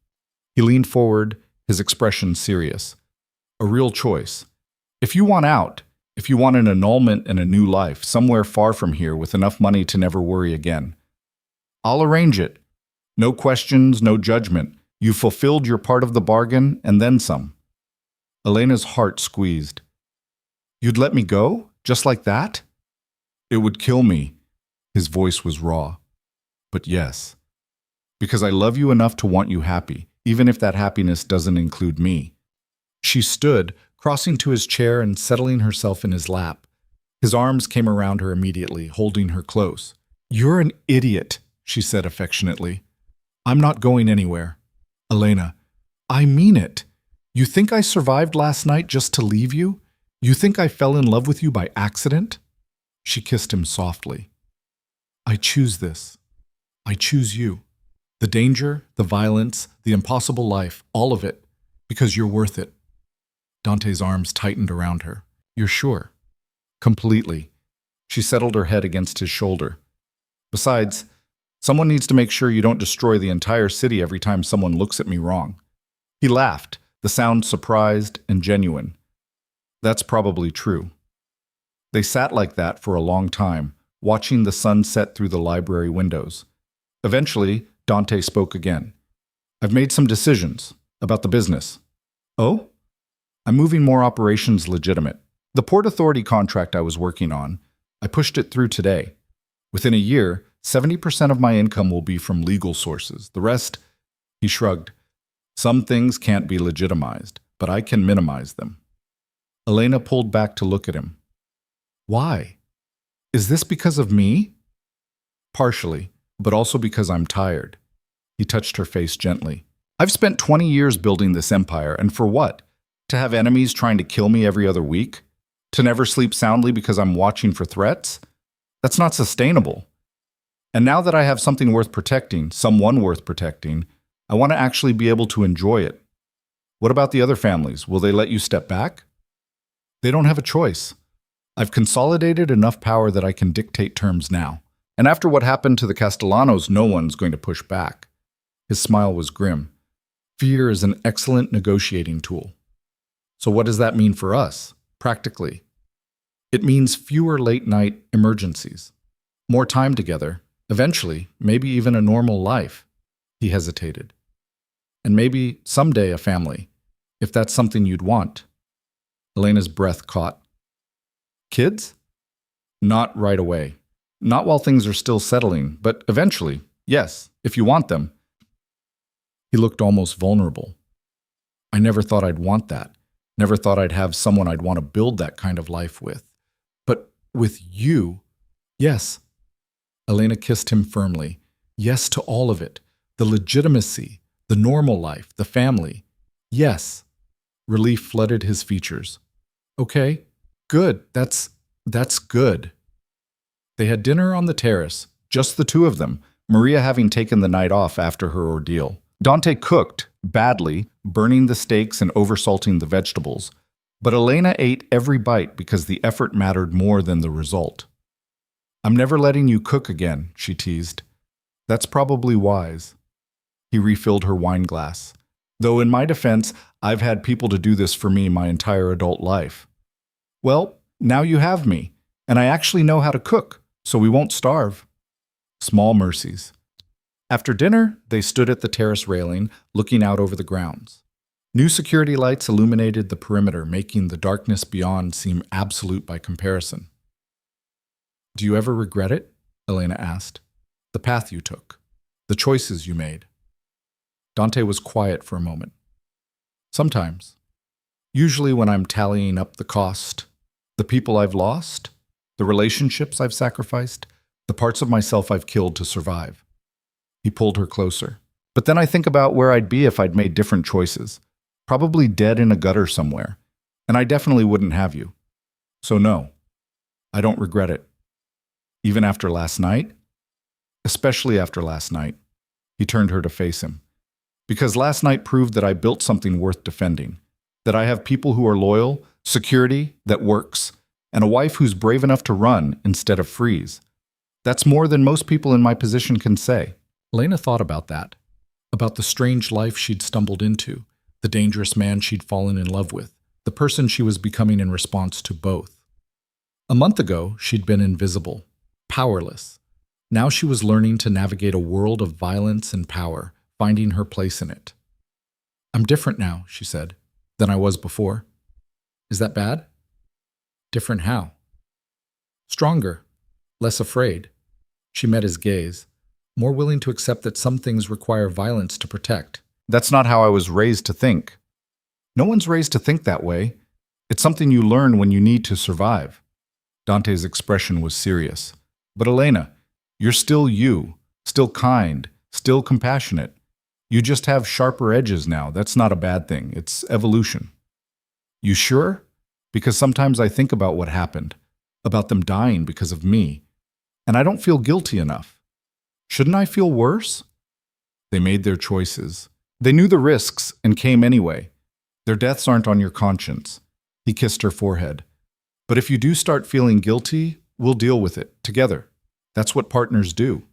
He leaned forward, his expression serious. "A real choice. If you want out, if you want an annulment and a new life, somewhere far from here with enough money to never worry again, I'll arrange it. No questions, no judgment. You fulfilled your part of the bargain and then some." Elena's heart squeezed. "You'd let me go? Just like that?" "It would kill me." His voice was raw. "But yes. Because I love you enough to want you happy, even if that happiness doesn't include me." She stood, crossing to his chair and settling herself in his lap. His arms came around her immediately, holding her close. "You're an idiot," she said affectionately. "I'm not going anywhere." "Elena, I mean it. You think I survived last night just to leave you? You think I fell in love with you by accident?" She kissed him softly. "I choose this. I choose you. The danger, the violence, the impossible life, all of it, because you're worth it." Dante's arms tightened around her. "You're sure?" "Completely." She settled her head against his shoulder. "Besides, someone needs to make sure you don't destroy the entire city every time someone looks at me wrong." He laughed, the sound surprised and genuine. "That's probably true." They sat like that for a long time, watching the sun set through the library windows. Eventually, Dante spoke again. "I've made some decisions about the business." "Oh?" "I'm moving more operations legitimate. The Port Authority contract I was working on, I pushed it through today. Within a year, 70% of my income will be from legal sources. The rest," he shrugged. "Some things can't be legitimized, but I can minimize them." Elena pulled back to look at him. "Why? Is this because of me?" "Partially, but also because I'm tired." He touched her face gently. "I've spent 20 years building this empire, and for what? To have enemies trying to kill me every other week? To never sleep soundly because I'm watching for threats? That's not sustainable. And now that I have something worth protecting, someone worth protecting, I want to actually be able to enjoy it. What about the other families? Will they let you step back?" "They don't have a choice. I've consolidated enough power that I can dictate terms now. And after what happened to the Castellanos, no one's going to push back." His smile was grim. "Fear is an excellent negotiating tool." "So what does that mean for us, practically?" "It means fewer late-night emergencies. More time together. Eventually, maybe even a normal life." He hesitated. "And maybe, someday, a family, if that's something you'd want." Elena's breath caught. "Kids?" "Not right away. Not while things are still settling, but eventually, yes, if you want them." He looked almost vulnerable. "I never thought I'd want that. Never thought I'd have someone I'd want to build that kind of life with. But with you, yes." Elena kissed him firmly. "Yes to all of it. The legitimacy, the normal life, the family. Yes." Relief flooded his features. "Okay, good. That's good." They had dinner on the terrace, just the two of them, Maria having taken the night off after her ordeal. Dante cooked, badly, burning the steaks and oversalting the vegetables, but Elena ate every bite because the effort mattered more than the result. "I'm never letting you cook again," she teased. "That's probably wise." He refilled her wine glass. "Though in my defense, I've had people to do this for me my entire adult life." "Well, now you have me, and I actually know how to cook, so we won't starve." Small mercies. After dinner, they stood at the terrace railing, looking out over the grounds. New security lights illuminated the perimeter, making the darkness beyond seem absolute by comparison. "Do you ever regret it?" Elena asked. "The path you took, the choices you made." Dante was quiet for a moment. "Sometimes. Usually when I'm tallying up the cost, the people I've lost, the relationships I've sacrificed, the parts of myself I've killed to survive. He pulled her closer. But then I think about where I'd be if I'd made different choices. Probably dead in a gutter somewhere. And I definitely wouldn't have you. So no, I don't regret it. Even after last night? Especially after last night. He turned her to face him. Because last night proved that I built something worth defending. That I have people who are loyal, security that works, and a wife who's brave enough to run instead of freeze. That's more than most people in my position can say. Elena thought about that. About the strange life she'd stumbled into, the dangerous man she'd fallen in love with, the person she was becoming in response to both. A month ago, she'd been invisible, powerless. Now she was learning to navigate a world of violence and power, finding her place in it. I'm different now, she said, than I was before. Is that bad? Different how? Stronger, less afraid. She met his gaze, more willing to accept that some things require violence to protect. That's not how I was raised to think. No one's raised to think that way. It's something you learn when you need to survive. Dante's expression was serious. But Elena, you're still you, still kind, still compassionate. You just have sharper edges now. That's not a bad thing. It's evolution. You sure? Because sometimes I think about what happened, about them dying because of me, and I don't feel guilty enough. Shouldn't I feel worse? They made their choices. They knew the risks and came anyway. Their deaths aren't on your conscience. He kissed her forehead. But if you do start feeling guilty, we'll deal with it, together. That's what partners do.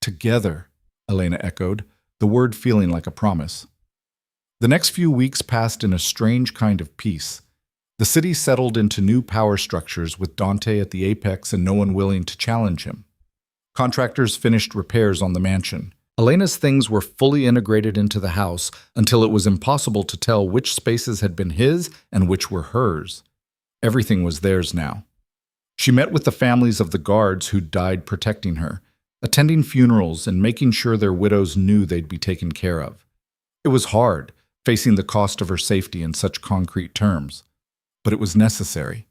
Together, Elena echoed, the word feeling like a promise. The next few weeks passed in a strange kind of peace. The city settled into new power structures with Dante at the apex and no one willing to challenge him. Contractors finished repairs on the mansion. Elena's things were fully integrated into the house until it was impossible to tell which spaces had been his and which were hers. Everything was theirs now. She met with the families of the guards who'd died protecting her, attending funerals and making sure their widows knew they'd be taken care of. It was hard, facing the cost of her safety in such concrete terms. But it was necessary.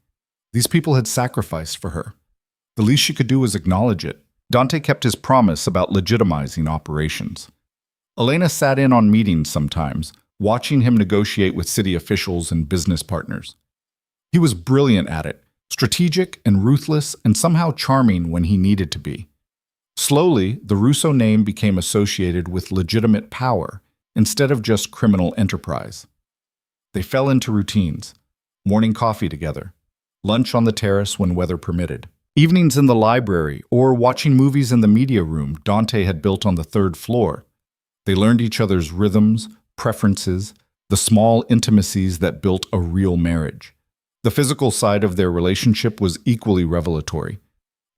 These people had sacrificed for her. The least she could do was acknowledge it. Dante kept his promise about legitimizing operations. Elena sat in on meetings sometimes, watching him negotiate with city officials and business partners. He was brilliant at it, strategic and ruthless and somehow charming when he needed to be. Slowly, the Russo name became associated with legitimate power instead of just criminal enterprise. They fell into routines. Morning coffee together, lunch on the terrace when weather permitted, evenings in the library, or watching movies in the media room Dante had built on the third floor. They learned each other's rhythms, preferences, the small intimacies that built a real marriage. The physical side of their relationship was equally revelatory.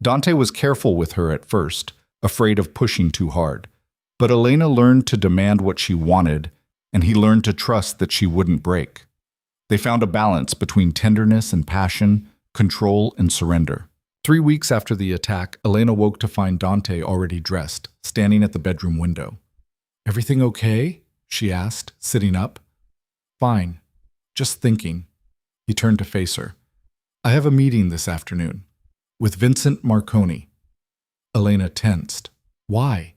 Dante was careful with her at first, afraid of pushing too hard. But Elena learned to demand what she wanted, and he learned to trust that she wouldn't break. They found a balance between tenderness and passion, control and surrender. 3 weeks after the attack, Elena woke to find Dante already dressed, standing at the bedroom window. "Everything okay?" she asked, sitting up. "Fine. Just thinking." He turned to face her. "I have a meeting this afternoon. With Vincent Marconi." Elena tensed. "Why?"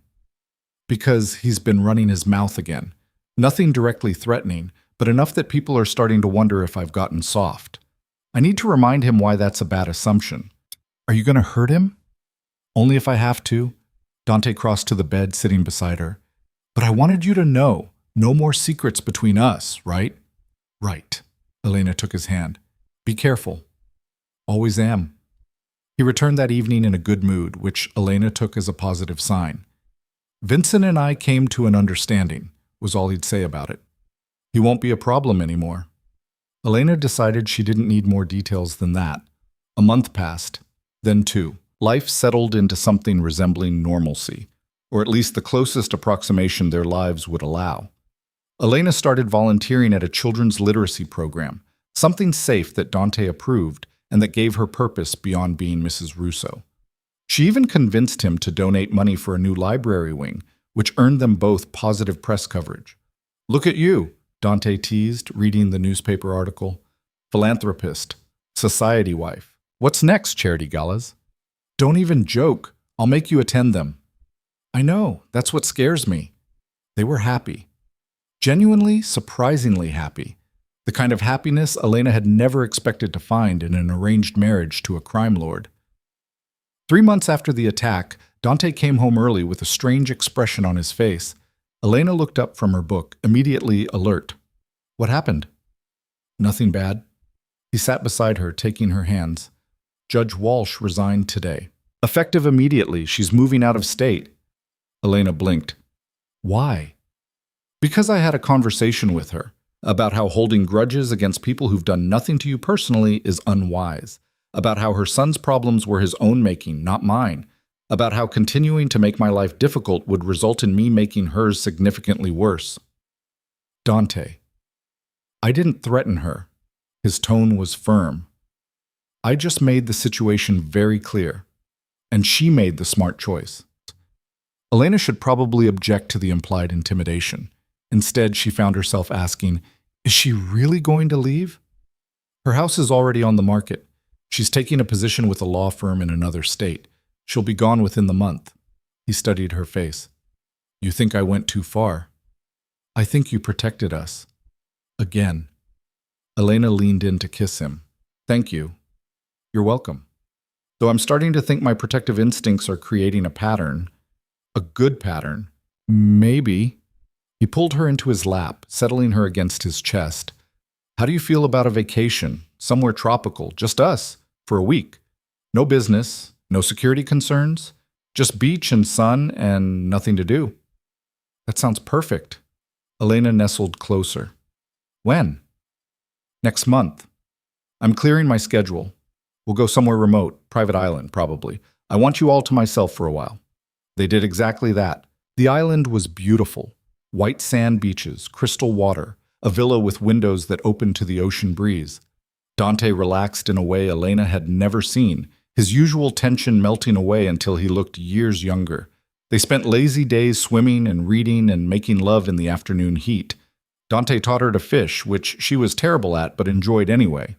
"Because he's been running his mouth again. Nothing directly threatening, but enough that people are starting to wonder if I've gotten soft. I need to remind him why that's a bad assumption." "Are you going to hurt him?" "Only if I have to." Dante crossed to the bed, sitting beside her. "But I wanted you to know. No more secrets between us, right?" "Right." Elena took his hand. "Be careful." "Always am." He returned that evening in a good mood, which Elena took as a positive sign. "Vincent and I came to an understanding," was all he'd say about it. "He won't be a problem anymore." Elena decided she didn't need more details than that. A month passed, then 2. Life settled into something resembling normalcy, or at least the closest approximation their lives would allow. Elena started volunteering at a children's literacy program, something safe that Dante approved and that gave her purpose beyond being Mrs. Russo. She even convinced him to donate money for a new library wing, which earned them both positive press coverage. "Look at you," Dante teased, reading the newspaper article. "Philanthropist, society wife, What's next, charity galas? Don't even joke. I'll make you attend them. I know, that's what scares me. They were happy. Genuinely, surprisingly happy. The kind of happiness Elena had never expected to find in an arranged marriage to a crime lord. 3 months after the attack, Dante came home early with a strange expression on his face. Elena looked up from her book, immediately alert. What happened? Nothing bad. He sat beside her, taking her hands. Judge Walsh resigned today. Effective immediately, she's moving out of state. Elena blinked. Why? Because I had a conversation with her about how holding grudges against people who've done nothing to you personally is unwise, about how her son's problems were his own making, not mine, about how continuing to make my life difficult would result in me making hers significantly worse. Dante. I didn't threaten her. His tone was firm. I just made the situation very clear, and she made the smart choice. Elena should probably object to the implied intimidation. Instead, she found herself asking, is she really going to leave? Her house is already on the market. She's taking a position with a law firm in another state. She'll be gone within the month. He studied her face. You think I went too far? I think you protected us. Again. Elena leaned in to kiss him. Thank you. You're welcome. Though I'm starting to think my protective instincts are creating a pattern. A good pattern. Maybe. He pulled her into his lap, settling her against his chest. How do you feel about a vacation, somewhere tropical, just us, for a week? No business, no security concerns, just beach and sun and nothing to do. That sounds perfect. Elena nestled closer. When? Next month. I'm clearing my schedule. We'll go somewhere remote, private island, probably. I want you all to myself for a while. They did exactly that. The island was beautiful. White sand beaches, crystal water, a villa with windows that opened to the ocean breeze. Dante relaxed in a way Elena had never seen, his usual tension melting away until he looked years younger. They spent lazy days swimming and reading and making love in the afternoon heat. Dante taught her to fish, which she was terrible at but enjoyed anyway.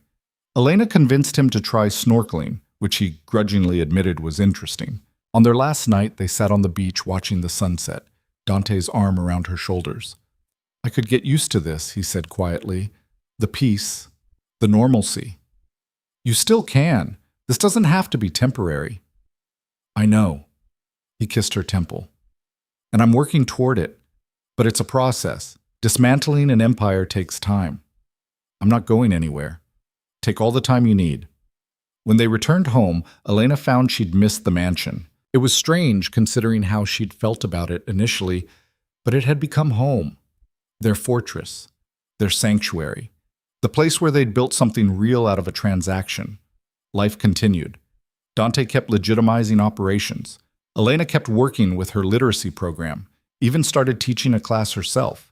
Elena convinced him to try snorkeling, which he grudgingly admitted was interesting. On their last night, they sat on the beach watching the sunset, Dante's arm around her shoulders. I could get used to this, he said quietly. The peace, the normalcy. You still can. This doesn't have to be temporary. I know. He kissed her temple. And I'm working toward it. But it's a process. Dismantling an empire takes time. I'm not going anywhere. Take all the time you need. When they returned home, Elena found she'd missed the mansion. It was strange considering how she'd felt about it initially, but it had become home. Their fortress. Their sanctuary. The place where they'd built something real out of a transaction. Life continued. Dante kept legitimizing operations. Elena kept working with her literacy program, even started teaching a class herself.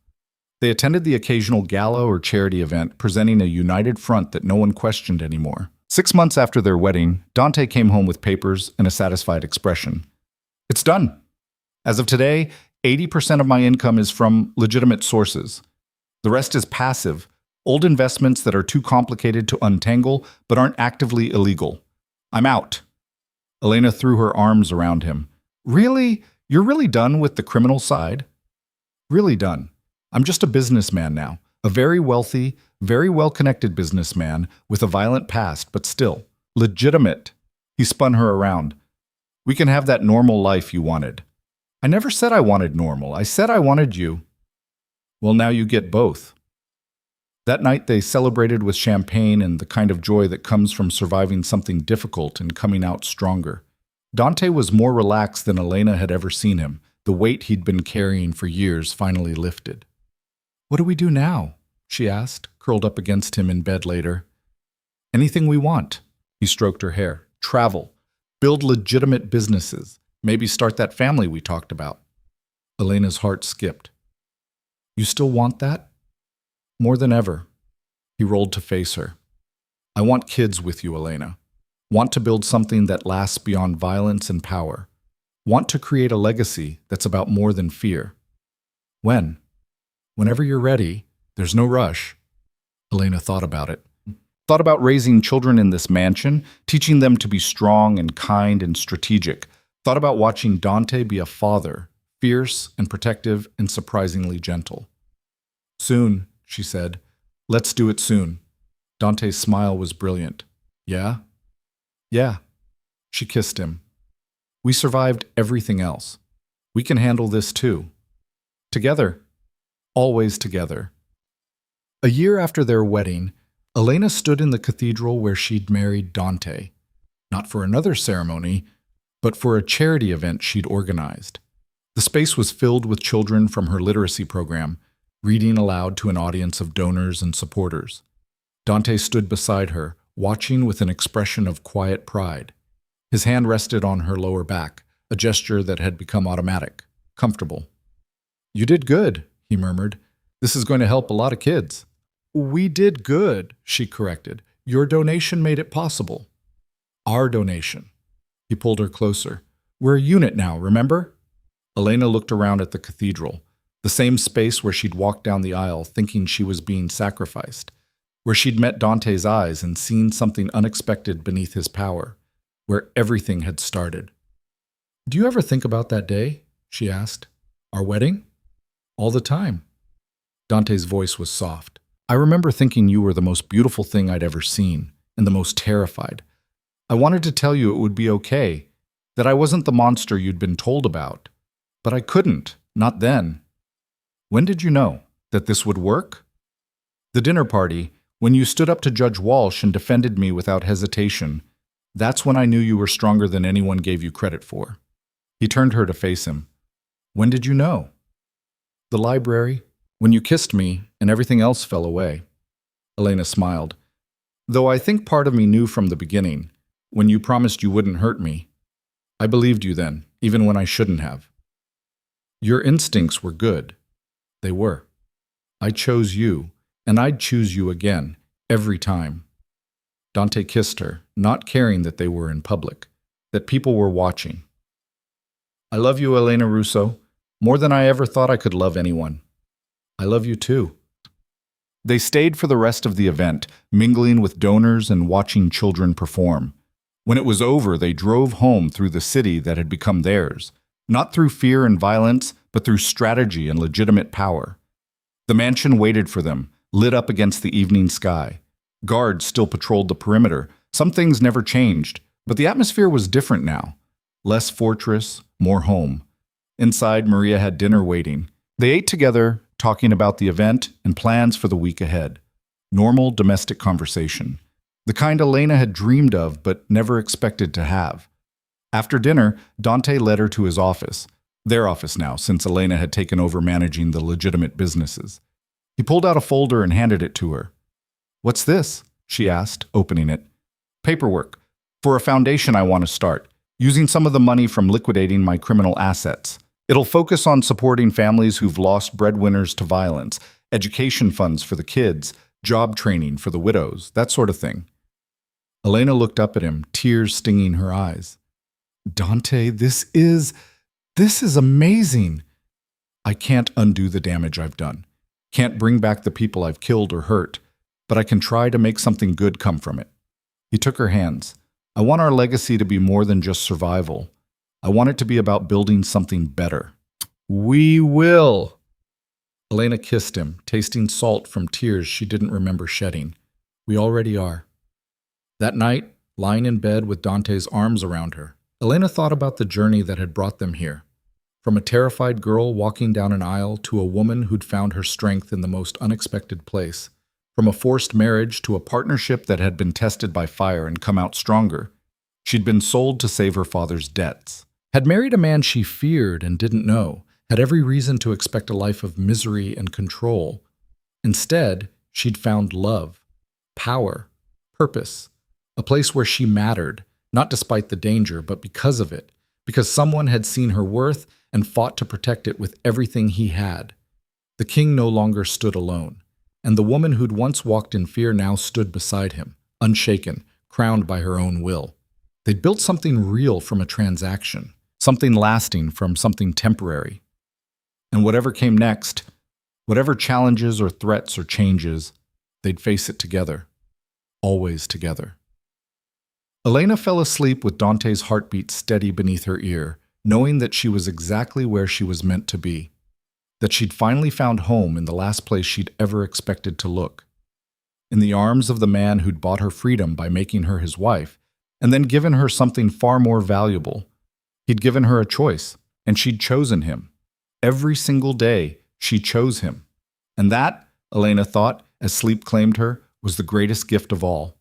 They attended the occasional gala or charity event, presenting a united front that no one questioned anymore. 6 months after their wedding, Dante came home with papers and a satisfied expression. It's done. As of today, 80% of my income is from legitimate sources. The rest is passive, old investments that are too complicated to untangle but aren't actively illegal. I'm out. Elena threw her arms around him. Really? You're really done with the criminal side? Really done. I'm just a businessman now. A very wealthy, very well-connected businessman with a violent past, but still legitimate. He spun her around. We can have that normal life you wanted. I never said I wanted normal. I said I wanted you. Well, now you get both. That night they celebrated with champagne and the kind of joy that comes from surviving something difficult and coming out stronger. Dante was more relaxed than Elena had ever seen him. The weight he'd been carrying for years finally lifted. What do we do now? She asked, curled up against him in bed later. Anything we want. He stroked her hair. Travel. Build legitimate businesses. Maybe start that family we talked about. Elena's heart skipped. You still want that? More than ever. He rolled to face her. I want kids with you, Elena. Want to build something that lasts beyond violence and power. Want to create a legacy that's about more than fear. When? Whenever you're ready. There's no rush. Elena thought about it. Thought about raising children in this mansion, teaching them to be strong and kind and strategic. Thought about watching Dante be a father, fierce and protective and surprisingly gentle. Soon, she said. Let's do it soon. Dante's smile was brilliant. Yeah? Yeah. She kissed him. We survived everything else. We can handle this too. Together. Always together. A year after their wedding, Elena stood in the cathedral where she'd married Dante, not for another ceremony, but for a charity event she'd organized. The space was filled with children from her literacy program, reading aloud to an audience of donors and supporters. Dante stood beside her, watching with an expression of quiet pride. His hand rested on her lower back, a gesture that had become automatic, comfortable. You did good, he murmured. This is going to help a lot of kids. We did good, she corrected. Your donation made it possible. Our donation. He pulled her closer. We're a unit now, remember? Elena looked around at the cathedral, the same space where she'd walked down the aisle thinking she was being sacrificed, where she'd met Dante's eyes and seen something unexpected beneath his power, where everything had started. Do you ever think about that day? She asked. Our wedding? All the time. Dante's voice was soft. I remember thinking you were the most beautiful thing I'd ever seen, and the most terrified. I wanted to tell you it would be okay, that I wasn't the monster you'd been told about. But I couldn't, not then. When did you know that this would work? The dinner party, when you stood up to Judge Walsh and defended me without hesitation, that's when I knew you were stronger than anyone gave you credit for. He turned her to face him. When did you know? The library, when you kissed me and everything else fell away. Elena smiled. Though I think part of me knew from the beginning, when you promised you wouldn't hurt me. I believed you then, even when I shouldn't have. Your instincts were good. They were. I chose you, and I'd choose you again, every time. Dante kissed her, not caring that they were in public, that people were watching. I love you, Elena Russo, more than I ever thought I could love anyone. I love you too. They stayed for the rest of the event, mingling with donors and watching children perform. When it was over, they drove home through the city that had become theirs, not through fear and violence, but through strategy and legitimate power. The mansion waited for them, lit up against the evening sky. Guards still patrolled the perimeter. Some things never changed, but the atmosphere was different now. Less fortress, more home. Inside, Maria had dinner waiting. They ate together, talking about the event and plans for the week ahead. Normal domestic conversation. The kind Elena had dreamed of but never expected to have. After dinner, Dante led her to his office. Their office now, since Elena had taken over managing the legitimate businesses. He pulled out a folder and handed it to her. What's this? She asked, opening it. Paperwork. For a foundation I want to start, using some of the money from liquidating my criminal assets. It'll focus on supporting families who've lost breadwinners to violence, education funds for the kids, job training for the widows, that sort of thing. Elena looked up at him, tears stinging her eyes. Dante, this is amazing. I can't undo the damage I've done. Can't bring back the people I've killed or hurt, but I can try to make something good come from it. He took her hands. I want our legacy to be more than just survival. I want it to be about building something better. We will. Elena kissed him, tasting salt from tears she didn't remember shedding. We already are. That night, lying in bed with Dante's arms around her, Elena thought about the journey that had brought them here. From a terrified girl walking down an aisle to a woman who'd found her strength in the most unexpected place. From a forced marriage to a partnership that had been tested by fire and come out stronger. She'd been sold to save her father's debts. Had married a man she feared and didn't know, had every reason to expect a life of misery and control. Instead, she'd found love, power, purpose, a place where she mattered, not despite the danger, but because of it, because someone had seen her worth and fought to protect it with everything he had. The king no longer stood alone, and the woman who'd once walked in fear now stood beside him, unshaken, crowned by her own will. They'd built something real from a transaction, something lasting from something temporary. And whatever came next, whatever challenges or threats or changes, they'd face it together. always together. Elena fell asleep with Dante's heartbeat steady beneath her ear, knowing that she was exactly where she was meant to be, that she'd finally found home in the last place she'd ever expected to look, in the arms of the man who'd bought her freedom by making her his wife, and then given her something far more valuable. He'd given her a choice, and she'd chosen him. Every single day, she chose him. And that, Elena thought, as sleep claimed her, was the greatest gift of all.